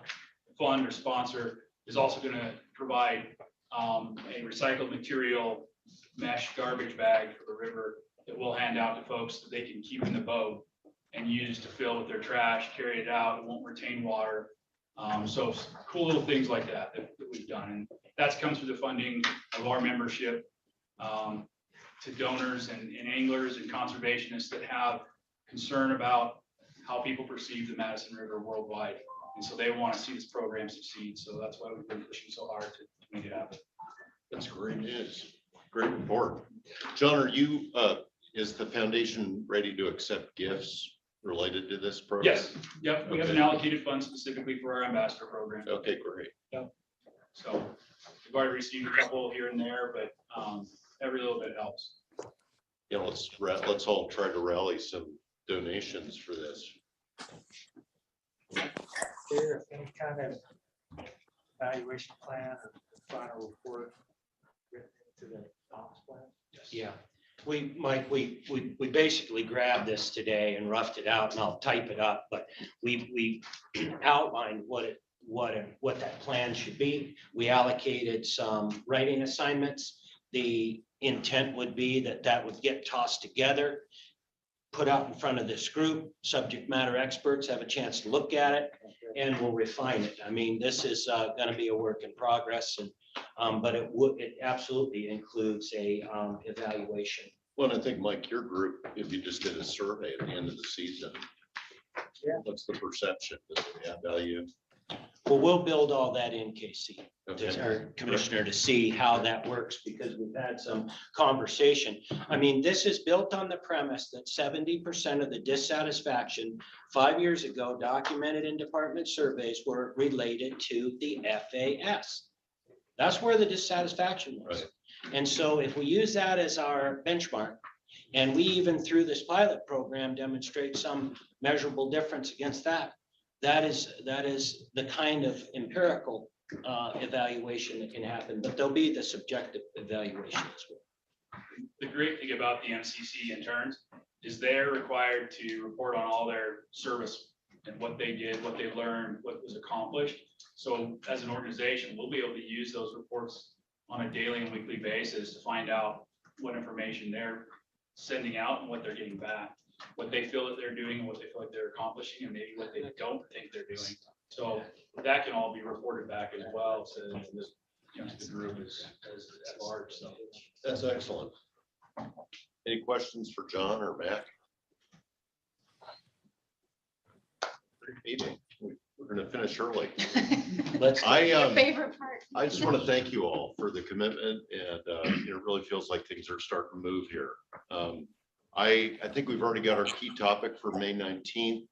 fund or sponsor is also going to provide a recycled material mesh garbage bag for the river that we'll hand out to folks that they can keep in the boat and use to fill with their trash, carry it out, it won't retain water. So cool little things like that we've done. And that's come through the funding of our membership to donors and anglers and conservationists that have concern about how people perceive the Madison River worldwide. And so they want to see this program succeed. So that's why we've been pushing so hard to make it happen. That's great news. Great report. John, are you, is the foundation ready to accept gifts related to this program? Yes, yep, we have an allocated fund specifically for our ambassador program. Okay, great. So we've already received a couple here and there, but every little bit helps. Yeah, let's all try to rally some donations for this. There any kind of evaluation plan or final report written into the ops plan? Yeah, Mike, we basically grabbed this today and roughed it out, and I'll type it up, but we outlined what that plan should be. We allocated some writing assignments. The intent would be that would get tossed together, put out in front of this group, subject matter experts have a chance to look at it, and we'll refine it. I mean, this is going to be a work in progress, and but it absolutely includes a evaluation. Well, I think, Mike, your group, if you just did a survey at the end of the season, what's the perception? Does it add value? Well, we'll build all that in, Casey, Okay. our commissioner, to see how that works, because we've had some conversation. I mean, this is built on the premise that 70% of the dissatisfaction 5 years ago documented in department surveys were related to the FAS. That's where the dissatisfaction was. Right. And so if we use that as our benchmark, and we even through this pilot program demonstrate some measurable difference against that, that is the kind of empirical evaluation that can happen, but there'll be the subjective evaluation as well. The great thing about the MCC interns is they're required to report on all their service and what they did, what they learned, what was accomplished. So as an organization, we'll be able to use those reports on a daily and weekly basis to find out what information they're sending out and what they're getting back, what they feel that they're doing and what they feel like they're accomplishing, and maybe what they don't think they're doing. So that can all be reported back as well to this, to the group as large. So That's excellent. Any questions for John or Matt? Great meeting. We're going to finish early. Your favorite part. I just want to thank you all for the commitment, and it really feels like things are starting to move here. I think we've already got our key topic for May 19th.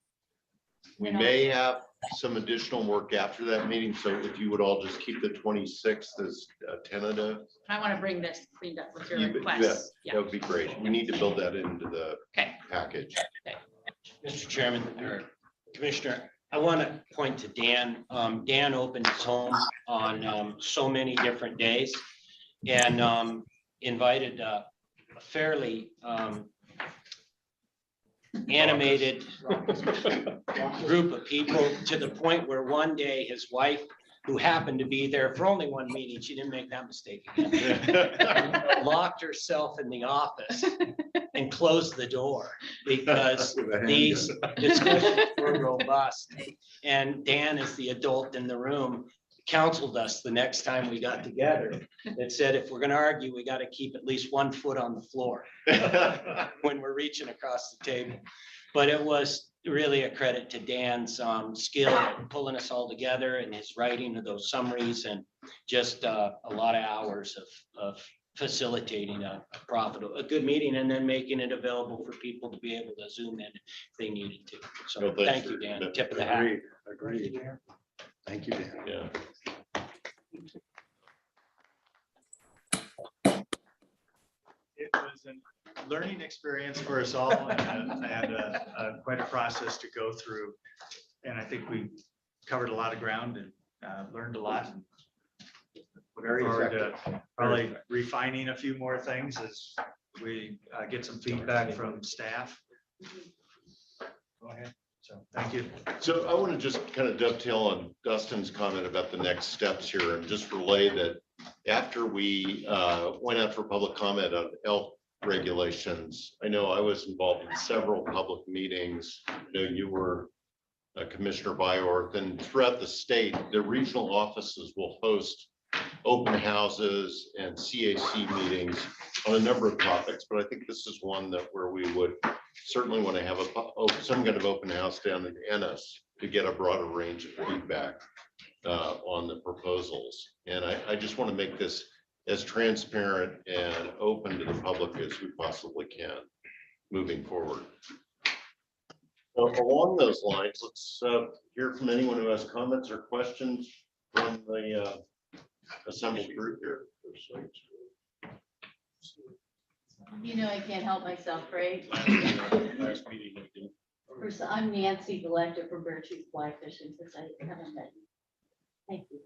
We may have some additional work after that meeting, so if you would all just keep the 26th as tentative. I want to bring this cleaned up with your You bet. requests. That would be great. We need to build that into the package. Mr. Chairman or Commissioner, I want to point to Dan. Dan opened his home on so many different days and invited a fairly animated group of people, to the point where one day his wife, who happened to be there for only one meeting, she didn't make that mistake again, locked herself in the office and closed the door because these discussions were robust. And Dan, as the adult in the room, counseled us the next time we got together that said, if we're going to argue, we got to keep at least 1 foot on the floor when we're reaching across the table. But it was really a credit to Dan's skill at pulling us all together and his writing of those summaries, and just a lot of hours of facilitating a good meeting, and then making it available for people to be able to zoom in if they needed to. So No, thanks thank you, for Dan. that. Tip of the hat. Agreed. Thank you, Dan. Yeah. It was a learning experience for us all, and quite a process to go through. And I think we covered a lot of ground and learned a lot. Very Look forward effective. to probably refining a few more things as we get some feedback from staff. Go ahead. So, thank you. So I want to just kind of dovetail on Dustin's comment about the next steps here, and just relay that after we went out for public comment on elk regulations, I know I was involved in several public meetings. I know you were Commissioner Byorth, and throughout the state, the regional offices will host open houses and CAC meetings on a number of topics, but I think this is one that where we would certainly want to have some kind of open house down in Ennis to get a broader range of feedback on the proposals. And I just want to make this as transparent and open to the public as we possibly can moving forward. So along those lines, let's hear from anyone who has comments or questions from the assembled group here. You know, I can't help myself, right? Last meeting we did. First, I'm Nancy, Director for Workgroup Fly Fishing, since I haven't met you. Thank you.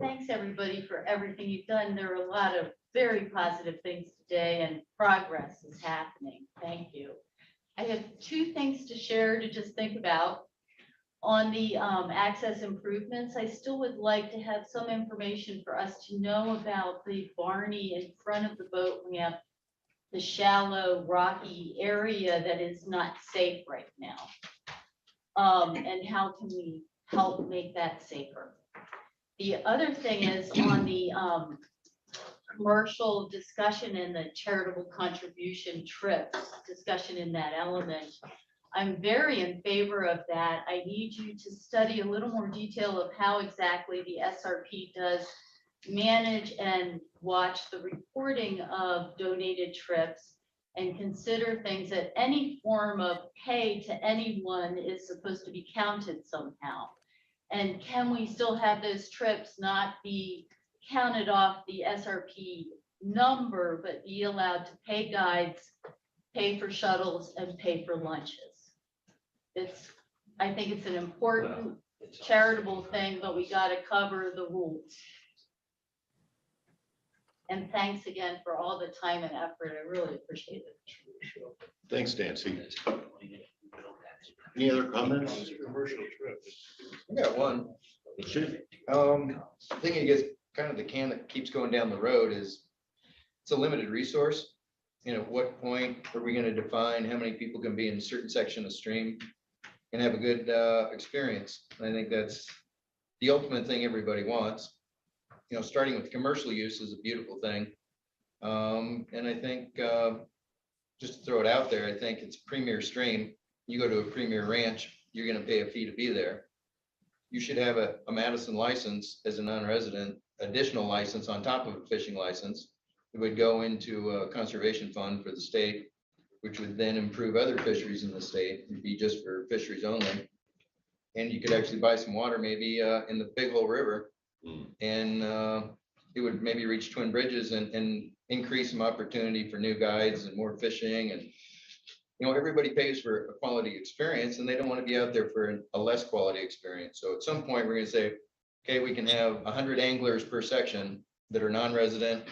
Thanks, everybody, for everything you've done. There are a lot of very positive things today, and progress is happening. Thank you. I have 2 things to share to just think about. On the access improvements, I still would like to have some information for us to know about the Barney in front of the boat ramp, the shallow rocky area that is not safe right now. And how can we help make that safer? The other thing is on the commercial discussion and the charitable contribution trips discussion in that element. I'm very in favor of that. I need you to study a little more detail of how exactly the SRP does manage and watch the reporting of donated trips, and consider things that any form of pay to anyone is supposed to be counted somehow. And can we still have those trips not be counted off the SRP number, but be allowed to pay guides, pay for shuttles, and pay for lunches? I think it's an important charitable thing, but we got to cover the rules. And thanks again for all the time and effort. I really appreciate it. Thanks, Nancy. Any other comments? I got one. Thing I guess kind of the can that keeps going down the road is it's a limited resource. You know, at what point are we going to define how many people can be in a certain section of stream and have a good experience? And I think that's the ultimate thing everybody wants. You know, starting with commercial use is a beautiful thing. And I think just to throw it out there, I think it's a premier stream. You go to a premier ranch, you're going to pay a fee to be there. You should have a Madison license as a non-resident, additional license on top of a fishing license. It would go into a conservation fund for the state, which would then improve other fisheries in the state. It'd be just for fisheries only. And you could actually buy some water maybe in the Big Hole River, and it would maybe reach Twin Bridges and increase some opportunity for new guides and more fishing. And you know, everybody pays for a quality experience, and they don't want to be out there for a less quality experience. So at some point, we're going to say, okay, we can have 100 anglers per section that are non-resident.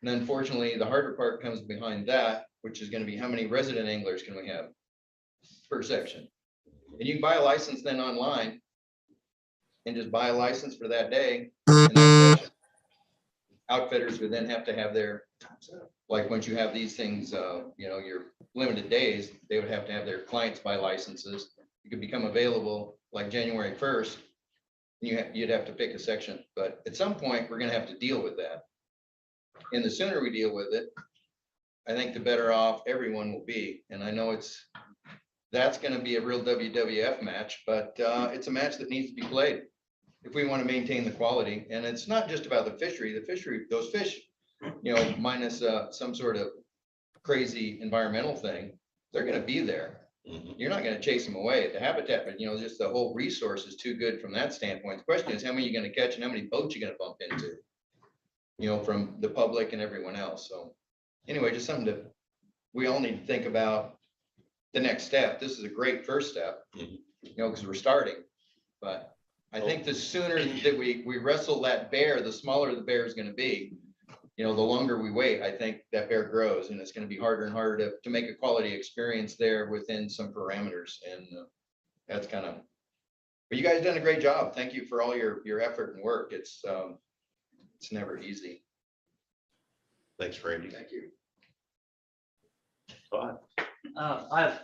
And unfortunately, the harder part comes behind that, which is going to be how many resident anglers can we have? per section. And you can buy a license then online and just buy a license for that day. in that section. Outfitters would then have to have their, like, once you have these things, you know, your limited days, they would have to have their clients buy licenses. It could become available like January 1st. You'd have to pick a section, but at some point, we're gonna have to deal with that. And the sooner we deal with it, I think the better off everyone will be. And I know that's gonna be a real WWF match, but it's a match that needs to be played if we want to maintain the quality. And it's not just about the fishery, those fish, you know, minus some sort of crazy environmental thing, they're gonna be there. You're not gonna chase them away. The habitat, but you know, just the whole resource is too good from that standpoint. The question is, how many you're gonna catch and how many boats you're gonna bump into, you know, from the public and everyone else. So anyway, just something that we all need to think about the next step. This is a great first step, you know, because we're starting. But I think the sooner that we wrestle that bear, the smaller the bear is gonna be. You know, the longer we wait, I think that bear grows, and it's gonna be harder and harder to make a quality experience there within some parameters. And that's kind of, but you guys done a great job. Thank you for all your effort and work. It's never easy. Thanks, Randy. Thank you. Todd? I have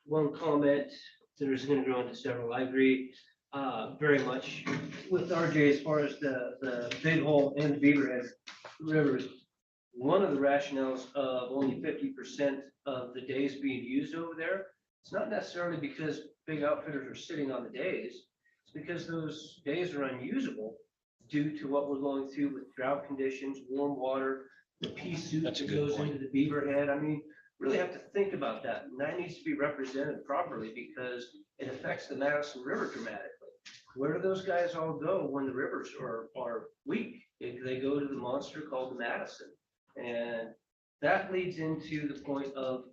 one comment. There's going to go into several. I agree very much with RJ as far as the Big Hole and Beaverhead rivers. One of the rationales of only 50% of the days being used over there, it's not necessarily because big outfitters are sitting on the days. It's because those days are unusable due to what we're going through with drought conditions, warm water, the pea soup that goes into the Beaverhead. I mean, really have to think about that. And that needs to be represented properly because it affects the Madison River dramatically. Where do those guys all go when the rivers are weak? They go to the monster called the Madison. And that leads into the point of,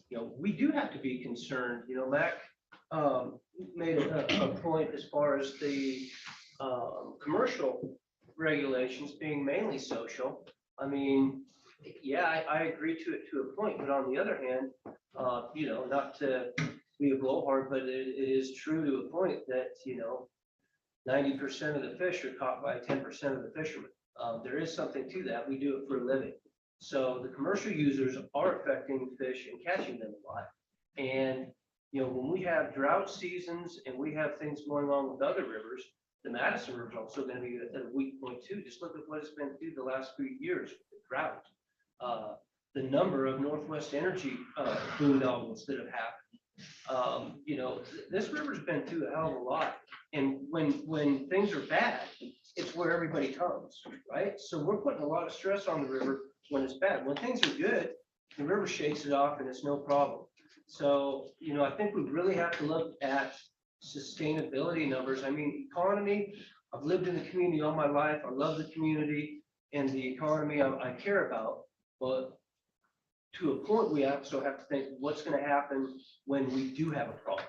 you know, we do have to be concerned. You know, Mac made a point as far as the commercial regulations being mainly social. I mean, yeah, I agree to it to a point, but on the other hand, you know, not to be a blowhard, but it is true to a point that, you know, 90% of the fish are caught by 10% of the fishermen. There is something to that. We do it for a living. So the commercial users are affecting fish and catching them a lot. And, you know, when we have drought seasons and we have things going on with other rivers, the Madison River is also going to be at a weak point too. Just look at what it's been through the last few years with the drought. The number of Northwest Energy boondoggles that have happened. You know, this river's been through a hell of a lot. And when things are bad, it's where everybody comes, right? So we're putting a lot of stress on the river when it's bad. When things are good, the river shakes it off and it's no problem. So, you know, I think we really have to look at sustainability numbers. I mean, economy, I've lived in the community all my life. I love the community and the economy I care about. But to a point, we also have to think what's going to happen when we do have a problem.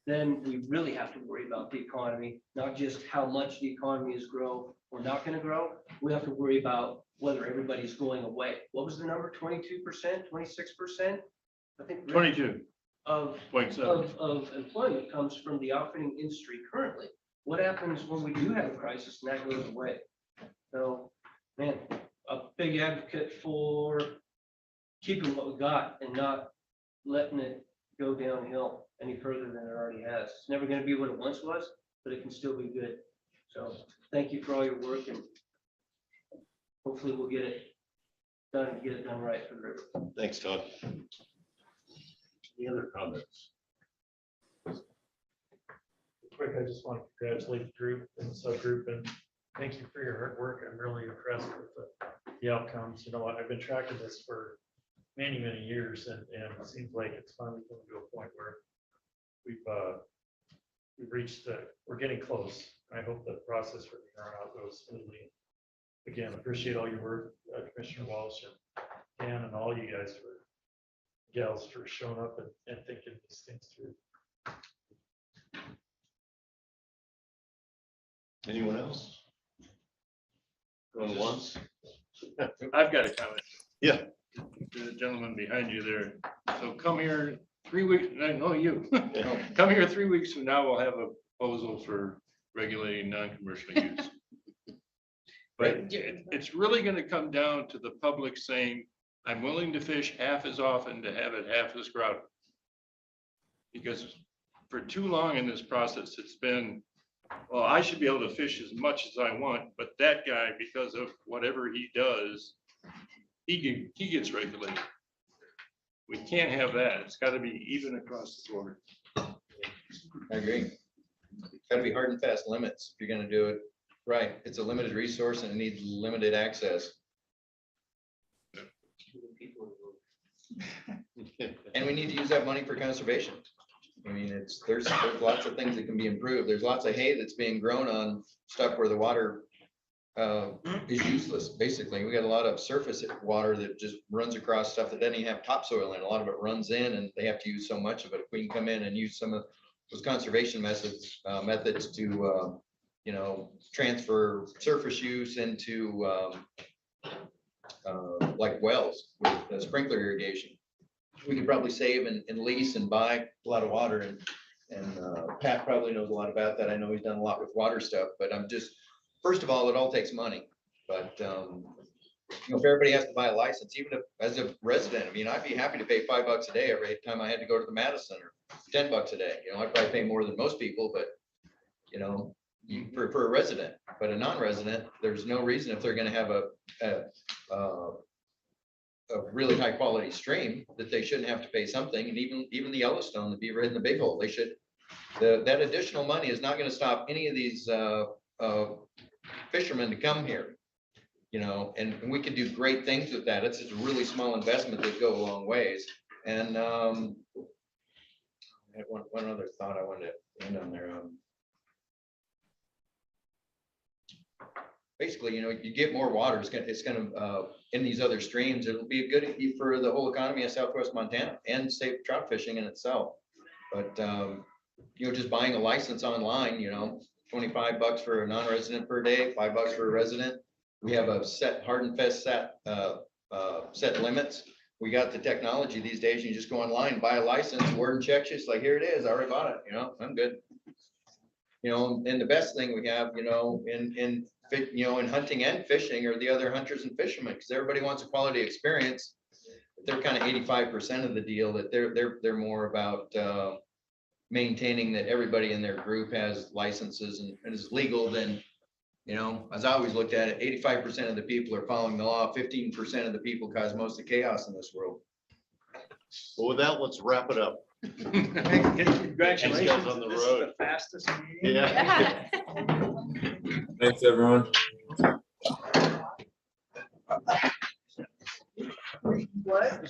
Then we really have to worry about the economy, not just how much the economy is grow or not going to grow. We have to worry about whether everybody's going away. What was the number? 22%, 26%? I think 22 of 0.7 of employment comes from the outfitting industry currently. What happens when we do have a crisis and that goes away? So, man, a big advocate for keeping what we got and not letting it go downhill any further than it already has. It's never going to be what it once was, but it can still be good. So thank you for all your work, and hopefully we'll get it done and get it done right for the river. Thanks, Todd. Any other comments? Quick, I just want to congratulate the group and the subgroup and thank you for your hard work. I'm really impressed with the outcomes. You know, I've been tracking this for many years and it seems like it's finally coming to a point where we've reached we're getting close. I hope the process for the out goes smoothly. Again, appreciate all your work, Commissioner Walsh and Dan and all you guys gals for showing up and thinking these things through. Anyone else? Going once? I've got a comment. Yeah. To the gentleman behind you there. So come here 3 weeks, I know you. Come here 3 weeks from now, we'll have a proposal for regulating non-commercial use. But it's really gonna come down to the public saying, I'm willing to fish half as often to have it half as crowded. Because for too long in this process, it's been, well, I should be able to fish as much as I want, but that guy, because of whatever he does, he gets regulated. We can't have that. It's gotta be even across the board. I agree. Gotta be hard and fast limits if you're gonna do it right. It's a limited resource and it needs limited access. And we need to use that money for conservation. I mean, there's lots of things that can be improved. There's lots of hay that's being grown on stuff where the water is useless, basically. We got a lot of surface water that just runs across stuff that doesn't even have topsoil in. A lot of it runs in and they have to use so much of it. If we can come in and use some of those conservation methods to, you know, transfer surface use into like wells with sprinkler irrigation, we could probably save and lease and buy a lot of water. And Pat probably knows a lot about that. I know he's done a lot with water stuff, but I'm just, first of all, it all takes money. But you know, if everybody has to buy a license, even if as a resident, I mean, I'd be happy to pay $5 a day every time I had to go to the Madison, or $10 a day. You know, I'd probably pay more than most people, but you know, for a resident. But a non-resident, there's no reason if they're going to have a really high quality stream that they shouldn't have to pay something. And even the Yellowstone, the Beaver Head and the Big Hole, they should. That additional money is not going to stop any of these fishermen to come here. You know, and we could do great things with that. It's just a really small investment that go a long ways. And I had one other thought I wanted to end on there. Basically, you know, you get more water, it's gonna in these other streams, it'll be good for the whole economy of Southwest Montana and safe trout fishing in itself. But you know, just buying a license online, you know, $25 for a non-resident per day, $5 for a resident. We have a set hard and fast set limits. We got the technology these days. You just go online, buy a license, Warden checks you, it's like, here it is, I already bought it, you know, I'm good. You know, and the best thing we have, you know, in hunting and fishing are the other hunters and fishermen, because everybody wants a quality experience. They're kind of 85% of the deal, that they're more about maintaining that everybody in their group has licenses and is legal. Then, you know, as I always looked at it, 85% of the people are following the law, 15% of the people cause most of the chaos in this world. Well, with that, let's wrap it up. Congratulations on the This is road. the fastest meeting. Yeah. Thanks, everyone. What?